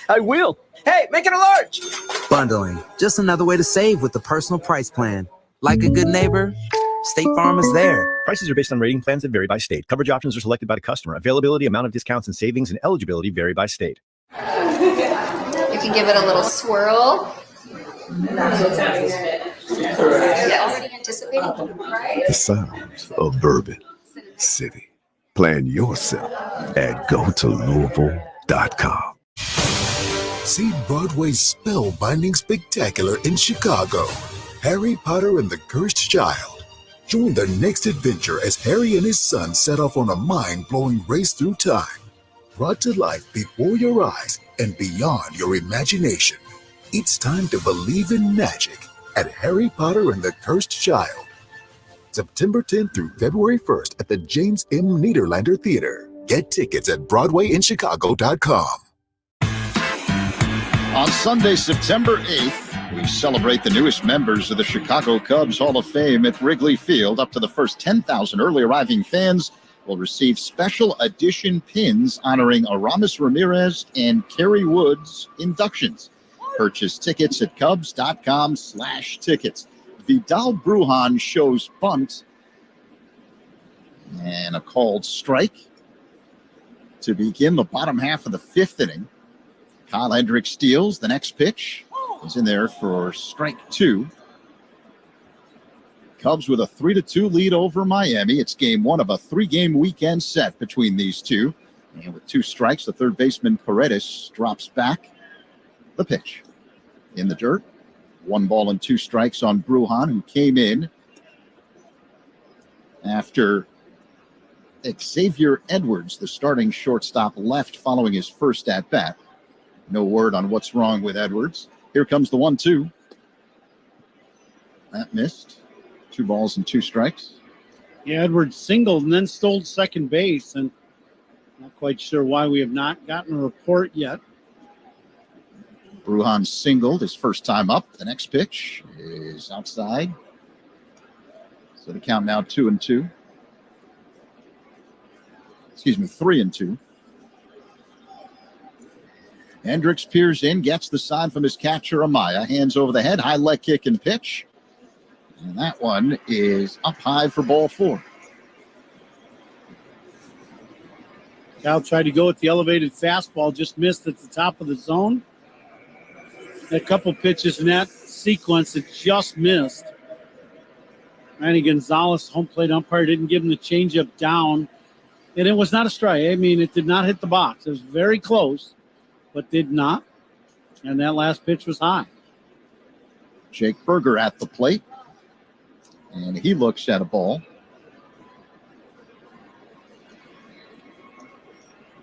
I will. Hey, make it a large. Bundling, just another way to save with the personal price plan. Like a good neighbor, State Farm is there. Prices are based on rating plans that vary by state. Coverage options are selected by the customer. Availability, amount of discounts and savings, and eligibility vary by state. You can give it a little swirl. Already anticipating, right? The sounds of Bourbon City. Plan yourself at GoToLouisville.com. See Broadway's spellbinding spectacular in Chicago. Harry Potter and the Cursed Child. Join the next adventure as Harry and his son set off on a mind-blowing race through time. Brought to life before your eyes and beyond your imagination. It's time to believe in magic at Harry Potter and the Cursed Child. September 10th through February 1st at the James M. Niederlander Theater. Get tickets at BroadwayInChicago.com. On Sunday, September 8th, we celebrate the newest members of the Chicago Cubs Hall of Fame at Wrigley Field. Up to the first 10,000 early arriving fans will receive special edition pins honoring Aramis Ramirez and Kerry Wood's inductions. Purchase tickets at Cubs.com/tickets. Vidal Brujan shows bunt and a called strike to begin the bottom half of the 5th inning. Kyle Hendricks steals. The next pitch is in there for strike 2. Cubs with a 3-2 lead over Miami. It's game 1 of a 3-game weekend set between these two. And with 2 strikes, the third baseman Paredes drops back. The pitch in the dirt. 1 ball and 2 strikes on Brujan, who came in after Xavier Edwards, the starting shortstop, left following his first at-bat. No word on what's wrong with Edwards. Here comes the 1-2. That missed. 2 balls and 2 strikes. Yeah, Edwards singled and then stole second base, and not quite sure why we have not gotten a report yet. Brujan singled his first time up. The next pitch is outside. So the count now 2-2. Excuse me, 3-2. Hendricks peers in, gets the sign from his catcher, Amaya. Hands over the head, high leg kick and pitch. And that one is up high for ball 4. Cal tried to go with the elevated fastball, just missed at the top of the zone. A couple pitches in that sequence that just missed. Randy Gonzalez, home plate umpire, didn't give him the changeup down. And it was not a strike. I mean, it did not hit the box. It was very close. but did not. And that last pitch was high. Jake Berger at the plate. And he looks at a ball.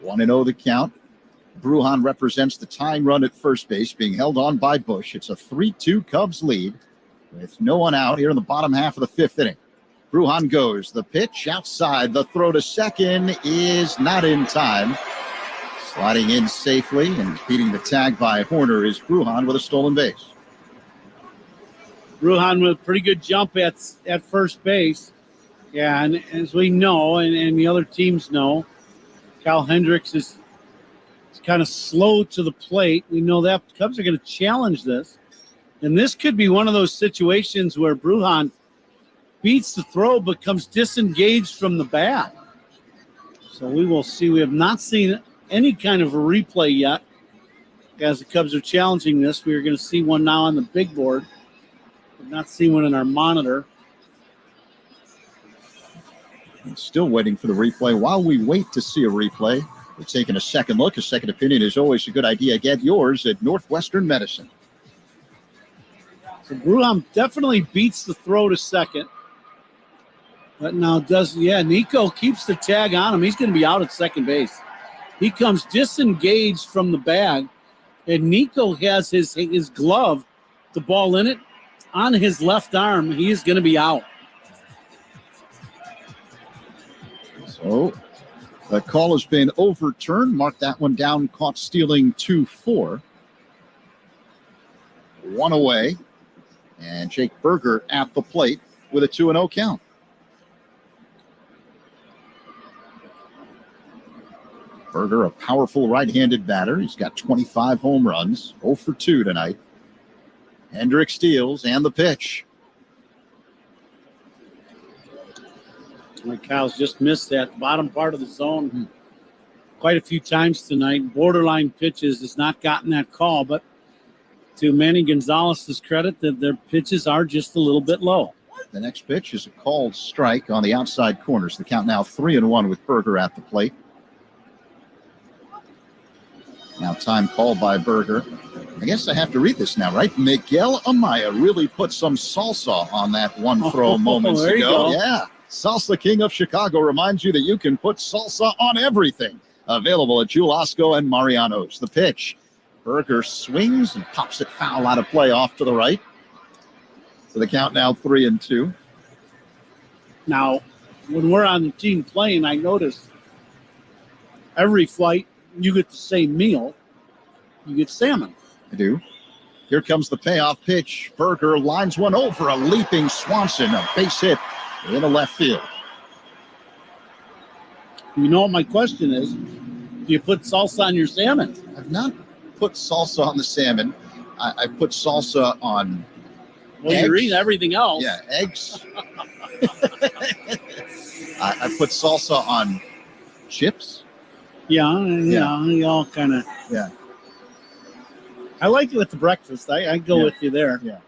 1-0 the count. Brujan represents the tying run at first base, being held on by Bush. It's a 3-2 Cubs lead with no one out here in the bottom half of the fifth inning. Brujan goes. The pitch outside. The throw to second is not in time. Sliding in safely and beating the tag by Horner is Brujan with a stolen base. Brujan with a pretty good jump at first base. Yeah, and as we know, and the other teams know, Kyle Hendricks is kind of slow to the plate. We know that the Cubs are going to challenge this. And this could be one of those situations where Brujan beats the throw but comes disengaged from the bat. So we will see. We have not seen any kind of a replay yet as the Cubs are challenging this. We are going to see one now on the big board. We've not seen one in our monitor. And still waiting for the replay. While we wait to see a replay, we're taking a second look. A second opinion is always a good idea. Get yours at Northwestern Medicine. So Brujan definitely beats the throw to second. But now Nico keeps the tag on him. He's going to be out at second base. He comes disengaged from the bag, and Nico has his glove, the ball in it, on his left arm. He is going to be out. So the call has been overturned. Mark that one down. Caught stealing 2-4. One away. And Jake Berger at the plate with a 2-0 count. Berger, a powerful right-handed batter. He's got 25 home runs. 0 for 2 tonight. Hendricks steals and the pitch. Kyle's just missed that bottom part of the zone quite a few times tonight. Borderline pitches has not gotten that call, but to Manny Gonzalez's credit, that their pitches are just a little bit low. The next pitch is a called strike on the outside corners. The count now 3-1 with Berger at the plate. Now time called by Berger. I guess I have to read this now, right? Miguel Amaya really put some salsa on that one throw moments there you ago. go. Yeah. Salsa King of Chicago reminds you that you can put salsa on everything. Available at Jewel Osco and Mariano's. The pitch. Berger swings and pops it foul out of play off to the right. So the count now 3-2. Now, when we're on the team plane, I notice every flight you get the same meal. You get salmon. I do. Here comes the payoff pitch. Berger lines one over a leaping Swanson. A base hit in the left field. You know what my question is? Do you put salsa on your salmon? I've not put salsa on the salmon. I put salsa on eggs. You're eating everything else. Yeah, eggs. I put salsa on chips. Yeah, you all kind of. Yeah. I like it with the breakfast. I go with you there. Yeah.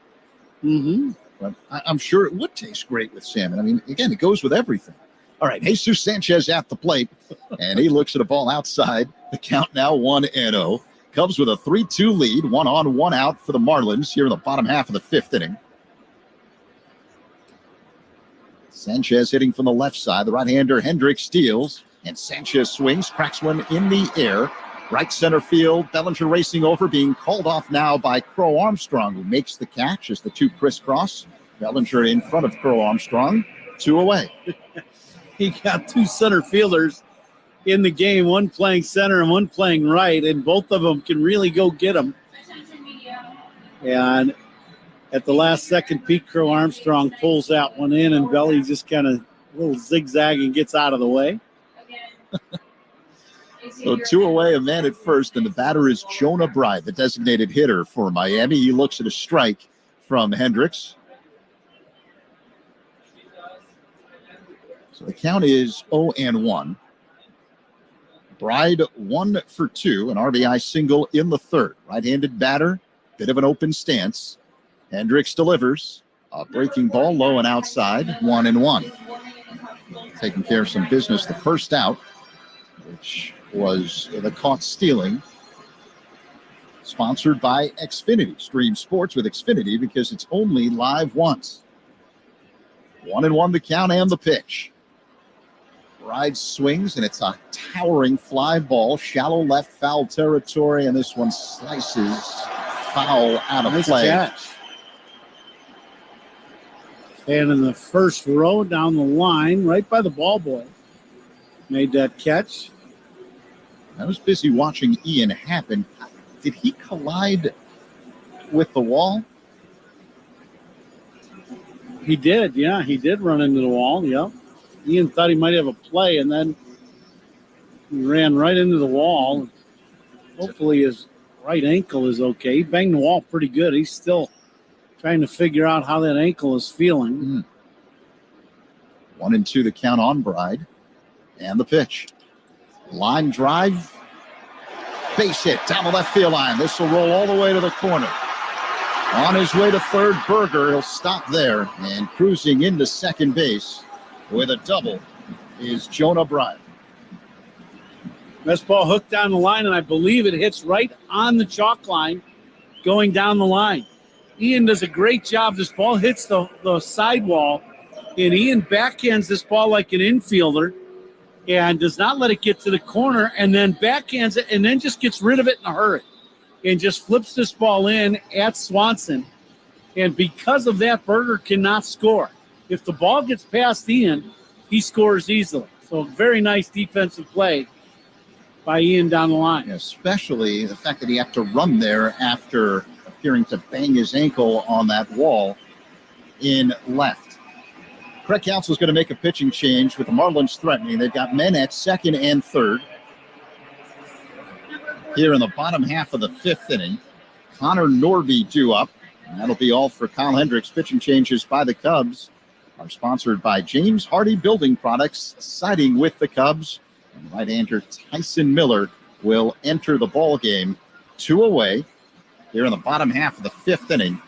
Mm-hmm. But I'm sure it would taste great with salmon. I mean, again, it goes with everything. All right, Jesus Sanchez at the plate, and he looks at a ball outside. The count now 1-0. Cubs with a 3-2 lead, 1 on, 1 out for the Marlins here in the bottom half of the fifth inning. Sanchez hitting from the left side. The right-hander Hendricks steals, and Sanchez swings, cracks one in the air. Right center field, Bellinger racing over, being called off now by Crow Armstrong, who makes the catch as the two crisscross. Bellinger in front of Crow Armstrong, 2 away. He got two center fielders in the game, one playing center and one playing right, and both of them can really go get him. And at the last second, Pete Crow Armstrong pulls that one in, and Belly just kind of a little zigzag and gets out of the way. So 2 away, a man at first, and the batter is Jonah Bride, the designated hitter for Miami. He looks at a strike from Hendricks. So the count is 0-1. Bride 1 for 2, an RBI single in the third. Right-handed batter, bit of an open stance. Hendricks delivers a breaking ball low and outside, 1-1. Taking care of some business, the first out, which was the caught stealing Sponsored by Xfinity. Stream sports with Xfinity because it's only live once. 1-1 the count and the pitch. Bride swings, and it's a towering fly ball. Shallow left foul territory, and this one slices foul out of play. Catch. And in the first row down the line, right by the ball boy. Made that catch. I was busy watching Ian happen. Did he collide with the wall? He did, yeah. He did run into the wall, yep. Ian thought he might have a play, and then he ran right into the wall. Hopefully his right ankle is okay. He banged the wall pretty good. He's still trying to figure out how that ankle is feeling. 1-2 the count on Bride. And the pitch. Line drive. Base hit down the left field line. This will roll all the way to the corner. On his way to third, Berger. He'll stop there. And cruising into second base with a double is Jonah Bride. Best ball hooked down the line, and I believe it hits right on the chalk line going down the line. Ian does a great job. This ball hits the sidewall, and Ian backhands this ball like an infielder and does not let it get to the corner, and then backhands it and then just gets rid of it in a hurry and just flips this ball in at Swanson. And because of that, Berger cannot score. If the ball gets past Ian, he scores easily. So very nice defensive play by Ian down the line. Especially the fact that he had to run there after appearing to bang his ankle on that wall in left. Craig Counsell is going to make a pitching change with the Marlins threatening. They've got men at second and third. Here in the bottom half of the fifth inning, Connor Norby due up. And that'll be all for Kyle Hendricks. Pitching changes by the Cubs are sponsored by James Hardy Building Products, siding with the Cubs. And right-hander Tyson Miller will enter the ball game 2 away here in the bottom half of the fifth inning.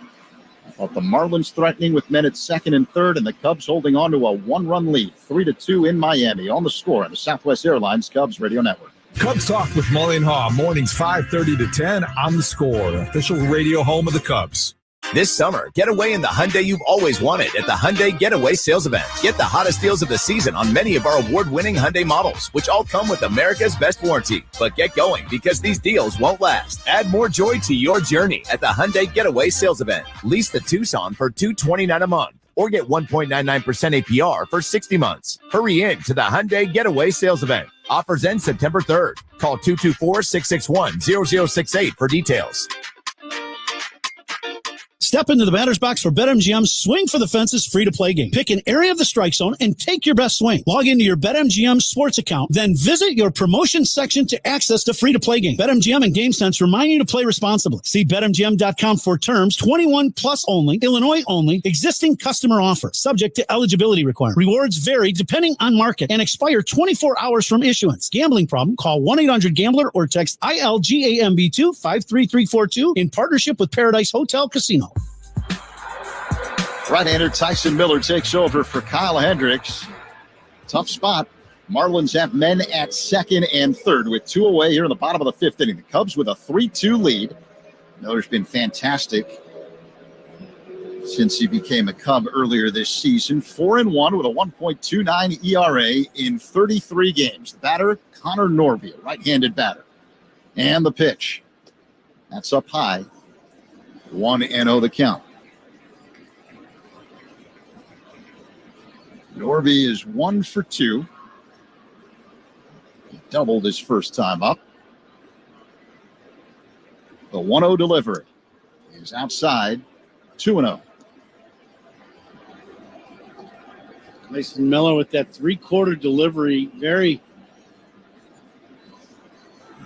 Of the Marlins threatening with men at second and third, and the Cubs holding on to a 1-run lead, 3-2 in Miami. On the score on the Southwest Airlines Cubs Radio Network. Cubs Talk with Mully and Haw, mornings 5:30 to 10 on the Score, official radio home of the Cubs. This summer, get away in the Hyundai you've always wanted at the Hyundai Getaway Sales Event. Get the hottest deals of the season on many of our award-winning Hyundai models, which all come with America's best warranty. But get going, because these deals won't last. Add more joy to your journey at the Hyundai Getaway Sales Event. Lease the Tucson for $229 a month, or get 1.99% APR for 60 months. Hurry in to the Hyundai Getaway Sales Event. Offers end September 3rd. Call 224-661-0068 for details. Step into the batter's box for BetMGM's Swing for the Fences free-to-play game. Pick an area of the strike zone and take your best swing. Log into your BetMGM sports account, then visit your promotions section to access the free-to-play game. BetMGM and GameSense remind you to play responsibly. See BetMGM.com for terms. 21 plus only. Illinois only. Existing customer offer. Subject to eligibility requirements. Rewards vary depending on market and expire 24 hours from issuance. Gambling problem? Call 1-800-GAMBLER or text ILGAMB2 53342 in partnership with Paradise Hotel Casino. Right-hander Tyson Miller takes over for Kyle Hendricks. Tough spot. Marlins have men at second and third with 2 away here in the bottom of the fifth inning. The Cubs with a 3-2 lead. Miller's been fantastic since he became a Cub earlier this season. 4-1 with a 1.29 ERA in 33 games. The batter, Connor Norby, a right-handed batter. And the pitch. That's up high. 1-0 the count. Norby is 1 for 2. He doubled his first time up. The 1-0 delivery is outside, 2-0. Tyson Miller with that three-quarter delivery, very,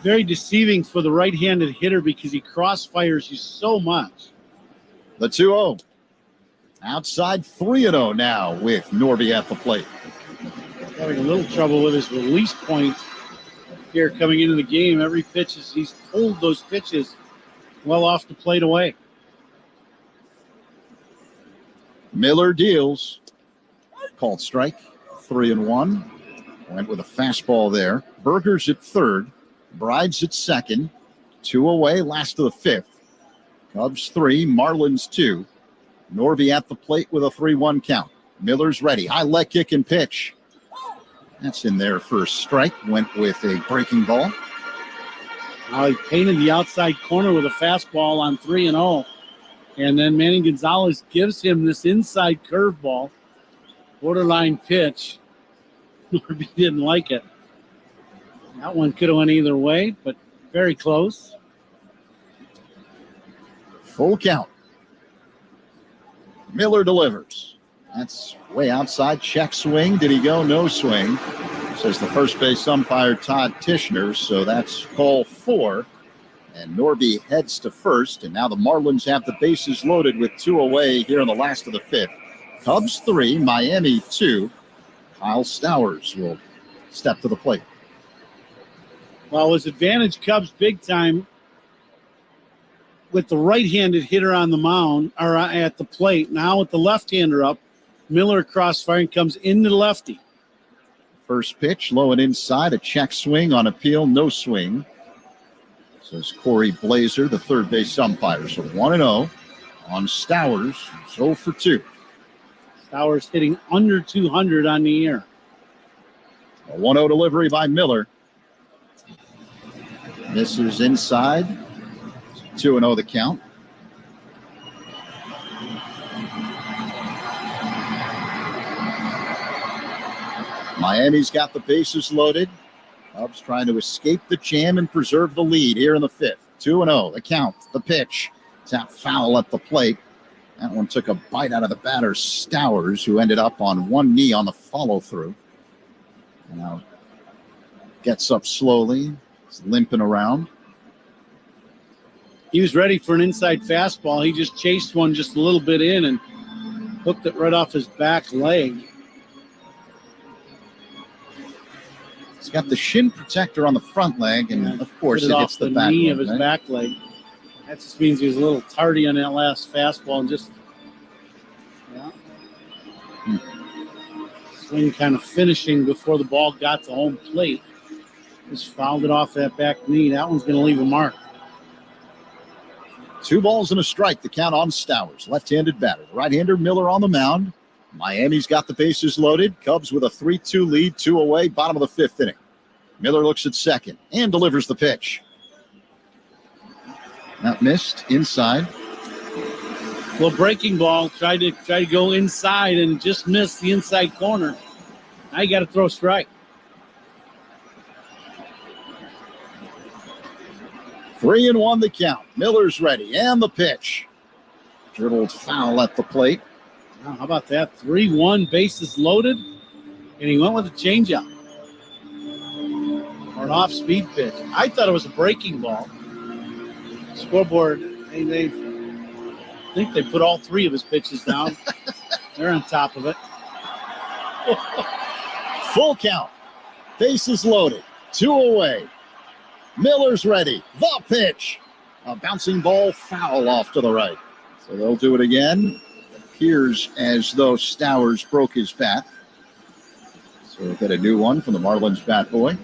very deceiving for the right-handed hitter because he crossfires you so much. The 2-0. Outside 3-0 now with Norby at the plate. Having a little trouble with his release point here coming into the game. Every pitch, he's pulled those pitches well off the plate away. Miller deals. Called strike. 3-1. Went with a fastball there. Berger's at third. Bride's at second. 2 away, last of the fifth. Cubs 3, Marlins 2. Norby at the plate with a 3-1 count. Miller's ready. High leg kick and pitch. That's in there for a strike. Went with a breaking ball. He painted the outside corner with a fastball on 3-0. And then Manny Gonzalez gives him this inside curveball. Borderline pitch. Norby didn't like it. That one could have went either way, but very close. Full count. Miller delivers. That's way outside. Check swing. Did he go? No swing. Says the first base umpire, Todd Tishner. So that's call 4. And Norby heads to first. And now the Marlins have the bases loaded with 2 away here in the last of the fifth. Cubs 3, Miami 2. Kyle Stowers will step to the plate. Well, it was advantage Cubs big time with the right-handed hitter on the mound or at the plate. Now with the left-hander up, Miller crossfiring comes into the lefty. First pitch, low and inside, a check swing on appeal, no swing. Says Corey Blazer, the third base umpire. So 1-0 on Stowers. 0 for 2. Stowers hitting under 200 on the year. A 1-0 delivery by Miller. Misses inside. 2-0 the count. Miami's got the bases loaded. Cubs trying to escape the jam and preserve the lead here in the fifth. 2-0 the count. The pitch. Tap foul at the plate. That one took a bite out of the batter, Stowers, who ended up on one knee on the follow-through. Now gets up slowly. He's limping around. He was ready for an inside fastball. He just chased one just a little bit in and hooked it right off his back leg. He's got the shin protector on the front leg, and of course it hits the back knee leg, of his right? back leg. That just means he was a little tardy on that last fastball and just swing kind of finishing before the ball got to home plate. Just fouled it off that back knee. That one's going to leave a mark. 2 balls and a strike. The count on Stowers, left-handed batter. Right-hander Miller on the mound. Miami's got the bases loaded. Cubs with a 3-2 lead, 2 away, bottom of the fifth inning. Miller looks at second and delivers the pitch. That missed inside. Well, breaking ball tried to go inside and just missed the inside corner. Now you got to throw strike. 3-1 the count. Miller's ready and the pitch. Dribbled foul at the plate. Now, how about that? 3-1, bases loaded, and he went with a changeup or an off-speed pitch. I thought it was a breaking ball. Scoreboard, I think they put all 3 of his pitches down. They're on top of it. Full count. Bases loaded. 2 away. Miller's ready. The pitch. A bouncing ball foul off to the right. So they'll do it again. It appears as though Stowers broke his bat. So we'll get a new one from the Marlins bat boy.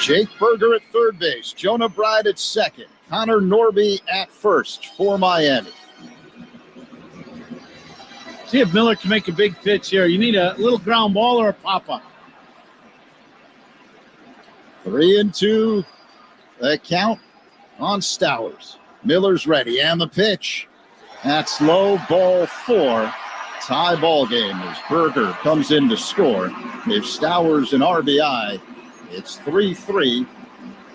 Jake Berger at third base. Jonah Bride at second. Connor Norby at first for Miami. See if Miller can make a big pitch here. You need a little ground ball or a pop-up. 3-2. The count on Stowers. Miller's ready and the pitch. That's low, ball 4. Tie ball game as Berger comes in to score. If Stowers an RBI, it's 3-3.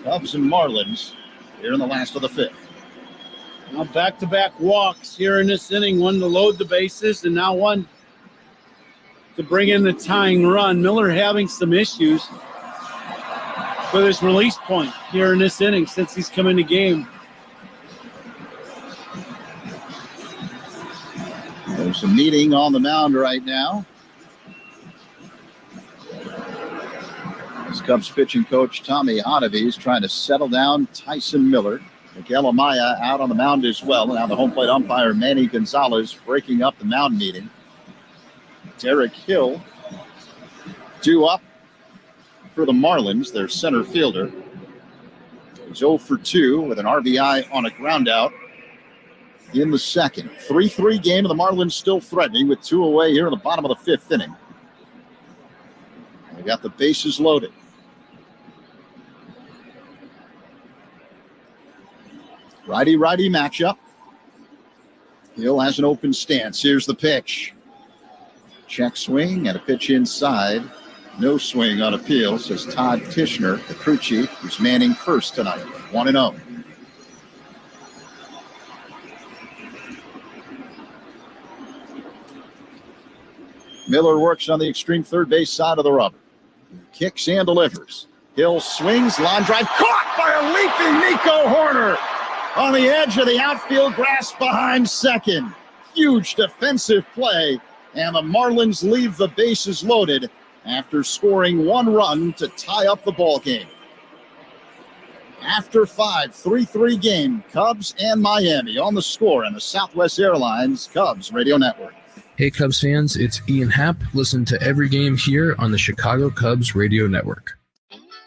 Cubs and Marlins here in the last of the fifth. Now back-to-back walks here in this inning. One to load the bases and now one to bring in the tying run. Miller having some issues with his release point here in this inning since he's come in the game. There's a meeting on the mound right now. As Cubs pitching coach Tommy Hottovy is trying to settle down Tyson Miller. Miguel Amaya out on the mound as well. Now the home plate umpire Manny Gonzalez breaking up the mound meeting. Derek Hill due up for the Marlins, their center fielder. He's 0 for 2 with an RBI on a ground out in the second. 3-3 game, and the Marlins still threatening with 2 away here in the bottom of the 5th inning. They got the bases loaded. Righty-righty matchup. Hill has an open stance. Here's the pitch. Check swing and a pitch inside. No swing on appeal, says Todd Tishner, the crew chief, who's manning first tonight. 1-0. Miller works on the extreme third base side of the rubber. Kicks and delivers. Hill swings, line drive, caught by a leaping Nico Horner on the edge of the outfield grass behind second. Huge defensive play, and the Marlins leave the bases loaded after scoring 1 run to tie up the ball game. After 5, 3-3 game, Cubs and Miami on the score on the Southwest Airlines Cubs Radio Network. Hey Cubs fans, it's Ian Happ. Listen to every game here on the Chicago Cubs Radio Network.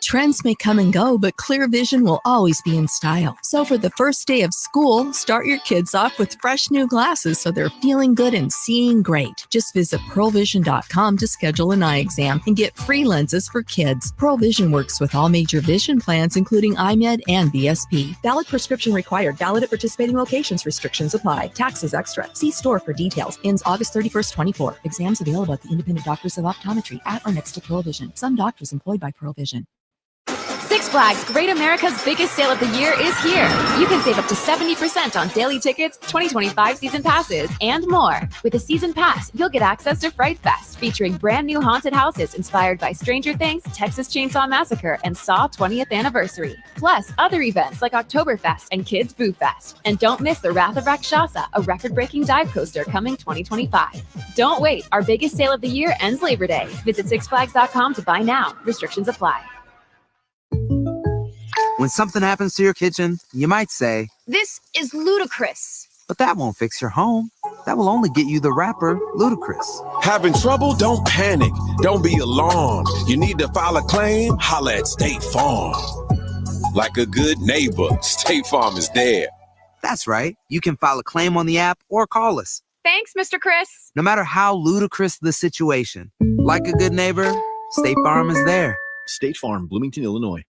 Trends may come and go, but clear vision will always be in style. So for the first day of school, start your kids off with fresh new glasses so they're feeling good and seeing great. Just visit pearlvision.com to schedule an eye exam and get free lenses for kids. Pearl Vision works with all major vision plans, including iMed and VSP. Valid prescription required. Valid at participating locations. Restrictions apply. Taxes extra. See store for details. Ends August 31st, 24. Exams available at the independent doctors of optometry at or next to Pearl Vision. Some doctors employed by Pearl Vision. Six Flags Great America's biggest sale of the year is here. You can save up to 70% on daily tickets, 2025 season passes, and more. With a season pass, you'll get access to Fright Fest, featuring brand new haunted houses inspired by Stranger Things, Texas Chainsaw Massacre, and Saw 20th Anniversary. Plus, other events like Oktoberfest and Kids Boo Fest. And don't miss the Wrath of Rakshasa, a record-breaking dive coaster coming 2025. Don't wait. Our biggest sale of the year ends Labor Day. Visit sixflags.com to buy now. Restrictions apply. When something happens to your kitchen, you might say, "This is ludicrous." but that won't fix your home. That will only get you the rapper, Ludacris. Having trouble? Don't panic. Don't be alarmed. You need to file a claim? Holla at State Farm. Like a good neighbor, State Farm is there. That's right. You can file a claim on the app or call us. Thanks, Mr. Chris. No matter how ludicrous the situation, like a good neighbor, State Farm is there. State Farm, Bloomington, Illinois.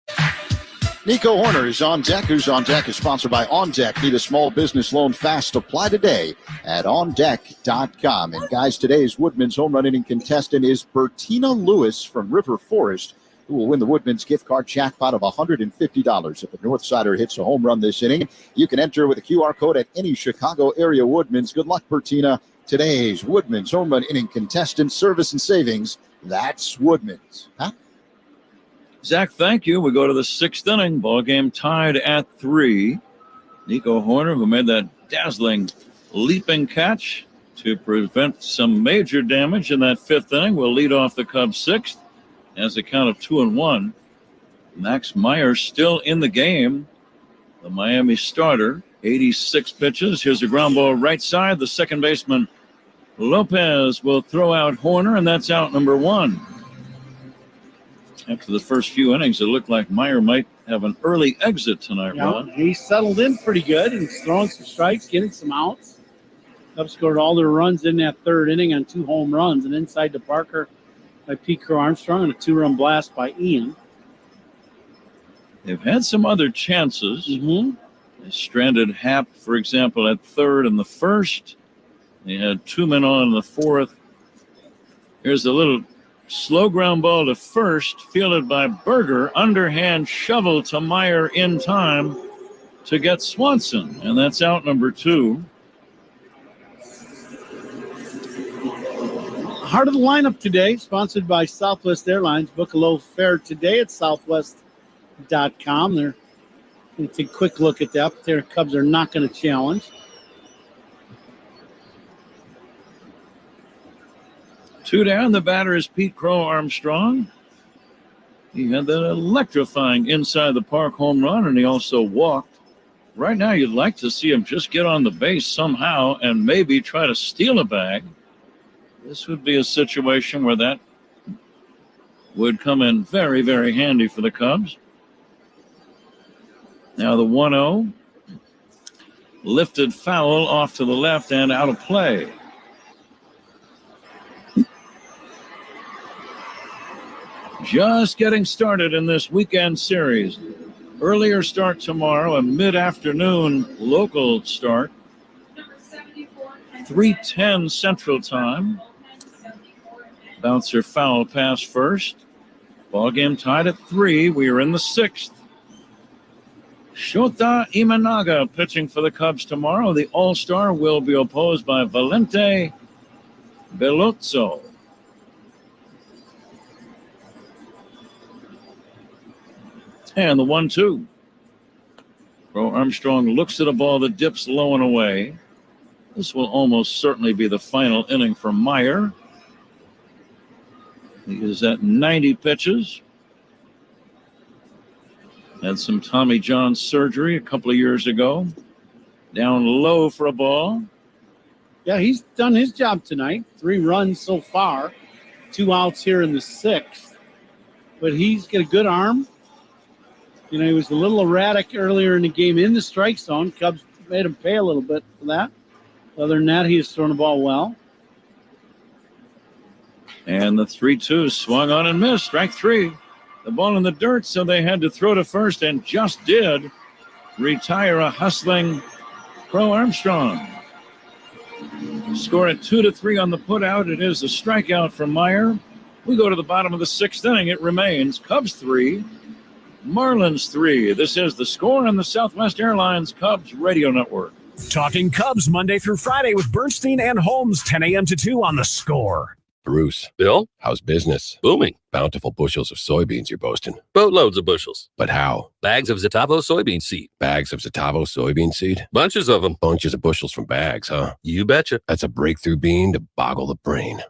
Nico Horner is on deck. Who's on Deck is sponsored by On Deck. Need a small business loan fast? Apply today at ondeck.com. And guys, today's Woodman's home run inning contestant is Bertina Lewis from River Forest, who will win the Woodman's gift card jackpot of $150 if the Northsider hits a home run this inning. You can enter with a QR code at any Chicago area Woodman's. Good luck, Bertina. Today's Woodman's home run inning contestant, service and savings. That's Woodman's. Huh? Zach, thank you. We go to the 6th inning. Ball game tied at 3. Nico Horner, who made that dazzling leaping catch to prevent some major damage in that 5th inning, will lead off the Cubs 6th as a count of 2-1. Max Meyer still in the game. The Miami starter, 86 pitches. Here's a ground ball right side. The second baseman, Lopez, will throw out Horner, and that's out number 1. After the first few innings, it looked like Meyer might have an early exit tonight, Ron. He settled in pretty good and he's throwing some strikes, getting some outs. Cubs scored all their runs in that 3rd inning on 2 home runs, and inside to Parker by Pete Crow Armstrong and a 2-run blast by Ian. They've had some other chances. They stranded Happ, for example, at 3rd in the 1st. They had 2 men on in the 4th. Here's a little slow ground ball to 1st, fielded by Berger. Underhand shovel to Meyer in time to get Swanson, and that's out number 2. Heart of the lineup today, sponsored by Southwest Airlines. Book a low fare today at southwest.com. They're going to take a quick look at that. Their Cubs are not going to challenge. 2 down. The batter is Pete Crow Armstrong. He had that electrifying inside the park home run, and he also walked. Right now, you'd like to see him just get on the base somehow and maybe try to steal a bag. This would be a situation where that would come in very, very handy for the Cubs. Now the 1-0. Lifted foul off to the left and out of play. Just getting started in this weekend series. Earlier start tomorrow, a mid-afternoon local start. 3:10 Central Time. Bouncer foul pass first. Ball game tied at 3. We are in the 6th. Shota Imanaga pitching for the Cubs tomorrow. The All-Star will be opposed by Valente Belozzo. And the 1-2. Bro Armstrong looks at a ball that dips low and away. This will almost certainly be the final inning for Meyer. He is at 90 pitches. Had some Tommy John surgery a couple of years ago. Down low for a ball. Yeah, he's done his job tonight. 3 runs so far. 2 outs here in the 6th. But he's got a good arm. You know, he was a little erratic earlier in the game in the strike zone. Cubs made him pay a little bit for that. Other than that, he has thrown the ball well. And the 3-2 swung on and missed. Strike 3. The ball in the dirt, so they had to throw to first and just did retire a hustling Pro Armstrong. Score at 2-3 on the putout. It is a strikeout for Meyer. We go to the bottom of the 6th inning. It remains Cubs 3, Marlins 3. This is The Score on the Southwest Airlines Cubs Radio Network. Talking Cubs Monday through Friday with Bernstein and Holmes, 10 a.m. to 2 on The Score. Bruce. Bill? How's business? Booming. Bountiful bushels of soybeans you're boasting. Boatloads of bushels. But how? Bags of Zetavo soybean seed. Bags of Zetavo soybean seed? Bunches of them. Bunches of bushels from bags, huh? You betcha. That's a breakthrough bean to boggle the brain.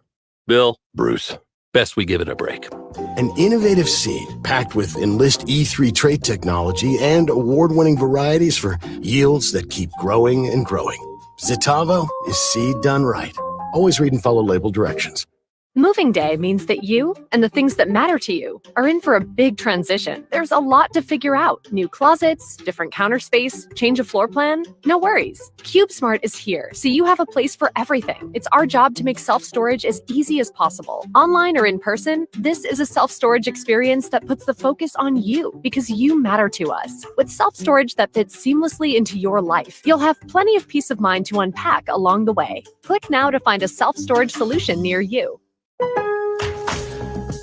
Bill. Bruce. Best we give it a break. An innovative seed packed with Enlist E3 trait technology and award-winning varieties for yields that keep growing and growing. Zetavo is seed done right. Always read and follow label directions. Moving day means that you and the things that matter to you are in for a big transition. There's a lot to figure out. New closets, different counter space, change of floor plan. No worries. CubeSmart is here, so you have a place for everything. It's our job to make self-storage as easy as possible. Online or in person, this is a self-storage experience that puts the focus on you because you matter to us. With self-storage that fits seamlessly into your life, you'll have plenty of peace of mind to unpack along the way. Click now to find a self-storage solution near you.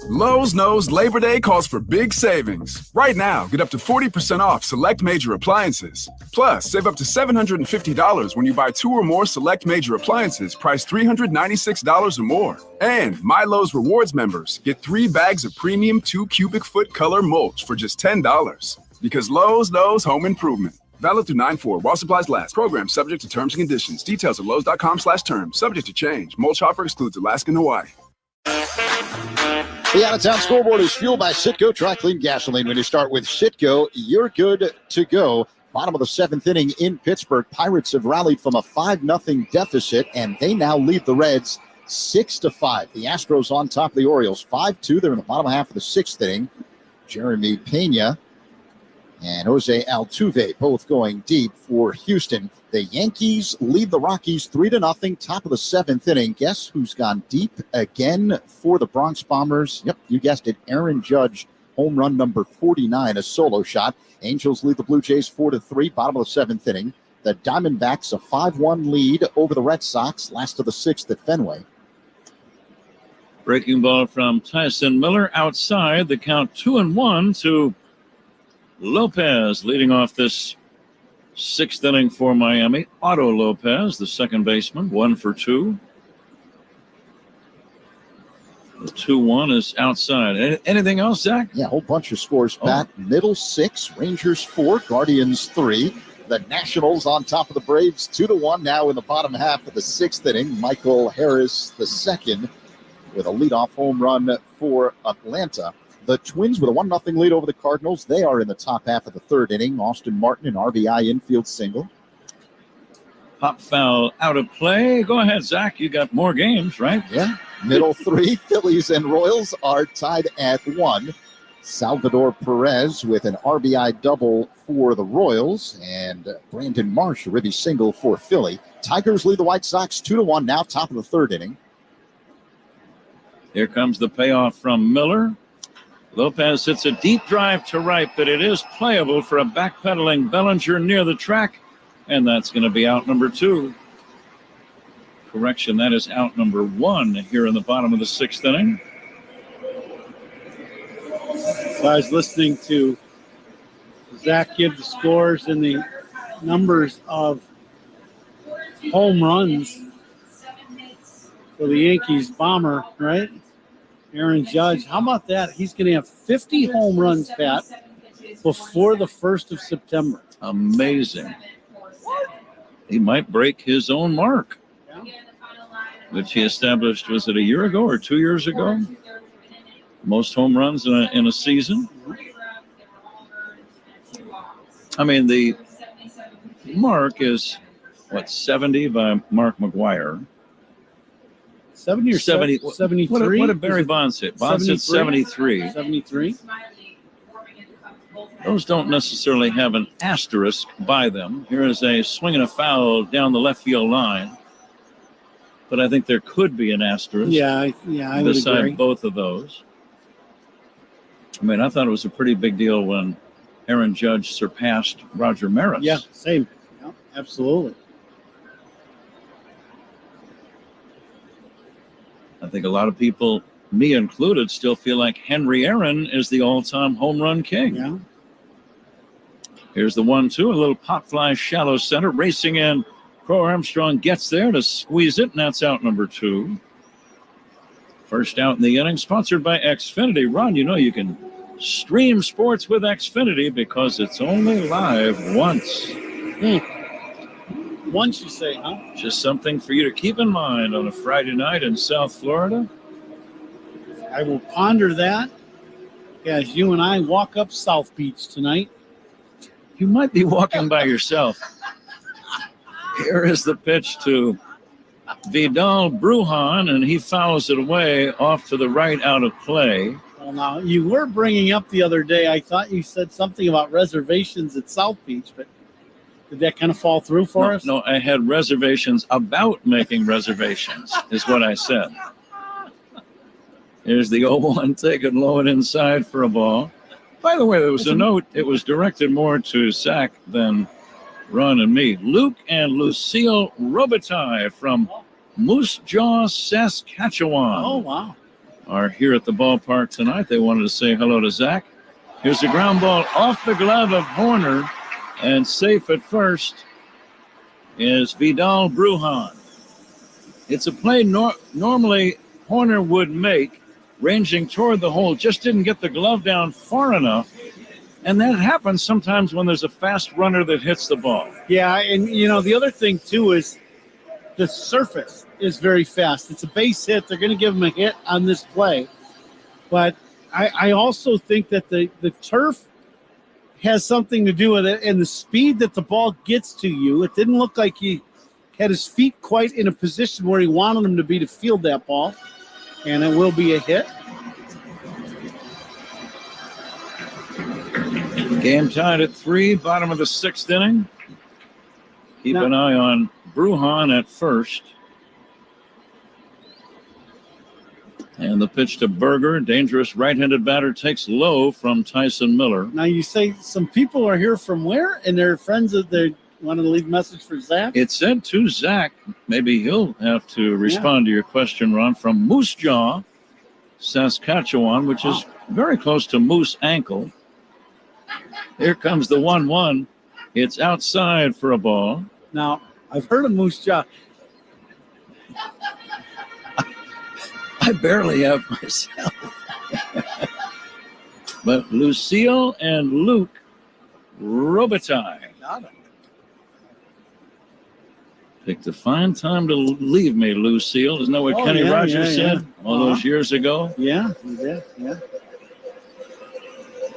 Lowe's knows Labor Day calls for big savings. Right now, get up to 40% off select major appliances. Plus, save up to $750 when you buy 2 or more select major appliances priced $396 or more. And My Lowe's Rewards members get 3 bags of premium 2 cubic foot color mulch for just $10. Because Lowe's knows home improvement. Valid through 9/4 while supplies last. Program subject to terms and conditions. Details at lowes.com/terms. Subject to change. Mulch offer excludes Alaska and Hawaii. The out-of-town scoreboard is fueled by Citgo Dry Clean Gasoline. When you start with Citgo, you're good to go. Bottom of the 7th inning in Pittsburgh. Pirates have rallied from a 5-0 deficit, and they now lead the Reds 6-5. The Astros on top of the Orioles 5-2. They're in the bottom half of the 6th inning. Jeremy Pena and Jose Altuve both going deep for Houston. The Yankees lead the Rockies 3-0, top of the 7th inning. Guess who's gone deep again for the Bronx Bombers? Yep, you guessed it. Aaron Judge, home run number 49, a solo shot. Angels lead the Blue Jays 4-3, bottom of the 7th inning. The Diamondbacks a 5-1 lead over the Red Sox, last of the 6th at Fenway. Breaking ball from Tyson Miller outside. The count 2-1 to Lopez leading off this 6th inning for Miami. Otto Lopez, the second baseman, 1 for 2. The 2-1 is outside. Anything else, Zach? Yeah, a whole bunch of scores, Pat. Middle 6, Rangers 4, Guardians 3. The Nationals on top of the Braves 2-1 now in the bottom half of the 6th inning. Michael Harris, the second, with a leadoff home run for Atlanta. The Twins with a 1-0 lead over the Cardinals. They are in the top half of the 3rd inning. Austin Martin, an RBI infield single. Pop foul out of play. Go ahead, Zach. You got more games, right? Yeah. Middle three, Phillies and Royals are tied at 1. Salvador Perez with an RBI double for the Royals, and Brandon Marsh a ribby single for Philly. Tigers lead the White Sox 2-1, now top of the third inning. Here comes the payoff from Miller. Lopez hits a deep drive to right, but it is playable for a backpedaling Bellinger near the track, and that's going to be out number 2. Correction, that is out number 1 here in the bottom of the 6th inning. So I was listening to Zach give the scores and the numbers of home runs for the Yankees bomber, right? Aaron Judge. How about that? He's going to have 50 home runs, Pat, before the 1st of September. Amazing. He might break his own mark, which he established, was it a year ago or 2 years ago? Most home runs in a season. I mean, the mark is, 70 by Mark McGwire. 70 or 70? 73? What did Barry Bonds hit? Bonds hit 73. 73. Those don't necessarily have an asterisk by them. Here is a swing and a foul down the left field line. But I think there could be an asterisk. Yeah, I would beside agree. both of those. I mean, I thought it was a pretty big deal when Aaron Judge surpassed Roger Maris. Yeah, same. Yeah, absolutely. I think a lot of people, me included, still feel like Henry Aaron is the all-time home run king. Yeah. Here's the 1-2, a little pop fly shallow center, racing in. Crow Armstrong gets there to squeeze it, and that's out number 2. First out in the inning, sponsored by Xfinity. Ron, you know you can stream sports with Xfinity because it's only live once. Once, you say, huh? Just something for you to keep in mind on a Friday night in South Florida. I will ponder that as you and I walk up South Beach tonight. You might be walking by yourself. Here is the pitch to Vidal Brujan, and he fouls it away off to the right out of play. Well, now, you were bringing up the other day, I thought you said something about reservations at South Beach, but did that kind of fall through for us? No, I had reservations about making reservations, is what I said. Here's the 0-1 taken low and inside for a ball. By the way, there was a note. It was directed more to Zach than Ron and me. Luke and Lucille Robitaille from Moose Jaw, Saskatchewan. Oh, wow. Are here at the ballpark tonight. They wanted to say hello to Zach. Here's a ground ball off the glove of Horner, and safe at first is Vidal Brujan. It's a play normally Horner would make, ranging toward the hole, just didn't get the glove down far enough. And that happens sometimes when there's a fast runner that hits the ball. Yeah, and, the other thing, too, is the surface is very fast. It's a base hit. They're going to give him a hit on this play. But I also think that the turf has something to do with it, and the speed that the ball gets to you. It didn't look like he had his feet quite in a position where he wanted them to be to field that ball, and it will be a hit. Game tied at 3, bottom of the 6th inning. Keep an eye on Brujan at first. And the pitch to Berger, dangerous right-handed batter, takes low from Tyson Miller. Now you say some people are here from where? And they're friends that they want to leave a message for Zach? It said to Zach. Maybe he'll have to respond to your question, Ron, from Moose Jaw, Saskatchewan, which is very close to Moose Ankle. Here comes the 1-1. It's outside for a ball. Now, I've heard of Moose Jaw. I barely have myself. But Lucille and Luke Robitaille picked a fine time to leave me, Lucille. Isn't that what Kenny Rogers said all those years ago? Yeah, he did. Yeah.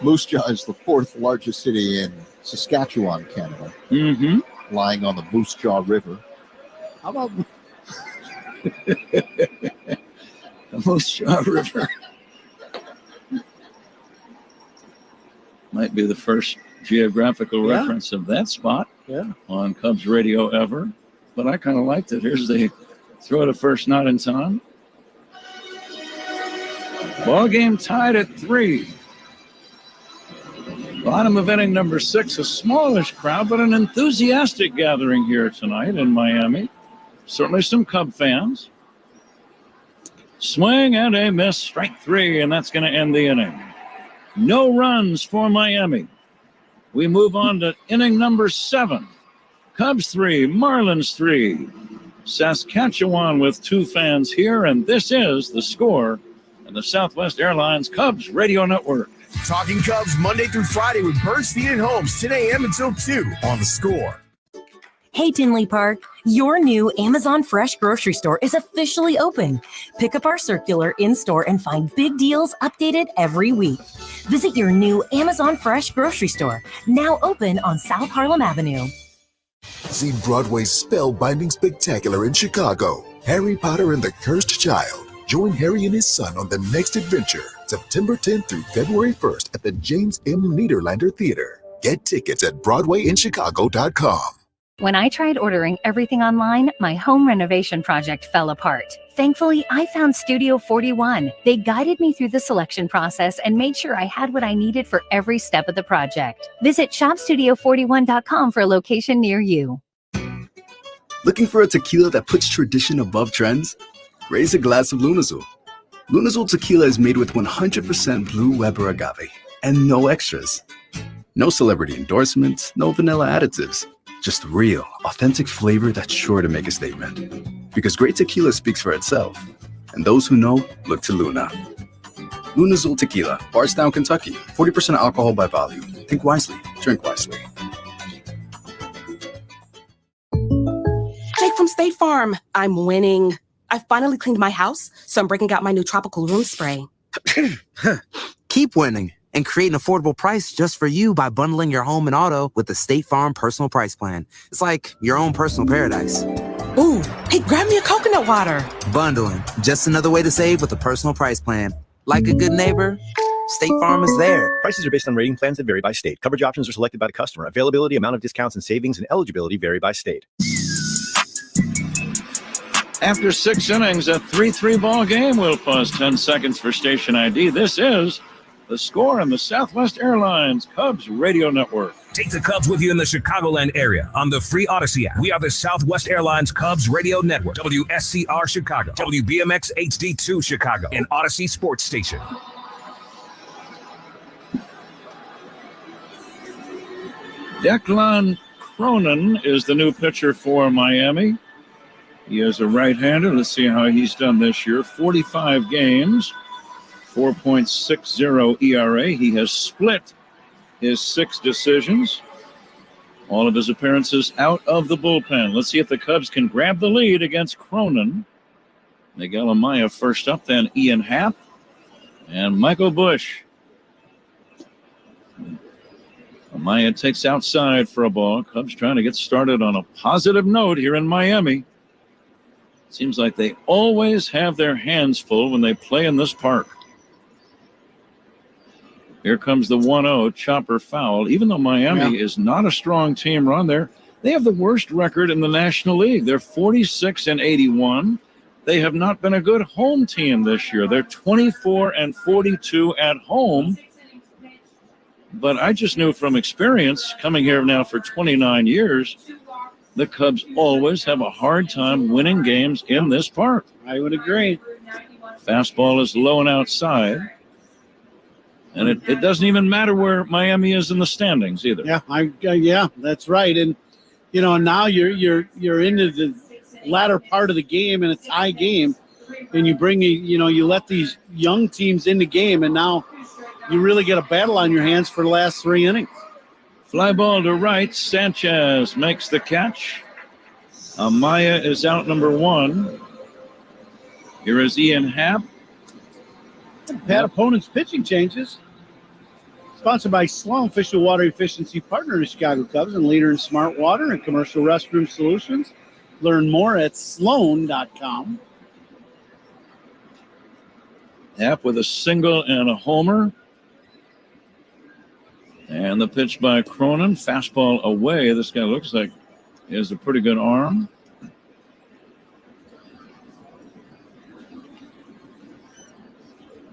Moose Jaw is the 4th largest city in Saskatchewan, Canada. Mm-hmm. Lying on the Moose Jaw River. How about the Moose Jaw River. Might be the first geographical reference of that spot on Cubs radio ever. But I kind of liked it. Here's the throw to first, not in time. Ball game tied at 3. Bottom of inning number 6, a smallish crowd, but an enthusiastic gathering here tonight in Miami. Certainly some Cub fans. Swing and a miss, strike 3, and that's going to end the inning. No runs for Miami. We move on to inning number 7. Cubs 3, Marlins 3. Saskatchewan with 2 fans here, and this is the score and the Southwest Airlines Cubs Radio Network. Talking Cubs Monday through Friday with Bernstein and Holmes, 10 a.m. until 2 on The Score. Hey, Tinley Park, your new Amazon Fresh grocery store is officially open. Pick up our circular in-store and find big deals updated every week. Visit your new Amazon Fresh grocery store, now open on South Harlem Avenue. See Broadway's spellbinding spectacular in Chicago, Harry Potter and the Cursed Child. Join Harry and his son on the next adventure, September 10th through February 1st at the James M. Niederlander Theater. Get tickets at BroadwayInChicago.com. When I tried ordering everything online, my home renovation project fell apart. Thankfully, I found Studio 41. They guided me through the selection process and made sure I had what I needed for every step of the project. Visit shopstudio41.com for a location near you. Looking for a tequila that puts tradition above trends? Raise a glass of Lunazul. Lunazul tequila is made with 100% Blue Weber agave and no extras. No celebrity endorsements, no vanilla additives. Just real, authentic flavor that's sure to make a statement. Because great tequila speaks for itself. And those who know, look to Luna. Lunazul Tequila, Bardstown, Kentucky. 40% alcohol by volume. Think wisely, drink wisely. Jake from State Farm. I'm winning. I finally cleaned my house, so I'm breaking out my new tropical room spray. Keep winning and create an affordable price just for you by bundling your home and auto with the State Farm Personal Price Plan. It's like your own personal paradise. Ooh, hey, grab me a coconut water. Bundling, just another way to save with a personal price plan. Like a good neighbor, State Farm is there. Prices are based on rating plans that vary by state. Coverage options are selected by the customer. Availability, amount of discounts and savings, and eligibility vary by state. After 6 innings, a 3-3 ball game. We'll pause 10 seconds for station ID. This is The Score on the Southwest Airlines Cubs Radio Network. Take the Cubs with you in the Chicagoland area on the free Odyssey app. We are the Southwest Airlines Cubs Radio Network, WSCR Chicago, WBMX HD2 Chicago, and Odyssey Sports Station. Declan Cronin is the new pitcher for Miami. He is a right-hander. Let's see how he's done this year. 45 games, 4.60 ERA. He has split his 6 decisions. All of his appearances out of the bullpen. Let's see if the Cubs can grab the lead against Cronin. Miguel Amaya first up, then Ian Happ and Michael Busch. Amaya takes outside for a ball. Cubs trying to get started on a positive note here in Miami. Seems like they always have their hands full when they play in this park. Here comes the 1-0 chopper foul. Even though Miami is not a strong team run there, they have the worst record in the National League. They're 46-81. They have not been a good home team this year. They're 24-42 at home. But I just knew from experience, coming here now for 29 years, the Cubs always have a hard time winning games in this park. I would agree. Fastball is low and outside. And it doesn't even matter where Miami is in the standings either. Yeah, that's right. And you know, now you're into the latter part of the game, and it's a tie game, and you let these young teams in the game, and now you really get a battle on your hands for the last 3 innings. Fly ball to right. Sanchez makes the catch. Amaya is out number 1. Here is Ian Happ. Pat opponents' pitching changes. Sponsored by Sloan, official water efficiency partner of the Chicago Cubs and leader in smart water and commercial restroom solutions. Learn more at sloan.com. Happ with a single and a homer. And the pitch by Cronin, fastball away. This guy looks like he has a pretty good arm.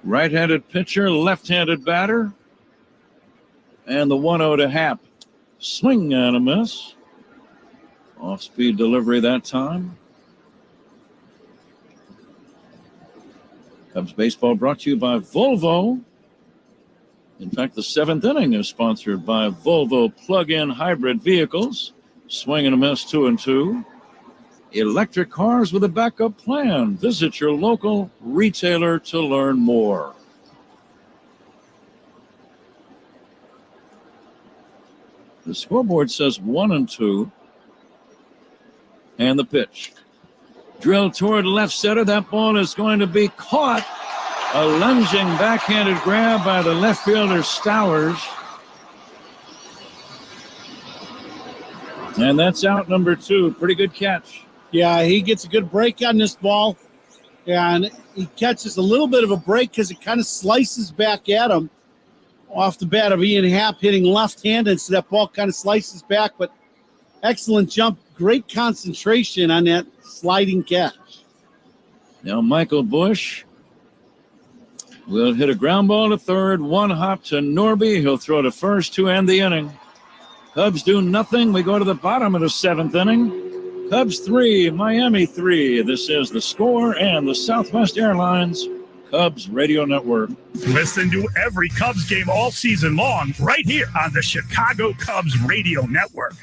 Right-handed pitcher, left-handed batter. And the 1-0 to Happ. Swing and a miss. Off-speed delivery that time. Cubs baseball brought to you by Volvo. In fact, the 7th inning is sponsored by Volvo plug-in hybrid vehicles. Swing and a miss, 2-2. Electric cars with a backup plan. Visit your local retailer to learn more. The scoreboard says 1-2. And the pitch. Drilled toward left center. That ball is going to be caught. A lunging backhanded grab by the left fielder Stowers. And that's out number 2. Pretty good catch. Yeah, he gets a good break on this ball. And he catches a little bit of a break because it kind of slices back at him off the bat of Ian Happ hitting left-handed. So that ball kind of slices back. But excellent jump. Great concentration on that sliding catch. Now Michael Bush will hit a ground ball to third. One hop to Norby. He'll throw to first to end the inning. Cubs do nothing. We go to the bottom of the 7th inning. Cubs 3, Miami 3. This is The Score and the Southwest Airlines Cubs Radio Network. Listen to every Cubs game all season long right here on the Chicago Cubs Radio Network.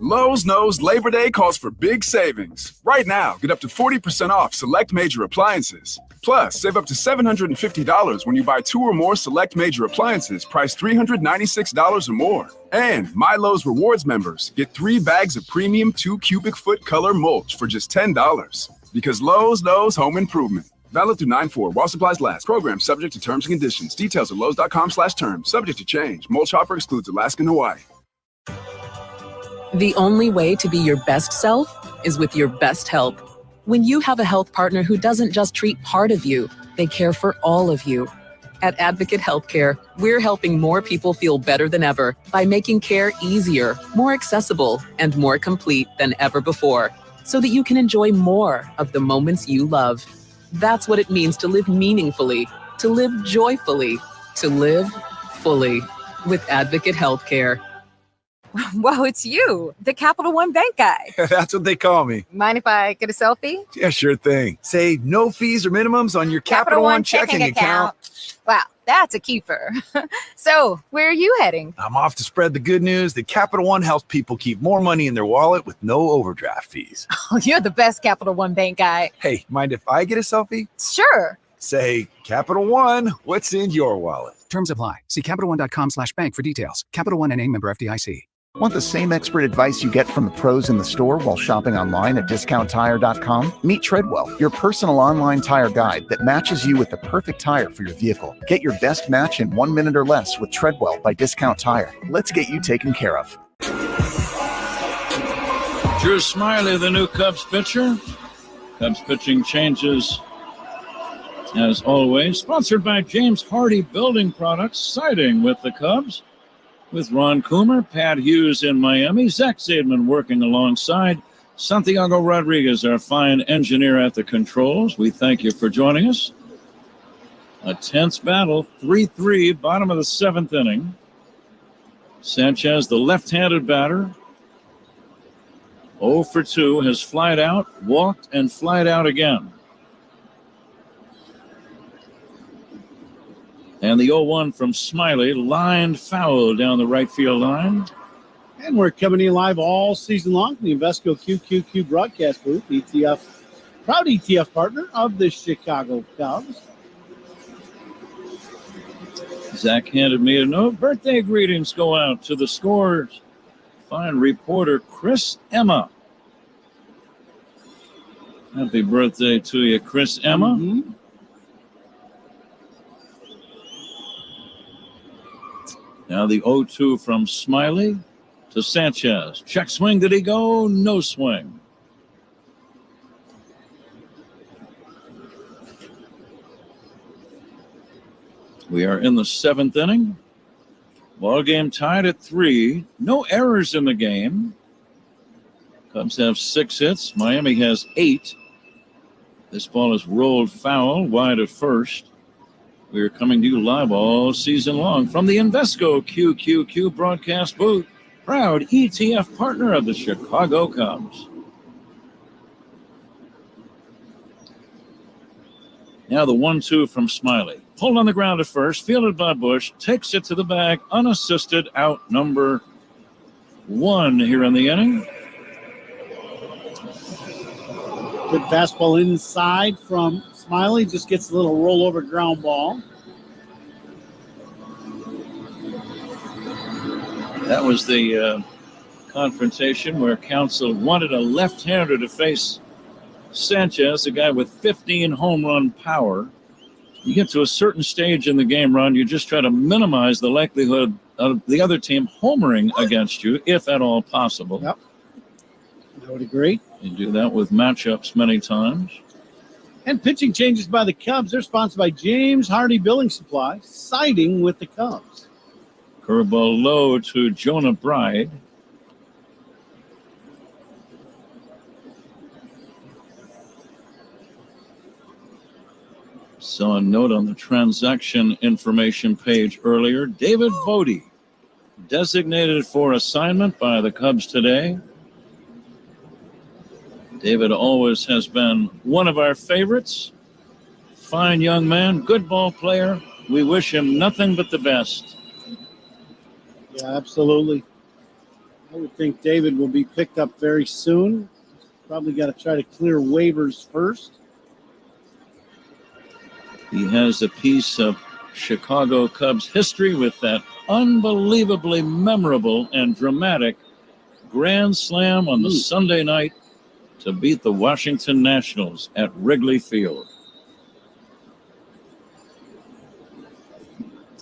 Lowe's knows Labor Day calls for big savings. Right now, get up to 40% off select major appliances. Plus, save up to $750 when you buy 2 or more select major appliances priced $396 or more. And My Lowe's Rewards members get 3 bags of premium 2 cubic foot color mulch for just $10. Because Lowe's knows home improvement. Valid through 9/4 while supplies last. Program subject to terms and conditions. Details at lowes.com/terms. Subject to change. Mulch offer excludes Alaska and Hawaii. The only way to be your best self is with your best help. When you have a health partner who doesn't just treat part of you, they care for all of you. At Advocate Healthcare, we're helping more people feel better than ever by making care easier, more accessible, and more complete than ever before, so that you can enjoy more of the moments you love. That's what it means to live meaningfully, to live joyfully, to live fully with Advocate Healthcare. Whoa, it's you, the Capital One Bank guy. That's what they call me. Mind if I get a selfie? Yeah, sure thing. Say no fees or minimums on your Capital One checking account. Wow, that's a keeper. So, where are you heading? I'm off to spread the good news that Capital One helps people keep more money in their wallet with no overdraft fees. Oh, you're the best Capital One Bank guy. Hey, mind if I get a selfie? Sure. Say, Capital One, what's in your wallet? Terms apply. See CapitalOne.com/bank for details. Capital One NA, member FDIC. Want the same expert advice you get from the pros in the store while shopping online at DiscountTire.com? Meet Treadwell, your personal online tire guide that matches you with the perfect tire for your vehicle. Get your best match in 1 minute or less with Treadwell by Discount Tire. Let's get you taken care of. Drew Smiley, the new Cubs pitcher. Cubs pitching changes, as always. Sponsored by James Hardy Building Products, siding with the Cubs. With Ron Coomer, Pat Hughes in Miami, Zach Zaidman working alongside, Santiago Rodriguez, our fine engineer at the controls. We thank you for joining us. A tense battle, 3-3, bottom of the 7th inning. Sanchez, the left-handed batter, 0 for 2, has flied out, walked, and flied out again. And the 0-1 from Smiley, lined foul down the right field line. And we're coming in live all season long from the Invesco QQQ broadcast booth. ETF, proud ETF partner of the Chicago Cubs. Zach handed me a note. Birthday greetings go out to the Score's fine reporter, Chris Emma. Happy birthday to you, Chris Emma. Mm-hmm. Now the 0-2 from Smiley to Sanchez. Check swing. Did he go? No swing. We are in the 7th inning. Ball game tied at 3. No errors in the game. Cubs have 6 hits. Miami has 8. This ball is rolled foul wide at first. We are coming to you live all season long from the Invesco QQQ broadcast booth. Proud ETF partner of the Chicago Cubs. Now the 1-2 from Smiley. Pulled on the ground at first, fielded by Bush, takes it to the bag, unassisted, out number 1 here in the inning. Good fastball inside from Smiley, just gets a little rollover ground ball. That was the confrontation where Counsell wanted a left-hander to face Sanchez, a guy with 15 home run power. You get to a certain stage in the game, Ron, you just try to minimize the likelihood of the other team homering against you, if at all possible. Yep, I would agree. You do that with matchups many times. And pitching changes by the Cubs. They're sponsored by James Hardy Building Supply, siding with the Cubs. Curveball low to Jonah Bride. Saw a note on the transaction information page earlier. David Bodie, designated for assignment by the Cubs today. David always has been one of our favorites. Fine young man, good ball player. We wish him nothing but the best. Yeah, absolutely. I would think David will be picked up very soon. Probably got to try to clear waivers first. He has a piece of Chicago Cubs history with that unbelievably memorable and dramatic grand slam on the Sunday night to beat the Washington Nationals at Wrigley Field.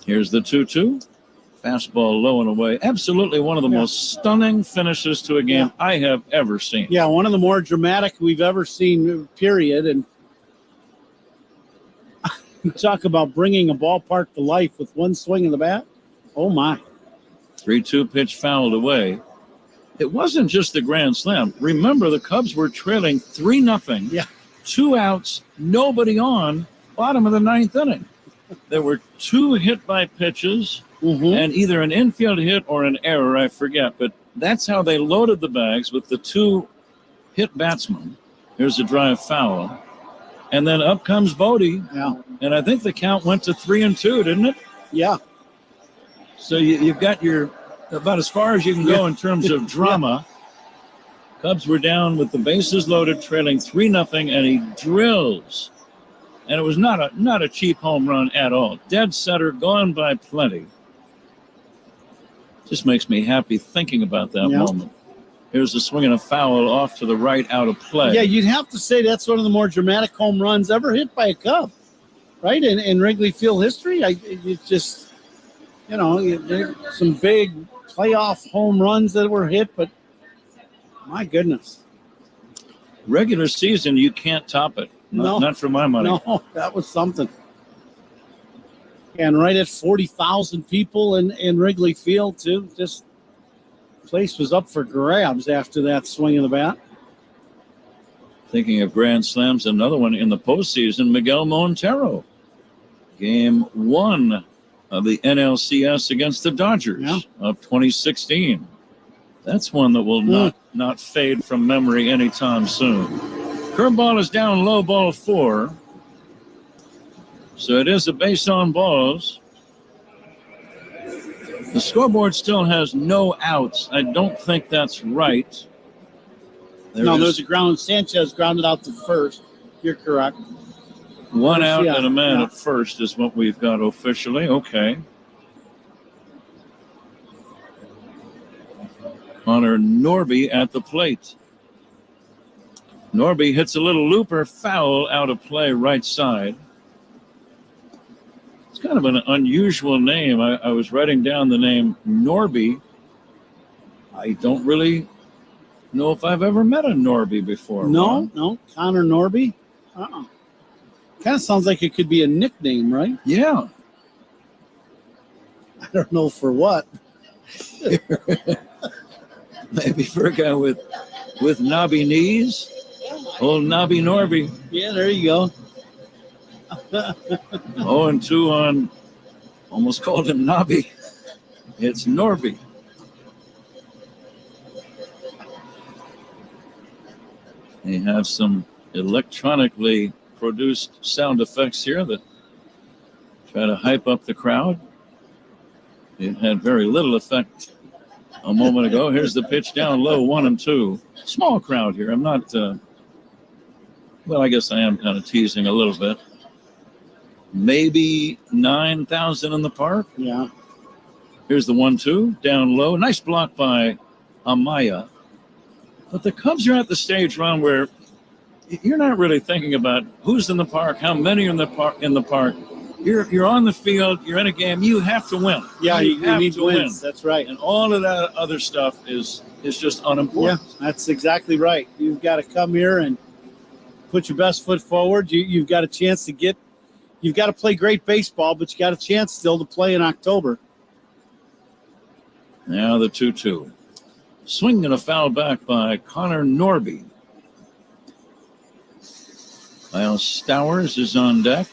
Here's the 2-2. Fastball low and away. Absolutely one of the most stunning finishes to a game I have ever seen. Yeah, one of the more dramatic we've ever seen, period. And talk about bringing a ballpark to life with one swing of the bat. Oh, my. 3-2 pitch fouled away. It wasn't just the grand slam. Remember, the Cubs were trailing 3-0. Yeah. 2 outs, nobody on, bottom of the 9th inning. There were 2 hit by pitches and either an infield hit or an error, I forget. But that's how they loaded the bags with the 2 hit batsmen. Here's a drive foul. And then up comes Bodie. Yeah. And I think the count went to 3-2, didn't it? Yeah. So you've got your about as far as you can go in terms of drama. Cubs were down with the bases loaded, trailing 3-0, and he drills. And it was not a cheap home run at all. Dead center, gone by plenty. Just makes me happy thinking about that moment. Here's a swing and a foul off to the right, out of play. Yeah, you'd have to say that's one of the more dramatic home runs ever hit by a Cub, right? In Wrigley Field history, it's just, there's some big playoff home runs that were hit, but my goodness. Regular season, you can't top it. Not for my money. No, that was something. And right at 40,000 people in Wrigley Field, too. Just place was up for grabs after that swing of the bat. Thinking of grand slams, another one in the postseason, Miguel Montero. Game 1 of the NLCS against the Dodgers of 2016. That's one that will not fade from memory anytime soon. Curveball is down low, ball 4. So it is a base on balls. The scoreboard still has no outs. I don't think that's right. There's a ground. Sanchez grounded out to first. You're correct. 1 out and a man at first is what we've got officially. Okay. Connor Norby at the plate. Norby hits a little looper, foul, out of play, right side. It's kind of an unusual name. I was writing down the name Norby. I don't really know if I've ever met a Norby before. No, Connor Norby. Kind of sounds like it could be a nickname, right? Yeah. I don't know for what. Maybe for a guy with knobby knees. Old Knobby Norby. Yeah, there you go. 0-2 on, almost called him Nobby. It's Norby. They have some electronically produced sound effects here that try to hype up the crowd. It had very little effect a moment ago. Here's the pitch down low, 1-2. Small crowd here. I'm not, well, I guess I am kind of teasing a little bit. Maybe 9,000 in the park. Yeah. Here's the 1-2, down low. Nice block by Amaya. But the Cubs are at the stage, Ron, where you're not really thinking about who's in the park, how many are in the park. You're on the field, you're in a game, you have to win. Yeah, you have need to win. wins. That's right. And all of that other stuff is just unimportant. Yeah, that's exactly right. You've got to come here and put your best foot forward. You've got a chance to you've got to play great baseball, but you got a chance still to play in October. Now the 2-2. Swing and a foul back by Connor Norby. Kyle Stowers is on deck.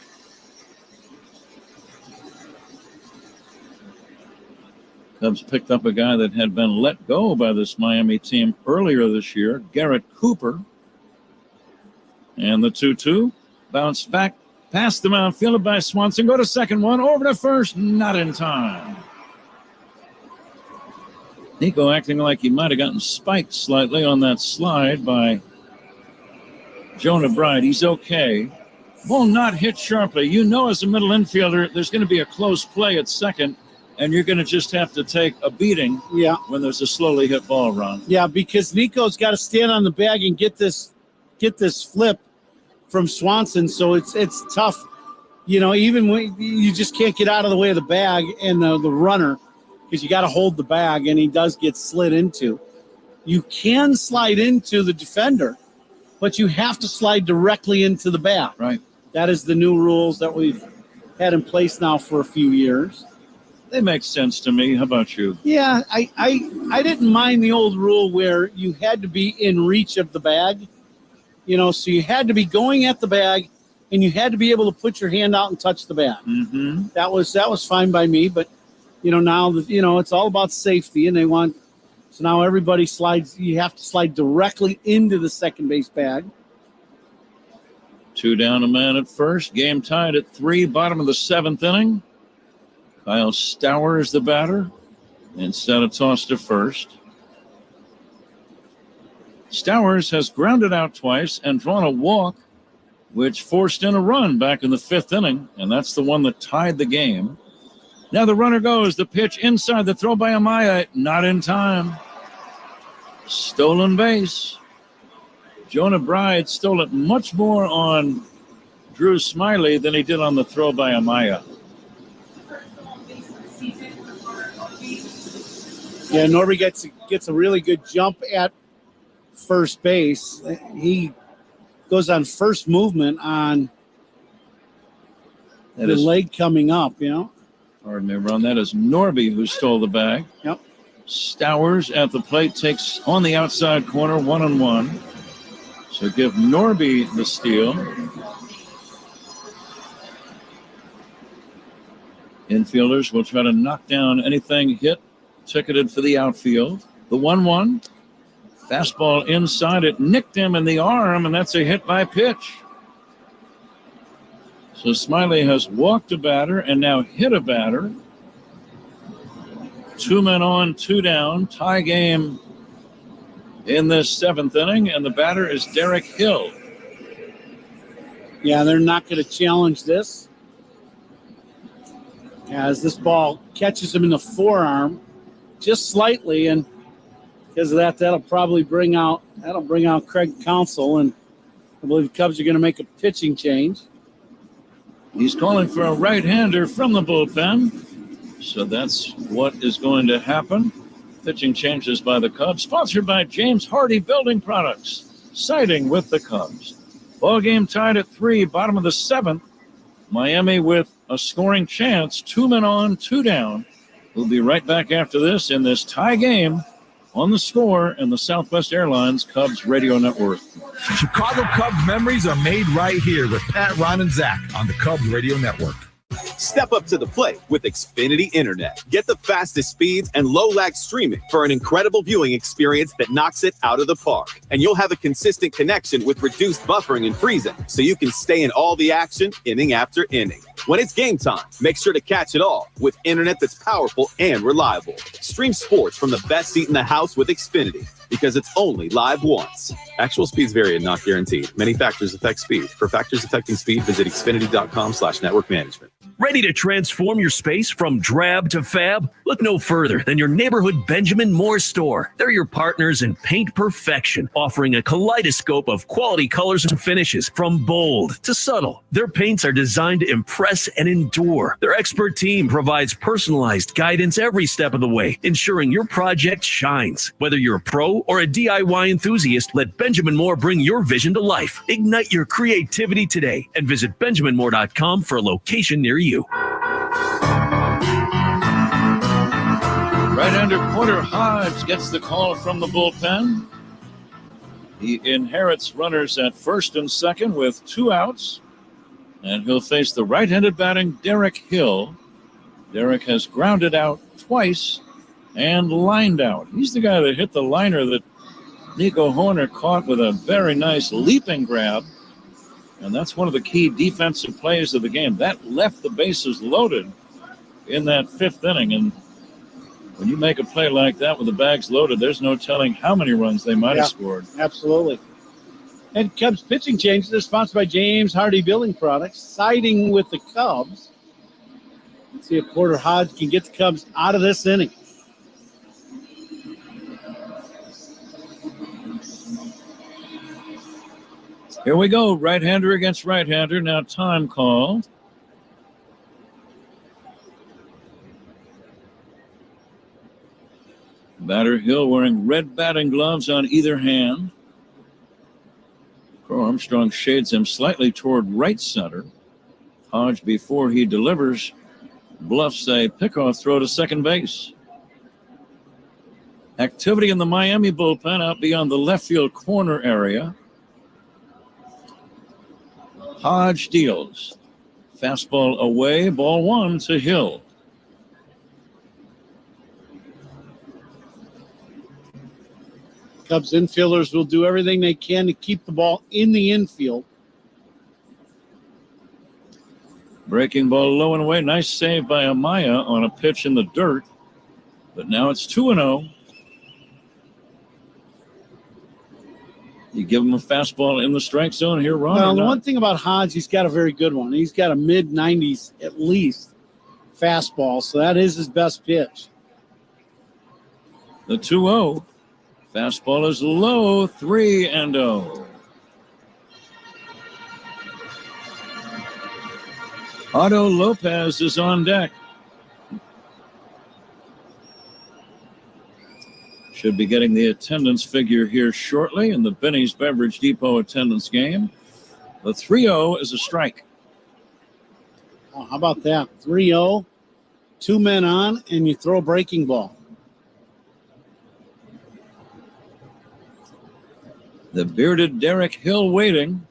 Cubs picked up a guy that had been let go by this Miami team earlier this year, Garrett Cooper. And the 2-2 bounced back past the mound, fielded by Swanson. Go to second, one over to first, not in time. Nico acting like he might have gotten spiked slightly on that slide by Jonah Bride. He's okay. Ball not hit sharply. You know, as a middle infielder, there's going to be a close play at second, and you're going to just have to take a beating when there's a slowly hit ball, Ron. Yeah, because Nico's got to stand on the bag and get this flip from Swanson. So it's tough. You know, even when you just can't get out of the way of the bag and the runner, because you got to hold the bag, and he does get slid into. You can slide into the defender, but you have to slide directly into the bat. Right. That is the new rules that we've had in place now for a few years. They make sense to me. How about you? Yeah, I didn't mind the old rule where you had to be in reach of the bag. You know, so you had to be going at the bag, and you had to be able to put your hand out and touch the bag. Mm-hmm. That was fine by me, but you know, now it's all about safety, and so now everybody slides. You have to slide directly into the second base bag. 2 down, a man at first. Game tied at 3, bottom of the 7th inning. Kyle Stowers, the batter, instead of toss to first. Stowers has grounded out twice and drawn a walk, which forced in a run back in the 5th inning, and that's the one that tied the game. Now the runner goes. The pitch inside. The throw by Amaya. Not in time. Stolen base. Jonah Bride stole it much more on Drew Smiley than he did on the throw by Amaya. Yeah, Norby gets a really good jump at first base. He goes on first movement on the leg coming up, you know. Pardon me, Ron. That is Norby who stole the bag. Yep. Stowers at the plate takes on the outside corner, 1-1. So give Norby the steal. Infielders will try to knock down anything hit, ticketed for the outfield. The 1-1. Fastball inside. It nicked him in the arm, and that's a hit by pitch. So Smiley has walked a batter and now hit a batter. 2 men on, 2 down. Tie game in this 7th inning, and the batter is Derek Hill. Yeah, they're not going to challenge this, as this ball catches him in the forearm just slightly, and because of that, that'll bring out Craig Counsell, and I believe the Cubs are going to make a pitching change. He's calling for a right-hander from the bullpen. So that's what is going to happen. Pitching changes by the Cubs, sponsored by James Hardy Building Products, siding with the Cubs. Ball game tied at 3, bottom of the 7th. Miami with a scoring chance, 2 men on, 2 down. We'll be right back after this in this tie game on The Score and the Southwest Airlines Cubs Radio Network. Chicago Cubs memories are made right here with Pat, Ron, and Zach on the Cubs Radio Network. Step up to the plate with Xfinity Internet. Get the fastest speeds and low-lag streaming for an incredible viewing experience that knocks it out of the park. And you'll have a consistent connection with reduced buffering and freezing, so you can stay in all the action inning after inning. When it's game time, make sure to catch it all with internet that's powerful and reliable. Stream sports from the best seat in the house with Xfinity, because it's only live once. Actual speeds vary and not guaranteed. Many factors affect speed. For factors affecting speed, visit xfinity.com/network management. Ready to transform your space from drab to fab? Look no further than your neighborhood Benjamin Moore store. They're your partners in paint perfection, offering a kaleidoscope of quality colors and finishes from bold to subtle. Their paints are designed to impress and endure. Their expert team provides personalized guidance every step of the way, ensuring your project shines. Whether you're a pro or a DIY enthusiast, let Benjamin Moore bring your vision to life. Ignite your creativity today and visit benjaminmoore.com for a location near you. Right-hander Porter Hodge gets the call from the bullpen. He inherits runners at first and second with 2 outs, and he'll face the right-handed batting Derek Hill. Derek has grounded out twice and lined out. He's the guy that hit the liner that Nico Horner caught with a very nice leaping grab. And that's one of the key defensive plays of the game. That left the bases loaded in that 5th inning. And when you make a play like that with the bags loaded, there's no telling how many runs they might have scored. Absolutely. And Cubs pitching changes are sponsored by James Hardy Building Products, siding with the Cubs. Let's see if Porter Hodge can get the Cubs out of this inning. Here we go, right-hander against right-hander. Now time called. Batter Hill wearing red batting gloves on either hand. Crow Armstrong shades him slightly toward right center. Hodge, before he delivers, bluffs a pickoff throw to second base. Activity in the Miami bullpen out beyond the left field corner area. Hodge deals. Fastball away, ball 1 to Hill. Cubs infielders will do everything they can to keep the ball in the infield. Breaking ball low and away. Nice save by Amaya on a pitch in the dirt. But now it's 2-0. You give him a fastball in the strike zone here, Ron? Well, the one thing about Hodge, he's got a very good one. He's got a mid-90s at least fastball, so that is his best pitch. The 2-0. Fastball is low, 3-0. Otto Lopez is on deck. Should be getting the attendance figure here shortly in the Benny's Beverage Depot attendance game. The 3-0 is a strike. Oh, how about that? 3-0, 2 men on, and you throw a breaking ball. The bearded Derek Hill waiting.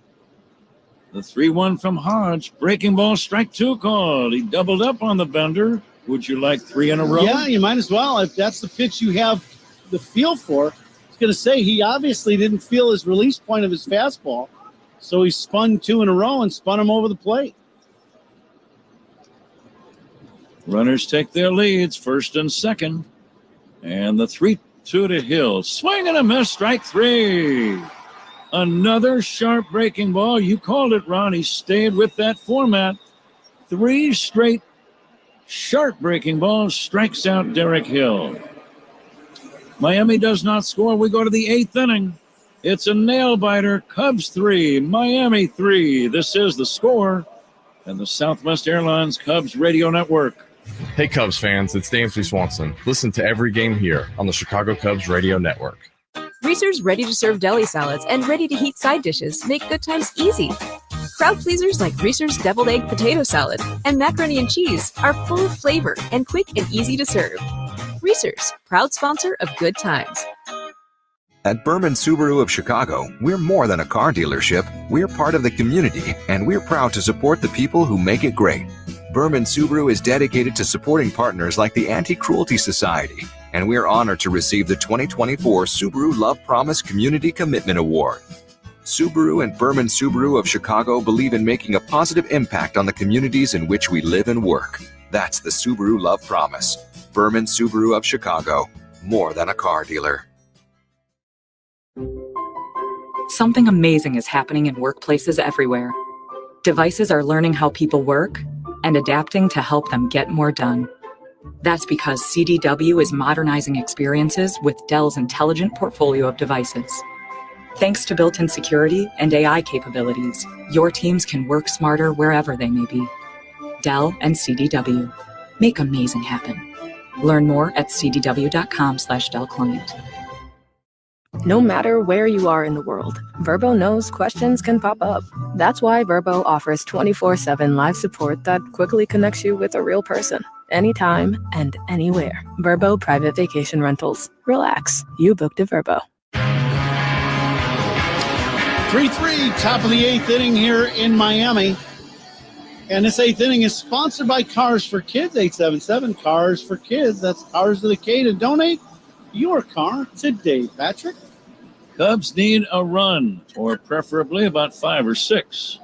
The 3-1 from Hodge. Breaking ball, strike 2 called. He doubled up on the bender. Would you like 3 in a row? Yeah, you might as well. If that's the pitch you have the feel for, I was going to say he obviously didn't feel his release point of his fastball, so he spun 2 in a row and spun him over the plate. Runners take their leads, first and second. And the 3-2 to Hill. Swing and a miss, strike 3. Another sharp breaking ball. You called it, Ron. He stayed with that format. 3 straight sharp breaking balls, strikes out Derek Hill. Miami does not score. We go to the 8th inning. It's a nail-biter. Cubs 3, Miami 3. This is The Score and the Southwest Airlines Cubs Radio Network. Hey, Cubs fans, it's Dansby Swanson. Listen to every game here on the Chicago Cubs Radio Network. Reese's ready-to-serve deli salads and ready-to-heat side dishes make good times easy. Crowd pleasers like Reese's Deviled Egg Potato Salad and Macaroni and Cheese are full of flavor and quick and easy to serve. Reese's, proud sponsor of Good Times. At Berman Subaru of Chicago, we're more than a car dealership. We're part of the community, and we're proud to support the people who make it great. Berman Subaru is dedicated to supporting partners like the Anti-Cruelty Society, and we're honored to receive the 2024 Subaru Love Promise Community Commitment Award. Subaru and Berman Subaru of Chicago believe in making a positive impact on the communities in which we live and work. That's the Subaru Love Promise. Berman Subaru of Chicago, more than a car dealer. Something amazing is happening in workplaces everywhere. Devices are learning how people work and adapting to help them get more done. That's because CDW is modernizing experiences with Dell's intelligent portfolio of devices. Thanks to built-in security and AI capabilities, your teams can work smarter wherever they may be. Dell and CDW. Make amazing happen. Learn more at cdw.com/Dell Client. No matter where you are in the world, Verbo knows questions can pop up. That's why Verbo offers 24/7 live support that quickly connects you with a real person, anytime and anywhere. Verbo Private Vacation Rentals. Relax. You booked a Verbo. 3-3, top of the 8th inning here in Miami. And this 8th inning is sponsored by Cars for Kids, 877 Cars for Kids. That's Cars with a K to donate your car today, Patrick. Cubs need a run, or preferably about 5 or 6.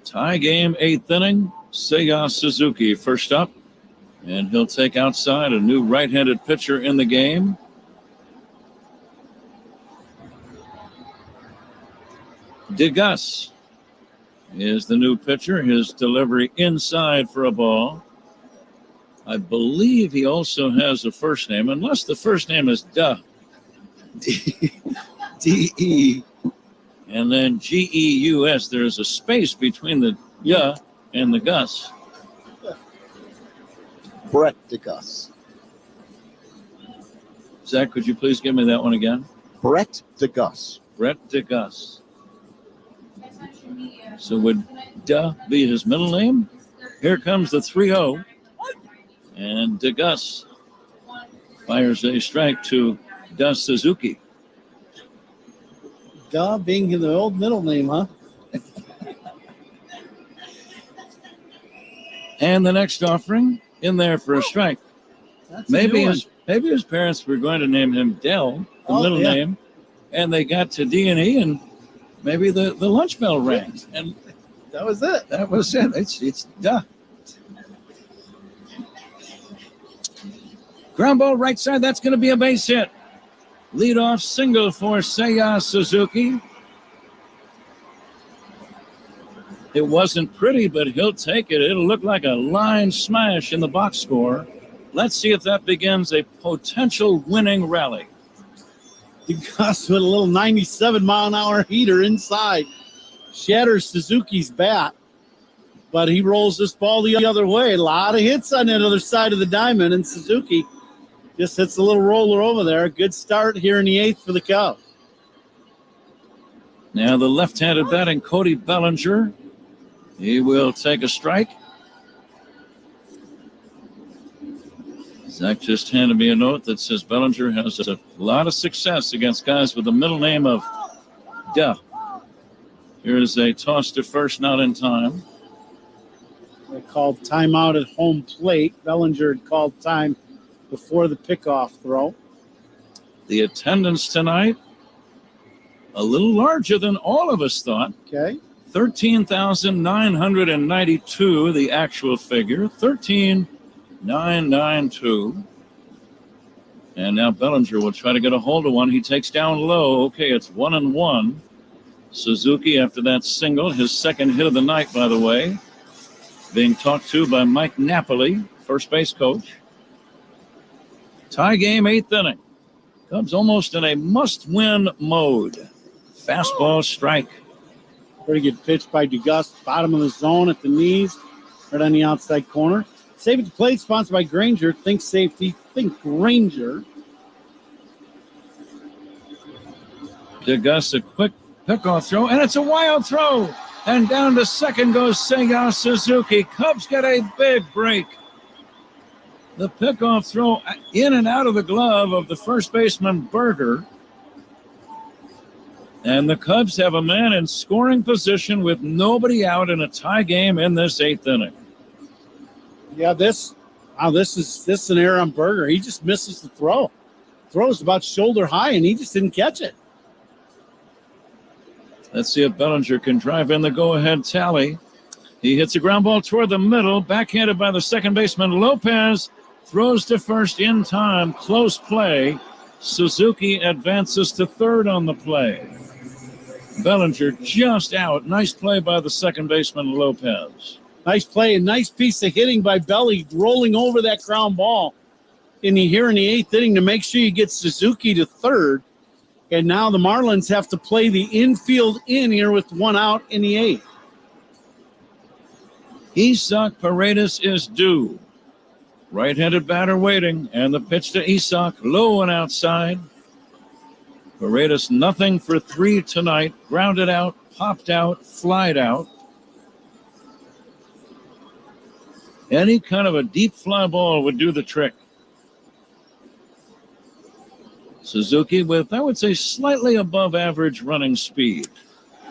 Tie game, 8th inning. Seiya Suzuki first up, and he'll take outside a new right-handed pitcher in the game. DeGus is the new pitcher. His delivery inside for a ball. I believe he also has a first name, unless the first name is Duh. D-E. And then G-E-U-S. There's a space between the Duh and the Gus. Brett DeGus. Zach, could you please give me that one again? Brett DeGus. Brett DeGus. So would Duh be his middle name? Here comes the 3-0. And DeGus fires a strike to Duh Suzuki. Duh being the old middle name, huh? And the next offering in there for a strike. That's Maybe his parents were going to name him Dell, the middle name, and they got to D&E, and maybe the lunch bell rang. And that was it. That was it. It's Duh. Ground ball right side. That's going to be a base hit. Leadoff single for Seiya Suzuki. It wasn't pretty, but he'll take it. It'll look like a line smash in the box score. Let's see if that begins a potential winning rally. DeGus with a little 97-mile-an-hour heater inside. Shatters Suzuki's bat, but he rolls this ball the other way. A lot of hits on that other side of the diamond, and Suzuki just hits a little roller over there. Good start here in the 8th for the Cubs. Now the left-handed batting Cody Bellinger. He will take a strike. Zach just handed me a note that says Bellinger has a lot of success against guys with the middle name of Duh. Here is a toss to first, not in time. They called timeout at home plate. Bellinger had called time before the pickoff throw. The attendance tonight, a little larger than all of us thought. Okay. 13,992, the actual figure. 13,992. And now Bellinger will try to get a hold of one. He takes down low. Okay, it's 1-1. Suzuki after that single, his second hit of the night, by the way. Being talked to by Mike Napoli, first base coach. Tie game, 8th inning. Cubs almost in a must-win mode. Fastball strike. Pretty good pitch by DeGus. Bottom of the zone at the knees, right on the outside corner. Save at the plate, sponsored by Granger. Think safety, think Granger. DeGus, a quick pickoff throw, and it's a wild throw. And down to second goes Seiya Suzuki. Cubs get a big break. The pickoff throw in and out of the glove of the first baseman Berger. And the Cubs have a man in scoring position with nobody out in a tie game in this 8th inning. Yeah, this is an error on Berger. He just misses the throw. Throws about shoulder high, and he just didn't catch it. Let's see if Bellinger can drive in the go-ahead tally. He hits a ground ball toward the middle, backhanded by the second baseman Lopez. Throws to first in time. Close play. Suzuki advances to third on the play. Bellinger just out. Nice play by the second baseman Lopez. Nice play, a nice piece of hitting by Belly, rolling over that ground ball in the 8th inning to make sure you get Suzuki to third. And now the Marlins have to play the infield in here with one out in the 8th. Isak Paredes is due. Right-handed batter waiting, and the pitch to Isak, low and outside. Paredes nothing for 3 tonight. Grounded out, popped out, flied out. Any kind of a deep fly ball would do the trick. Suzuki with, I would say, slightly above average running speed.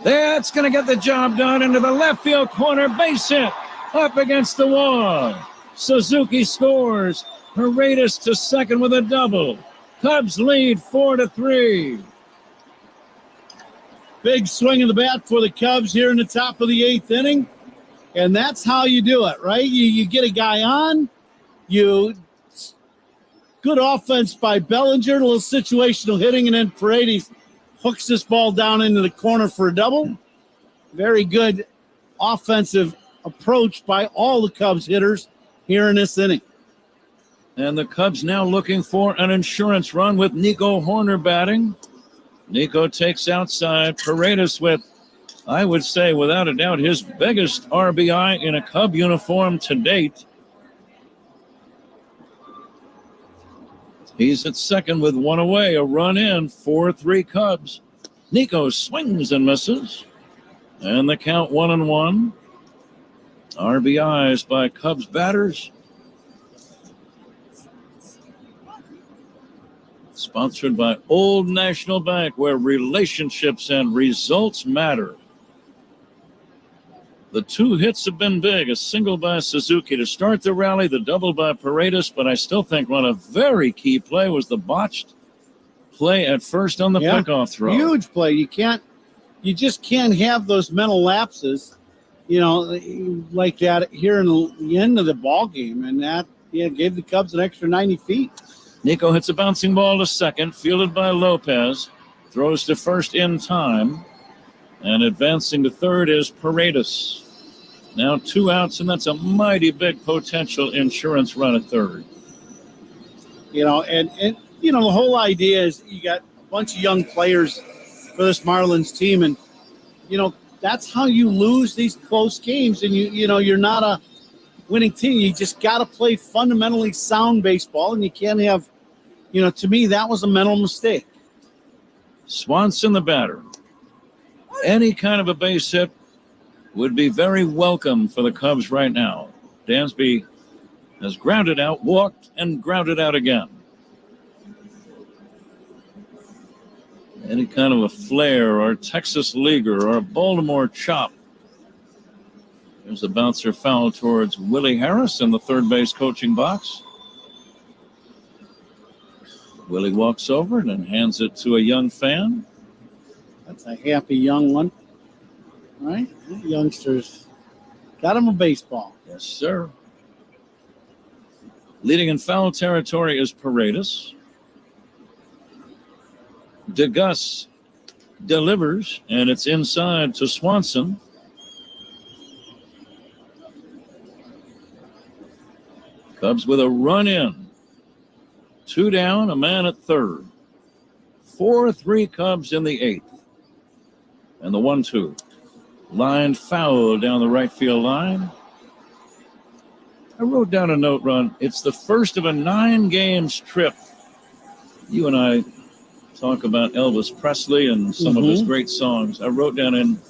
That's going to get the job done into the left field corner. Base hit up against the wall. Suzuki scores. Paredes to second with a double. Cubs lead 4-3. Big swing of the bat for the Cubs here in the top of the 8th inning. And that's how you do it, right? You get a guy on. Good offense by Bellinger, a little situational hitting, and then Paredes hooks this ball down into the corner for a double. Very good offensive approach by all the Cubs hitters here in this inning. And the Cubs now looking for an insurance run with Nico Horner batting. Nico takes outside. Paredes with, I would say, without a doubt, his biggest RBI in a Cub uniform to date. He's at second with one away, a run in, 4-3 Cubs. Nico swings and misses. And the count 1-1. RBIs by Cubs batters. Sponsored by Old National Bank, where relationships and results matter. The 2 hits have been big. A single by Suzuki to start the rally, the double by Paredes, but I still think one a very key play was the botched play at first on the pickoff throw. Huge play. You just can't have those mental lapses, like that here in the end of the ball game, and that gave the Cubs an extra 90 feet. Nico hits a bouncing ball to second, fielded by Lopez, throws to first in time, and advancing to third is Paredes. Now 2 outs, and that's a mighty big potential insurance run at third. And the whole idea is you got a bunch of young players for this Marlins team, and that's how you lose these close games. And you're not a winning team. You just got to play fundamentally sound baseball, and you can't have, to me, that was a mental mistake. Swanson, the batter. Any kind of a base hit would be very welcome for the Cubs right now. Dansby has grounded out, walked, and grounded out again. Any kind of a flare or Texas leaguer or a Baltimore chop. There's a bouncer foul towards Willie Harris in the third base coaching box. Willie walks over and then hands it to a young fan. That's a happy young one, right? Youngsters got him a baseball. Yes, sir. Leading in foul territory is Paredes. DeGus delivers, and it's inside to Swanson. Cubs with a run in. 2 down, a man at third. 4-3 Cubs in the 8th. And the 1-2. Lined foul down the right field line. I wrote down a note, Ron. It's the first of a 9-games trip. You and I talk about Elvis Presley and some of his great songs. I wrote down in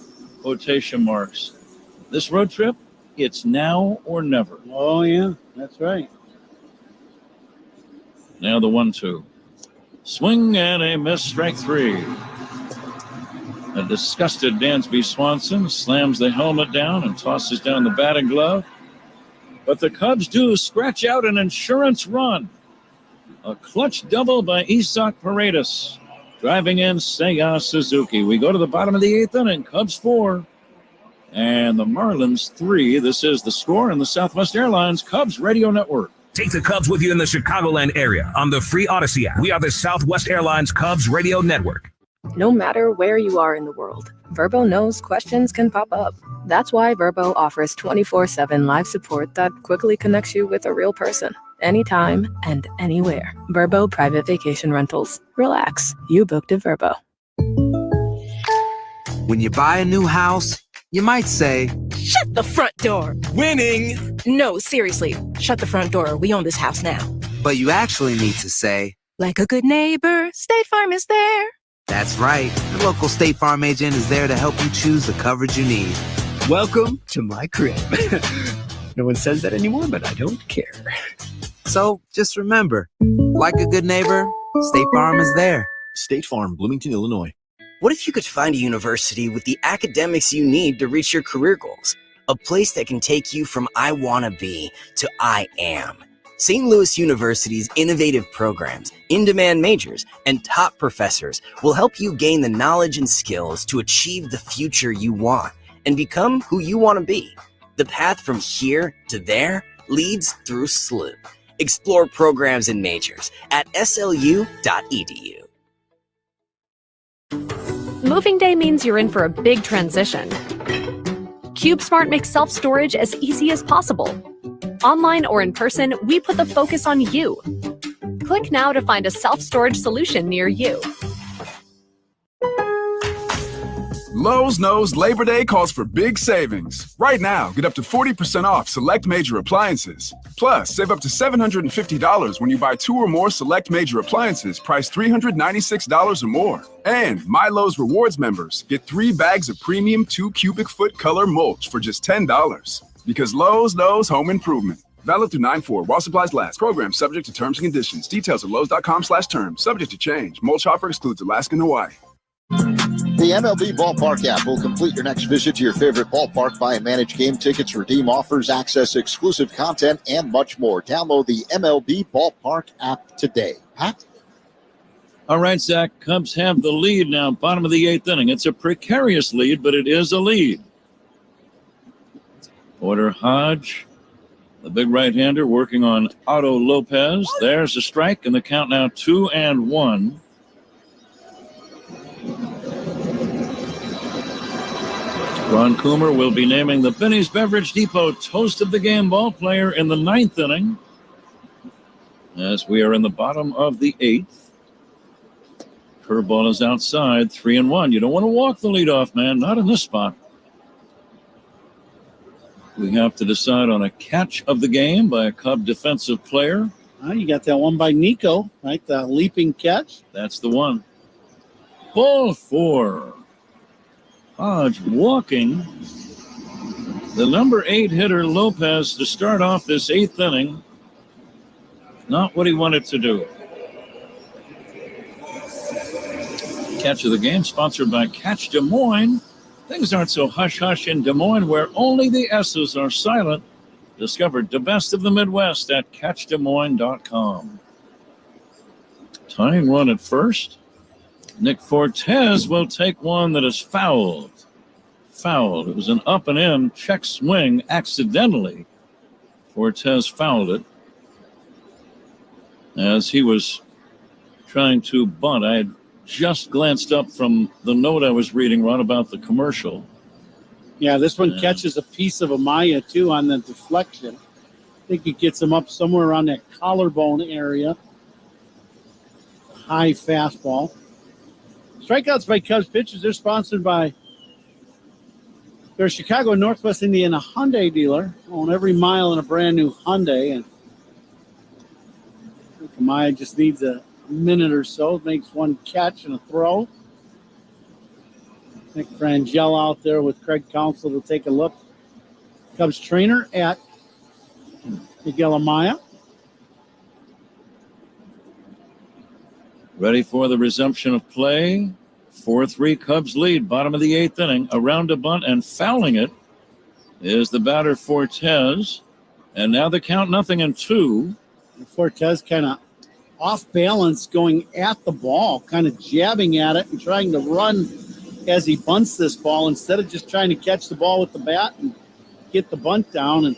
quotation marks. This road trip, it's now or never. Oh, yeah, that's right. Now the 1-2. Swing and a miss, strike three. A disgusted Dansby Swanson slams the helmet down and tosses down the batting glove. But the Cubs do scratch out an insurance run. A clutch double by Isak Paredes, driving in Seiya Suzuki. We go to the bottom of the 8th inning. Cubs 4 and the Marlins 3. This is the score in the Southwest Airlines Cubs Radio Network. Take the Cubs with you in the Chicagoland area on the free Odyssey app. We are the Southwest Airlines Cubs Radio Network. No matter where you are in the world, Verbo knows questions can pop up. That's why Verbo offers 24/7 live support that quickly connects you with a real person, anytime and anywhere. Verbo Private Vacation Rentals. Relax, you booked a Verbo. When you buy a new house, you might say, "Shut the front door." "Winning." No, seriously, shut the front door. We own this house now. But you actually need to say, "Like a good neighbor, State Farm is there." that's right. The local State Farm agent is there to help you choose the coverage you need. Welcome to my crib. No one says that anymore, but I don't care. So just remember, like a good neighbor, State Farm is there. State Farm, Bloomington, Illinois. What if you could find a university with the academics you need to reach your career goals? A place that can take you from I wanna be to I am. St. Louis University's innovative programs, in-demand majors, and top professors will help you gain the knowledge and skills to achieve the future you want and become who you want to be. The path from here to there leads through SLU. Explore programs and majors at slu.edu. Moving day means you're in for a big transition. CubeSmart makes self-storage as easy as possible. Online or in person, we put the focus on you. Click now to find a self-storage solution near you. Lowe's knows Labor Day calls for big savings. Right now, get up to 40% off select major appliances. Plus, save up to $750 when you buy 2 or more select major appliances priced $396 or more. And My Lowe's Rewards members get 3 bags of premium 2 cubic foot color mulch for just $10. Because Lowe's knows home improvement. Valid through 9/4 while supplies last. Program subject to terms and conditions. Details at lowes.com/terms. Subject to change. Mulch offer excludes Alaska and Hawaii. The MLB Ballpark app will complete your next visit to your favorite ballpark. Buy and manage game tickets, redeem offers, access exclusive content, and much more. Download the MLB Ballpark app today. Pat? All right, Zach, Cubs have the lead now, bottom of the 8th inning. It's a precarious lead, but it is a lead. Porter Hodge, the big right-hander, working on Otto Lopez. There's a strike, and the count now 2-1. Ron Coomer will be naming the Benny's Beverage Depot Toast of the Game ball player in the 9th inning, as we are in the bottom of the 8th. Curveball is outside, 3-1. You don't want to walk the leadoff man, not in this spot. We have to decide on a catch of the game by a Cub defensive player. You got that one by Nico, right? The leaping catch. That's the one. Ball 4. Hodge walking the number 8 hitter Lopez to start off this 8th inning. Not what he wanted to do. Catch of the game sponsored by Catch Des Moines. Things aren't so hush-hush in Des Moines, where only the S's are silent. Discover the best of the Midwest at CatchDesMoines.com. Tying run at first. Nick Fortes will take one that is fouled. Fouled. It was an up and in check swing accidentally. Fortes fouled it as he was trying to bunt. I had just glanced up from the note I was reading, Ron, about the commercial. Yeah, this one catches a piece of Amaya, too, on the deflection. I think it gets him up somewhere around that collarbone area. High fastball. Strikeouts by Cubs pitchers. They're sponsored by their Chicago Northwest Indiana Hyundai dealer. Own every mile in a brand new Hyundai. And I think Amaya just needs a minute or so. Makes one catch and a throw. Nick Frangel out there with Craig Counsell to take a look. Cubs trainer at Miguel Amaya. Ready for the resumption of play. 4-3 Cubs lead, bottom of the 8th inning. Around a bunt and fouling it is the batter Fortes. And now the count 0-2. Fortes kind of off balance going at the ball, kind of jabbing at it and trying to run as he bunts this ball instead of just trying to catch the ball with the bat and get the bunt down. And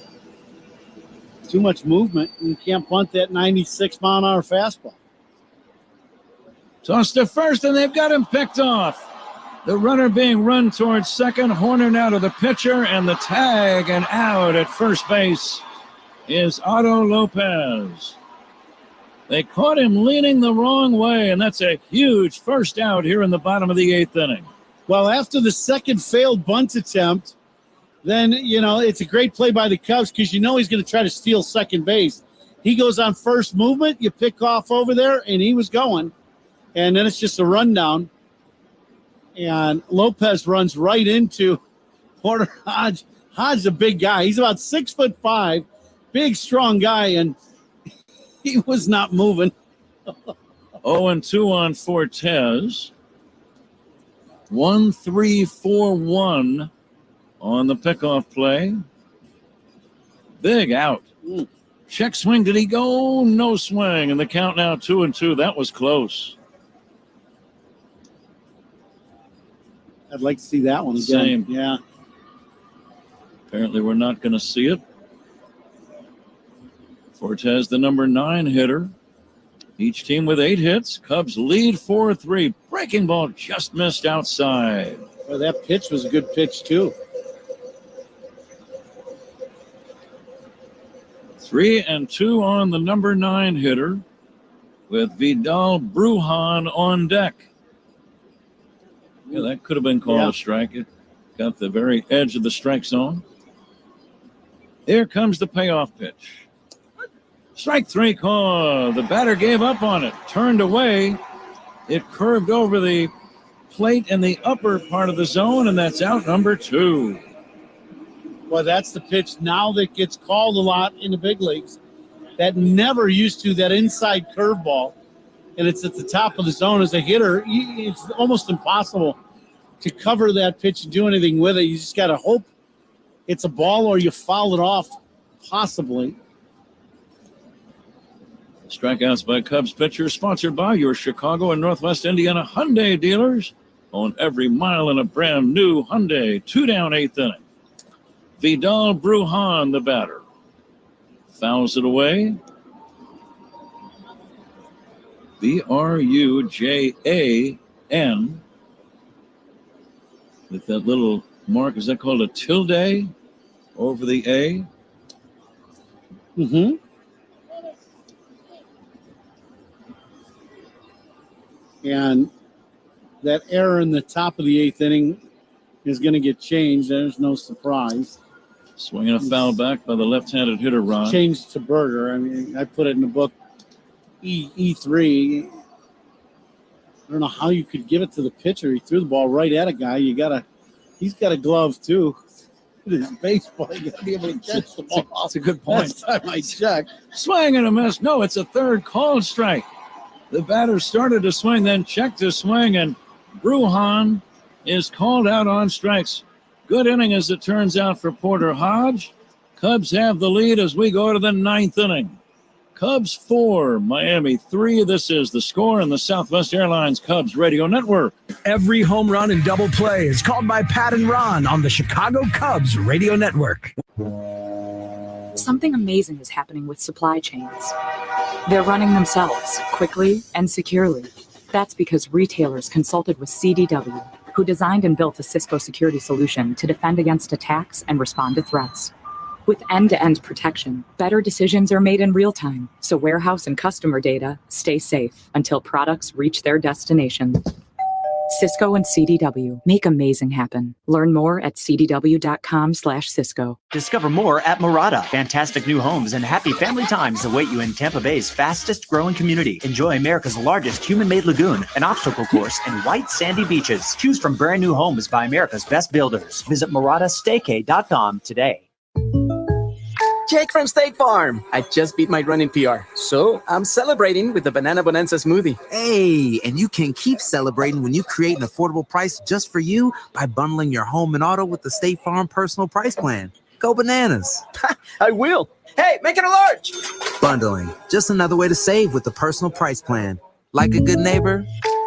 too much movement. And you can't bunt that 96-mile-an-hour fastball. Toss to first, and they've got him picked off. The runner being run towards second. Horner now to the pitcher, and the tag and out at first base is Otto Lopez. They caught him leaning the wrong way, and that's a huge first out here in the bottom of the 8th inning. Well, after the second failed bunt attempt, then, it's a great play by the Cubs because he's going to try to steal second base. He goes on first movement, you pick off over there, and he was going. And then it's just a rundown. And Lopez runs right into Porter Hodge. Hodge's a big guy. He's about 6'5", big, strong guy, and he was not moving. 0-2 on Fortes. 1-3-4-1 on the pickoff play. Big out. Check swing. Did he go? No swing. And the count now 2-2. That was close. I'd like to see that one again. Same. Yeah. Apparently we're not going to see it. Fortes, the number 9 hitter. Each team with 8 hits. Cubs lead 4-3. Breaking ball just missed outside. Well, that pitch was a good pitch, too. 3-2 on the number 9 hitter with Vidal Brujan on deck. Yeah, that could have been called a strike. It got the very edge of the strike zone. Here comes the payoff pitch. Strike 3 call. The batter gave up on it, turned away. It curved over the plate in the upper part of the zone, and that's out number 2. Well, that's the pitch now that gets called a lot in the big leagues. That never used to, that inside curveball. And it's at the top of the zone as a hitter. It's almost impossible to cover that pitch and do anything with it. You just got to hope it's a ball or you foul it off, possibly. Strikeouts by Cubs pitchers, sponsored by your Chicago and Northwest Indiana Hyundai dealers. Own every mile in a brand new Hyundai. 2 down, 8th inning. Vidal Brujan, the batter. Fouls it away. Brujan. With that little mark, is that called a tilde over the A? Mm-hmm. And that error in the top of the 8th inning is going to get changed. There's no surprise. Swinging a foul back by the left-handed hitter, Ron. Changed to Berger. I mean, I put it in the book, E3. I don't know how you could give it to the pitcher. He threw the ball right at a guy. He's got a glove, too. His baseball, you got to be able to catch the ball. That's a good point. Last time I checked. Swing and a miss. No, it's a third called strike. The batter started to swing, then checked to swing, and Brujan is called out on strikes. Good inning, as it turns out, for Porter Hodge. Cubs have the lead as we go to the 9th inning. Cubs 4, Miami 3. This is the score in the Southwest Airlines Cubs Radio Network. Every home run and double play is called by Pat and Ron on the Chicago Cubs Radio Network. Something amazing is happening with supply chains. They're running themselves quickly and securely. That's because retailers consulted with CDW, who designed and built a Cisco security solution to defend against attacks and respond to threats. With end-to-end protection, better decisions are made in real time, so warehouse and customer data stay safe until products reach their destination. Cisco and CDW make amazing happen. Learn more at cdw.com/Cisco. Discover more at Murata. Fantastic new homes and happy family times await you in Tampa Bay's fastest growing community. Enjoy America's largest human-made lagoon, an obstacle course, and white sandy beaches. Choose from brand new homes by America's best builders. Visit MurataStayK.com today. Jake from State Farm. I just beat my running PR, so I'm celebrating with the Banana Bonanza smoothie. Hey, and you can keep celebrating when you create an affordable price just for you by bundling your home and auto with the State Farm personal price plan. Go bananas. I will. Hey, make it a large. Bundling, just another way to save with the personal price plan. Like a good neighbor,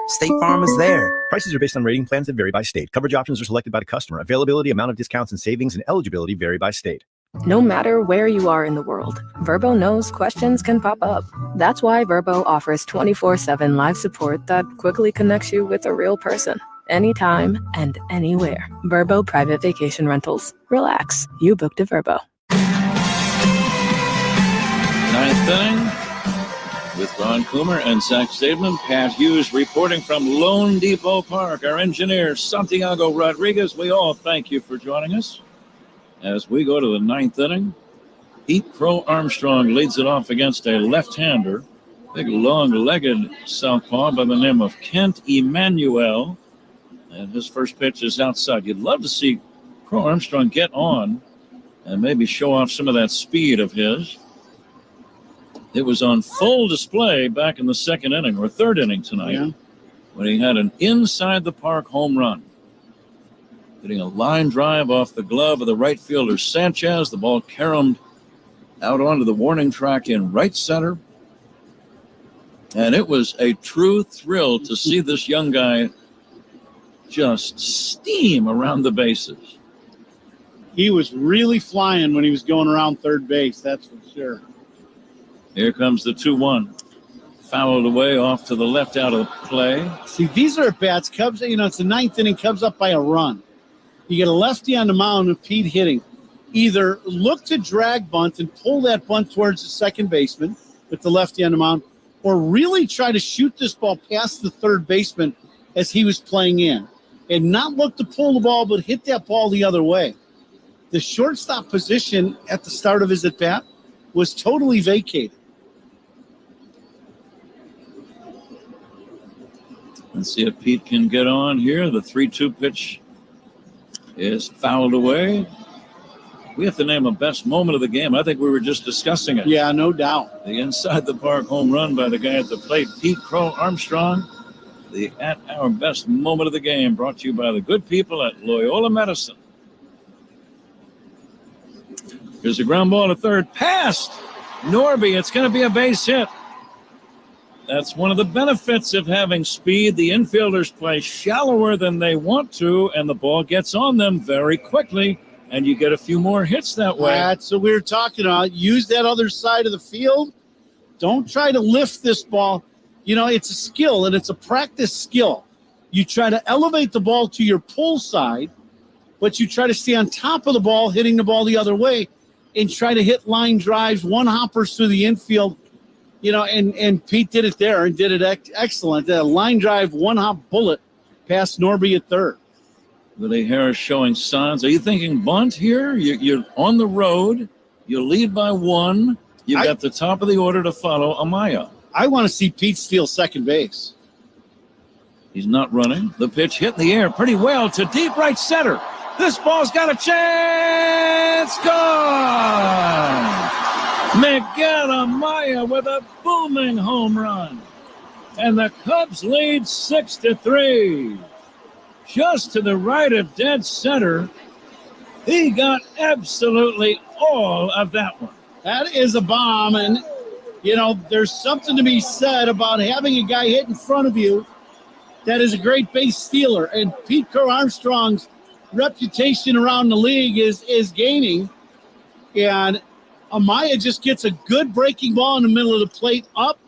State Farm is there. Prices are based on rating plans that vary by state. Coverage options are selected by the customer. Availability, amount of discounts and savings, and eligibility vary by state. No matter where you are in the world, Verbo knows questions can pop up. That's why Verbo offers 24/7 live support that quickly connects you with a real person. Anytime and anywhere. Verbo Private Vacation Rentals. Relax. You booked a Verbo. Ninth inning with Ron Coomer and Zach Stedman. Pat Hughes reporting from Lone Depot Park. Our engineer, Santiago Rodriguez. We all thank you for joining us. As we go to the ninth inning, Pete Crow Armstrong leads it off against a left-hander, big long-legged southpaw by the name of Kent Emanuel. And his first pitch is outside. You'd love to see Crow Armstrong get on and maybe show off some of that speed of his. It was on full display back in the second inning or third inning tonight when he had an inside-the-park home run. Getting a line drive off the glove of the right fielder Sanchez. The ball caromed out onto the warning track in right center. And it was a true thrill to see this young guy just steam around the bases. He was really flying when he was going around third base, that's for sure. Here comes the 2-1. Fouled away off to the left out of play. See, these are at bats. Cubs, it's the ninth inning, Cubs up by a run. You get a lefty on the mound with Pete hitting. Either look to drag bunt and pull that bunt towards the second baseman with the lefty on the mound, or really try to shoot this ball past the third baseman as he was playing in. And not look to pull the ball, but hit that ball the other way. The shortstop position at the start of his at-bat was totally vacated. Let's see if Pete can get on here. The 3-2 pitch is fouled away. We have to name a best moment of the game. I think we were just discussing it. Yeah, no doubt. The inside-the-park home run by the guy at the plate, Pete Crow Armstrong. The At Our Best Moment of the Game, brought to you by the good people at Loyola Medicine. Here's a ground ball to third. Past Norby. It's going to be a base hit. That's one of the benefits of having speed. The infielders play shallower than they want to, and the ball gets on them very quickly, and you get a few more hits that way. That's what we were talking about. Use that other side of the field. Don't try to lift this ball. It's a skill, and it's a practice skill. You try to elevate the ball to your pull side, but you try to stay on top of the ball, hitting the ball the other way, and try to hit line drives, one-hoppers through the infield. And Pete did it there and did it excellent. A line drive, one-hop bullet past Norby at third. Willie Harris showing signs. Are you thinking bunt here? You're on the road. You lead by one. You got the top of the order to follow Amaya. I want to see Pete steal second base. He's not running. The pitch hit in the air pretty well to deep right center. This ball's got a chance. Gone! Miguel Amaya with a booming home run. And the Cubs lead 6-3. Just to the right of dead center. He got absolutely all of that one. That is a bomb. And, there's something to be said about having a guy hit in front of you that is a great base stealer. And Pete Crow Armstrong's reputation around the league is gaining. And Amaya just gets a good breaking ball in the middle of the plate up.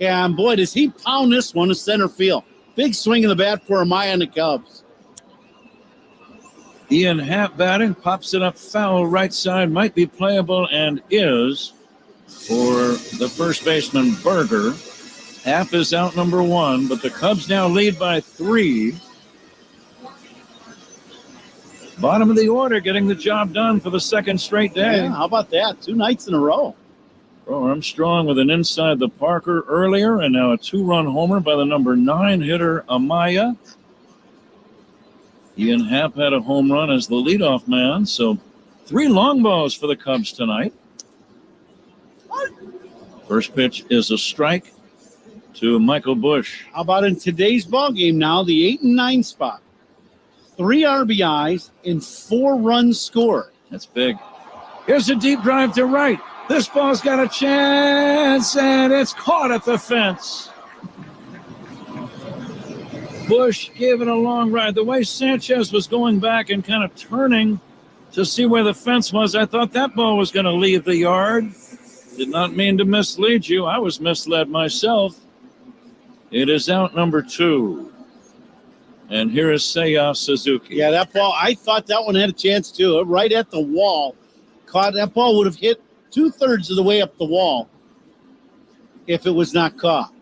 And, boy, does he pound this one to center field. Big swing in the bat for Amaya and the Cubs. Ian Happ batting, pops it up foul right side, might be playable and is for the first baseman Berger. Happ is out number 1, but the Cubs now lead by 3. Bottom of the order getting the job done for the second straight day. Yeah, how about that? 2 nights in a row. Armstrong with an inside the Parker earlier, and now a 2-run homer by the number 9 hitter Amaya. Ian Happ had a home run as the leadoff man, so 3 long balls for the Cubs tonight. First pitch is a strike to Michael Busch. How about in today's ball game now, the 8 and 9 spot? 3 RBIs and 4 runs scored. That's big. Here's a deep drive to right. This ball's got a chance, and it's caught at the fence. Busch gave it a long ride. The way Sanchez was going back and kind of turning to see where the fence was, I thought that ball was going to leave the yard. Did not mean to mislead you. I was misled myself. It is out number 2. And here is Seiya Suzuki. Yeah, that ball, I thought that one had a chance too. Right at the wall. Caught that ball would have hit 2/3 of the way up the wall if it was not caught.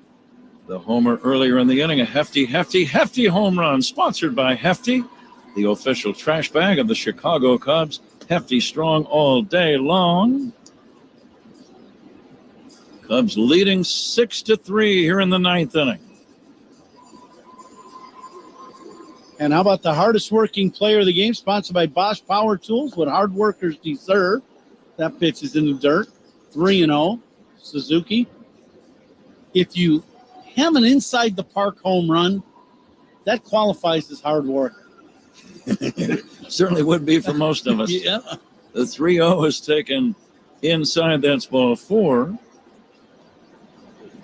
The homer earlier in the inning, a hefty home run, sponsored by Hefty, the official trash bag of the Chicago Cubs. Hefty strong all day long. Cubs leading 6-3 here in the 9th inning. And how about the hardest working player of the game, sponsored by Bosch Power Tools, what hard workers deserve. That pitch is in the dirt. 3-0, Suzuki. If you have an inside the park home run, that qualifies as hard work. Certainly would be for most of us. Yeah. The 3-0 is taken inside. That's ball 4.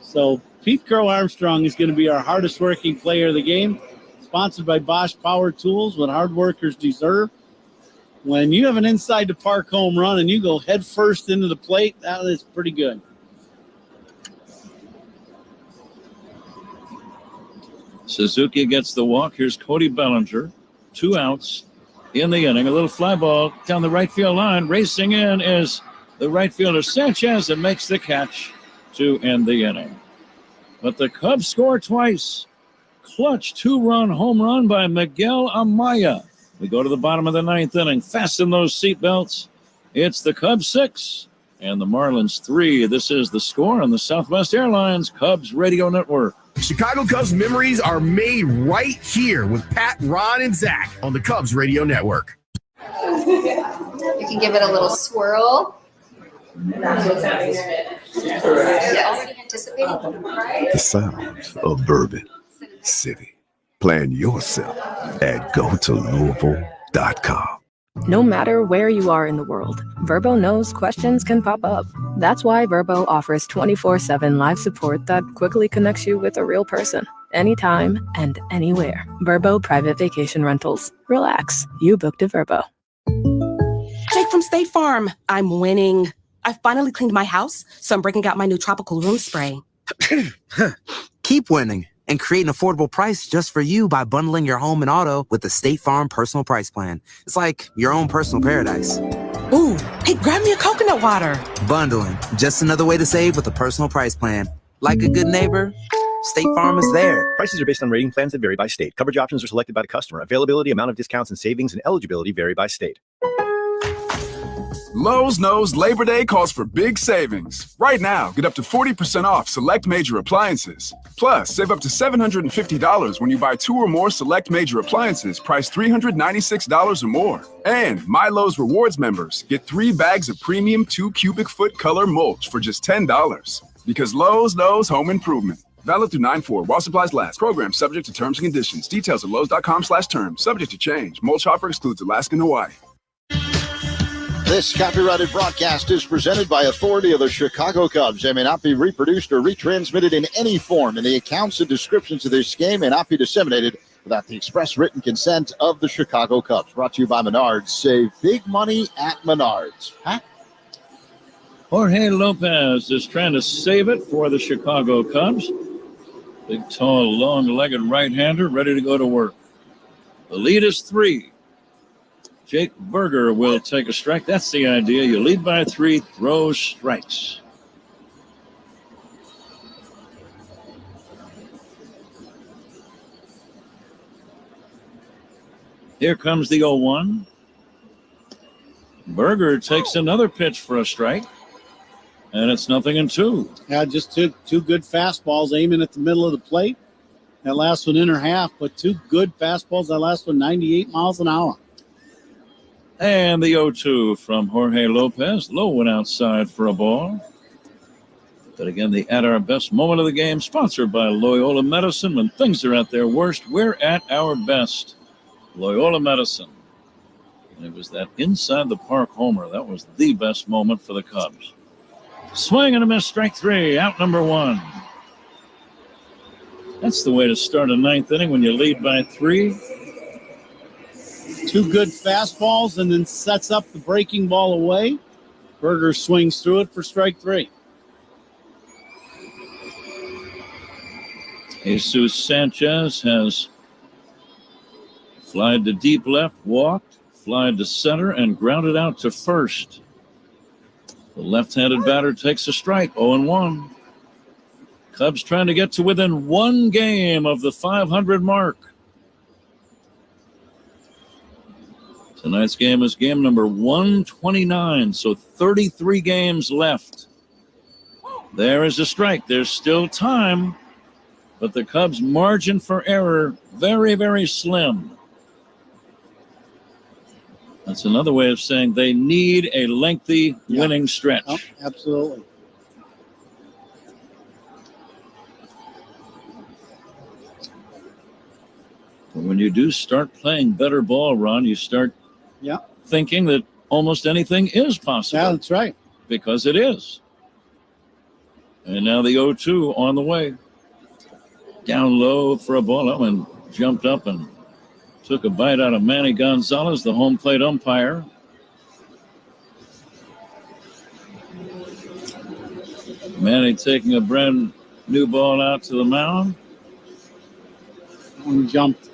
So Pete Crow Armstrong is going to be our hardest working player of the game, sponsored by Bosch Power Tools, what hard workers deserve. When you have an inside the park home run and you go head first into the plate, that is pretty good. Suzuki gets the walk. Here's Cody Bellinger. 2 outs in the inning. A little fly ball down the right field line. Racing in is the right fielder Sanchez, and makes the catch to end the inning. But the Cubs score twice. Clutch 2-run home run by Miguel Amaya. We go to the bottom of the 9th inning. Fasten those seatbelts. It's the Cubs 6 and the Marlins 3. This is the score on the Southwest Airlines Cubs Radio Network. Chicago Cubs memories are made right here with Pat, Ron, and Zach on the Cubs Radio Network. You can give it a little swirl. Already anticipating. The sounds of Bourbon City. Plan yourself at GoToLouisville.com. No matter where you are in the world, Verbo knows questions can pop up. That's why Verbo offers 24/7 live support that quickly connects you with a real person, anytime and anywhere. Verbo Private Vacation Rentals. Relax, you booked a Verbo. Jake from State Farm. I'm winning. I finally cleaned my house, so I'm breaking out my new tropical room spray. Keep winning and create an affordable price just for you by bundling your home and auto with the State Farm Personal Price Plan. It's like your own personal paradise. Ooh, hey, grab me a coconut water. Bundling, just another way to save with a personal price plan. Like a good neighbor, State Farm is there. Prices are based on rating plans that vary by state. Coverage options are selected by the customer. Availability, amount of discounts and savings, and eligibility vary by state. Lowe's knows Labor Day calls for big savings. Right now, get up to 40% off select major appliances. Plus, save up to $750 when you buy 2 or more select major appliances priced $396 or more. And My Lowe's Rewards members get 3 bags of premium 2 cubic foot color mulch for just $10. Because Lowe's knows home improvement. Valid through 9/4 while supplies last. Program subject to terms and conditions. Details at Lowe's.com/terms. Subject to change. Mulch offer excludes Alaska and Hawaii. This copyrighted broadcast is presented by authority of the Chicago Cubs and may not be reproduced or retransmitted in any form, and the accounts and descriptions of this game may not be disseminated without the express written consent of the Chicago Cubs. Brought to you by Menards. Save big money at Menards. Huh? Jorge Lopez is trying to save it for the Chicago Cubs. Big, tall, long-legged right-hander ready to go to work. The lead is 3. Jake Berger will take a strike. That's the idea. You lead by 3, throw strikes. Here comes the 0-1. Berger takes another pitch for a strike, and it's 0-2. Yeah, just two good fastballs aiming at the middle of the plate. That last one inner half, but two good fastballs. That last one 98 miles an hour. And the 0-2 from Jorge Lopez. Low went outside for a ball. But again, the At Our Best moment of the game, sponsored by Loyola Medicine. When things are at their worst, we're at our best. Loyola Medicine. And it was that inside the park homer. That was the best moment for the Cubs. Swing and a miss, strike 3, out number 1. That's the way to start a ninth inning when you lead by 3. Two good fastballs and then sets up the breaking ball away. Berger swings through it for strike 3. Jesus Sanchez has flied to deep left, walked, flied to center, and grounded out to first. The left-handed batter takes a strike, 0-1. Cubs trying to get to within one game of the 500 mark. Tonight's game is game number 129, so 33 games left. There is a strike. There's still time, but the Cubs' margin for error very, very slim. That's another way of saying they need a lengthy winning stretch. Oh, absolutely. But when you do start playing better ball, Ron, you start thinking that almost anything is possible. Yeah, that's right. Because it is. And now the 0-2 on the way. Down low for a ball. That one jumped up and took a bite out of Manny Gonzalez, the home plate umpire. Manny taking a brand new ball out to the mound. One jumped.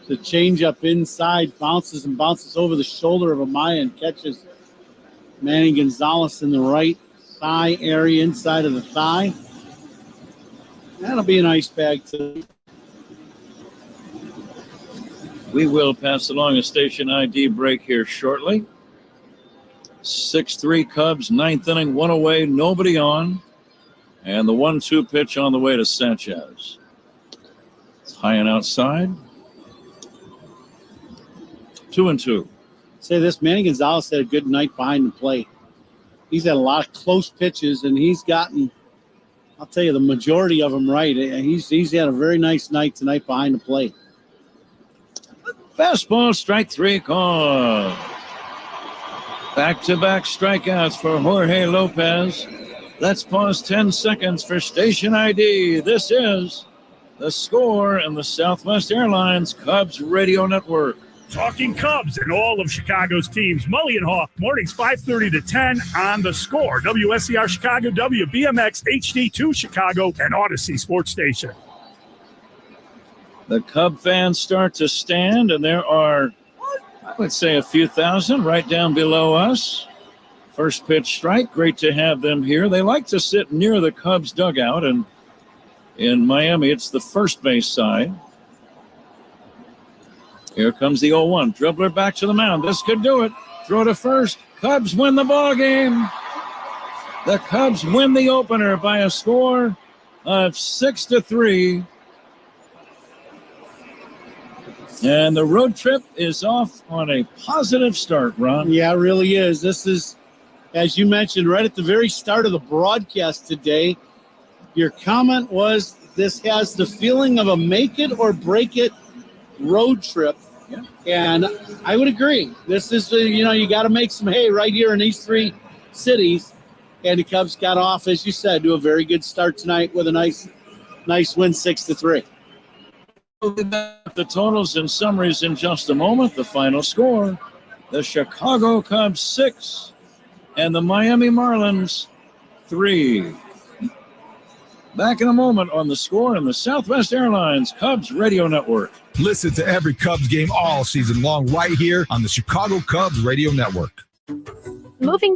The changeup inside, bounces and bounces over the shoulder of Amaya and catches Manny Gonzalez in the right thigh area, inside of the thigh. That'll be an ice bag too. We will pass along a station ID break here shortly. 6-3 Cubs, ninth inning, one away, nobody on. And the 1-2 pitch on the way to Sanchez. It's high and outside. 2-2. Say this, Manny Gonzalez had a good night behind the plate. He's had a lot of close pitches, and he's gotten, I'll tell you, the majority of them right. He's had a very nice night tonight behind the plate. Fastball, strike 3 call. Back-to-back strikeouts for Jorge Lopez. Let's pause 10 seconds for station ID. This is The Score and the Southwest Airlines Cubs Radio Network. Talking Cubs and all of Chicago's teams. Mully and Hawk, mornings 5:30 to 10 on The Score. WSCR Chicago, WBMX, HD2 Chicago, and Odyssey Sports Station. The Cub fans start to stand, and there are, I would say, a few thousand right down below us. First pitch strike. Great to have them here. They like to sit near the Cubs dugout, and in Miami, it's the first base side. Here comes the 0-1. Dribbler back to the mound. This could do it. Throw to first. Cubs win the ball game. The Cubs win the opener by a score of 6-3. And the road trip is off on a positive start, Ron. Yeah, it really is. This is, as you mentioned, right at the very start of the broadcast today, your comment was this has the feeling of a make it or break it road trip. Yeah. And I would agree. This is, you got to make some hay right here in these three cities. And the Cubs got off, as you said, to a very good start tonight with a nice win, 6-3. The totals and summaries in just a moment. The final score, the Chicago Cubs 6 and the Miami Marlins 3. Back in a moment on The Score and the Southwest Airlines Cubs Radio Network. Listen to every Cubs game all season long right here on the Chicago Cubs Radio Network. Moving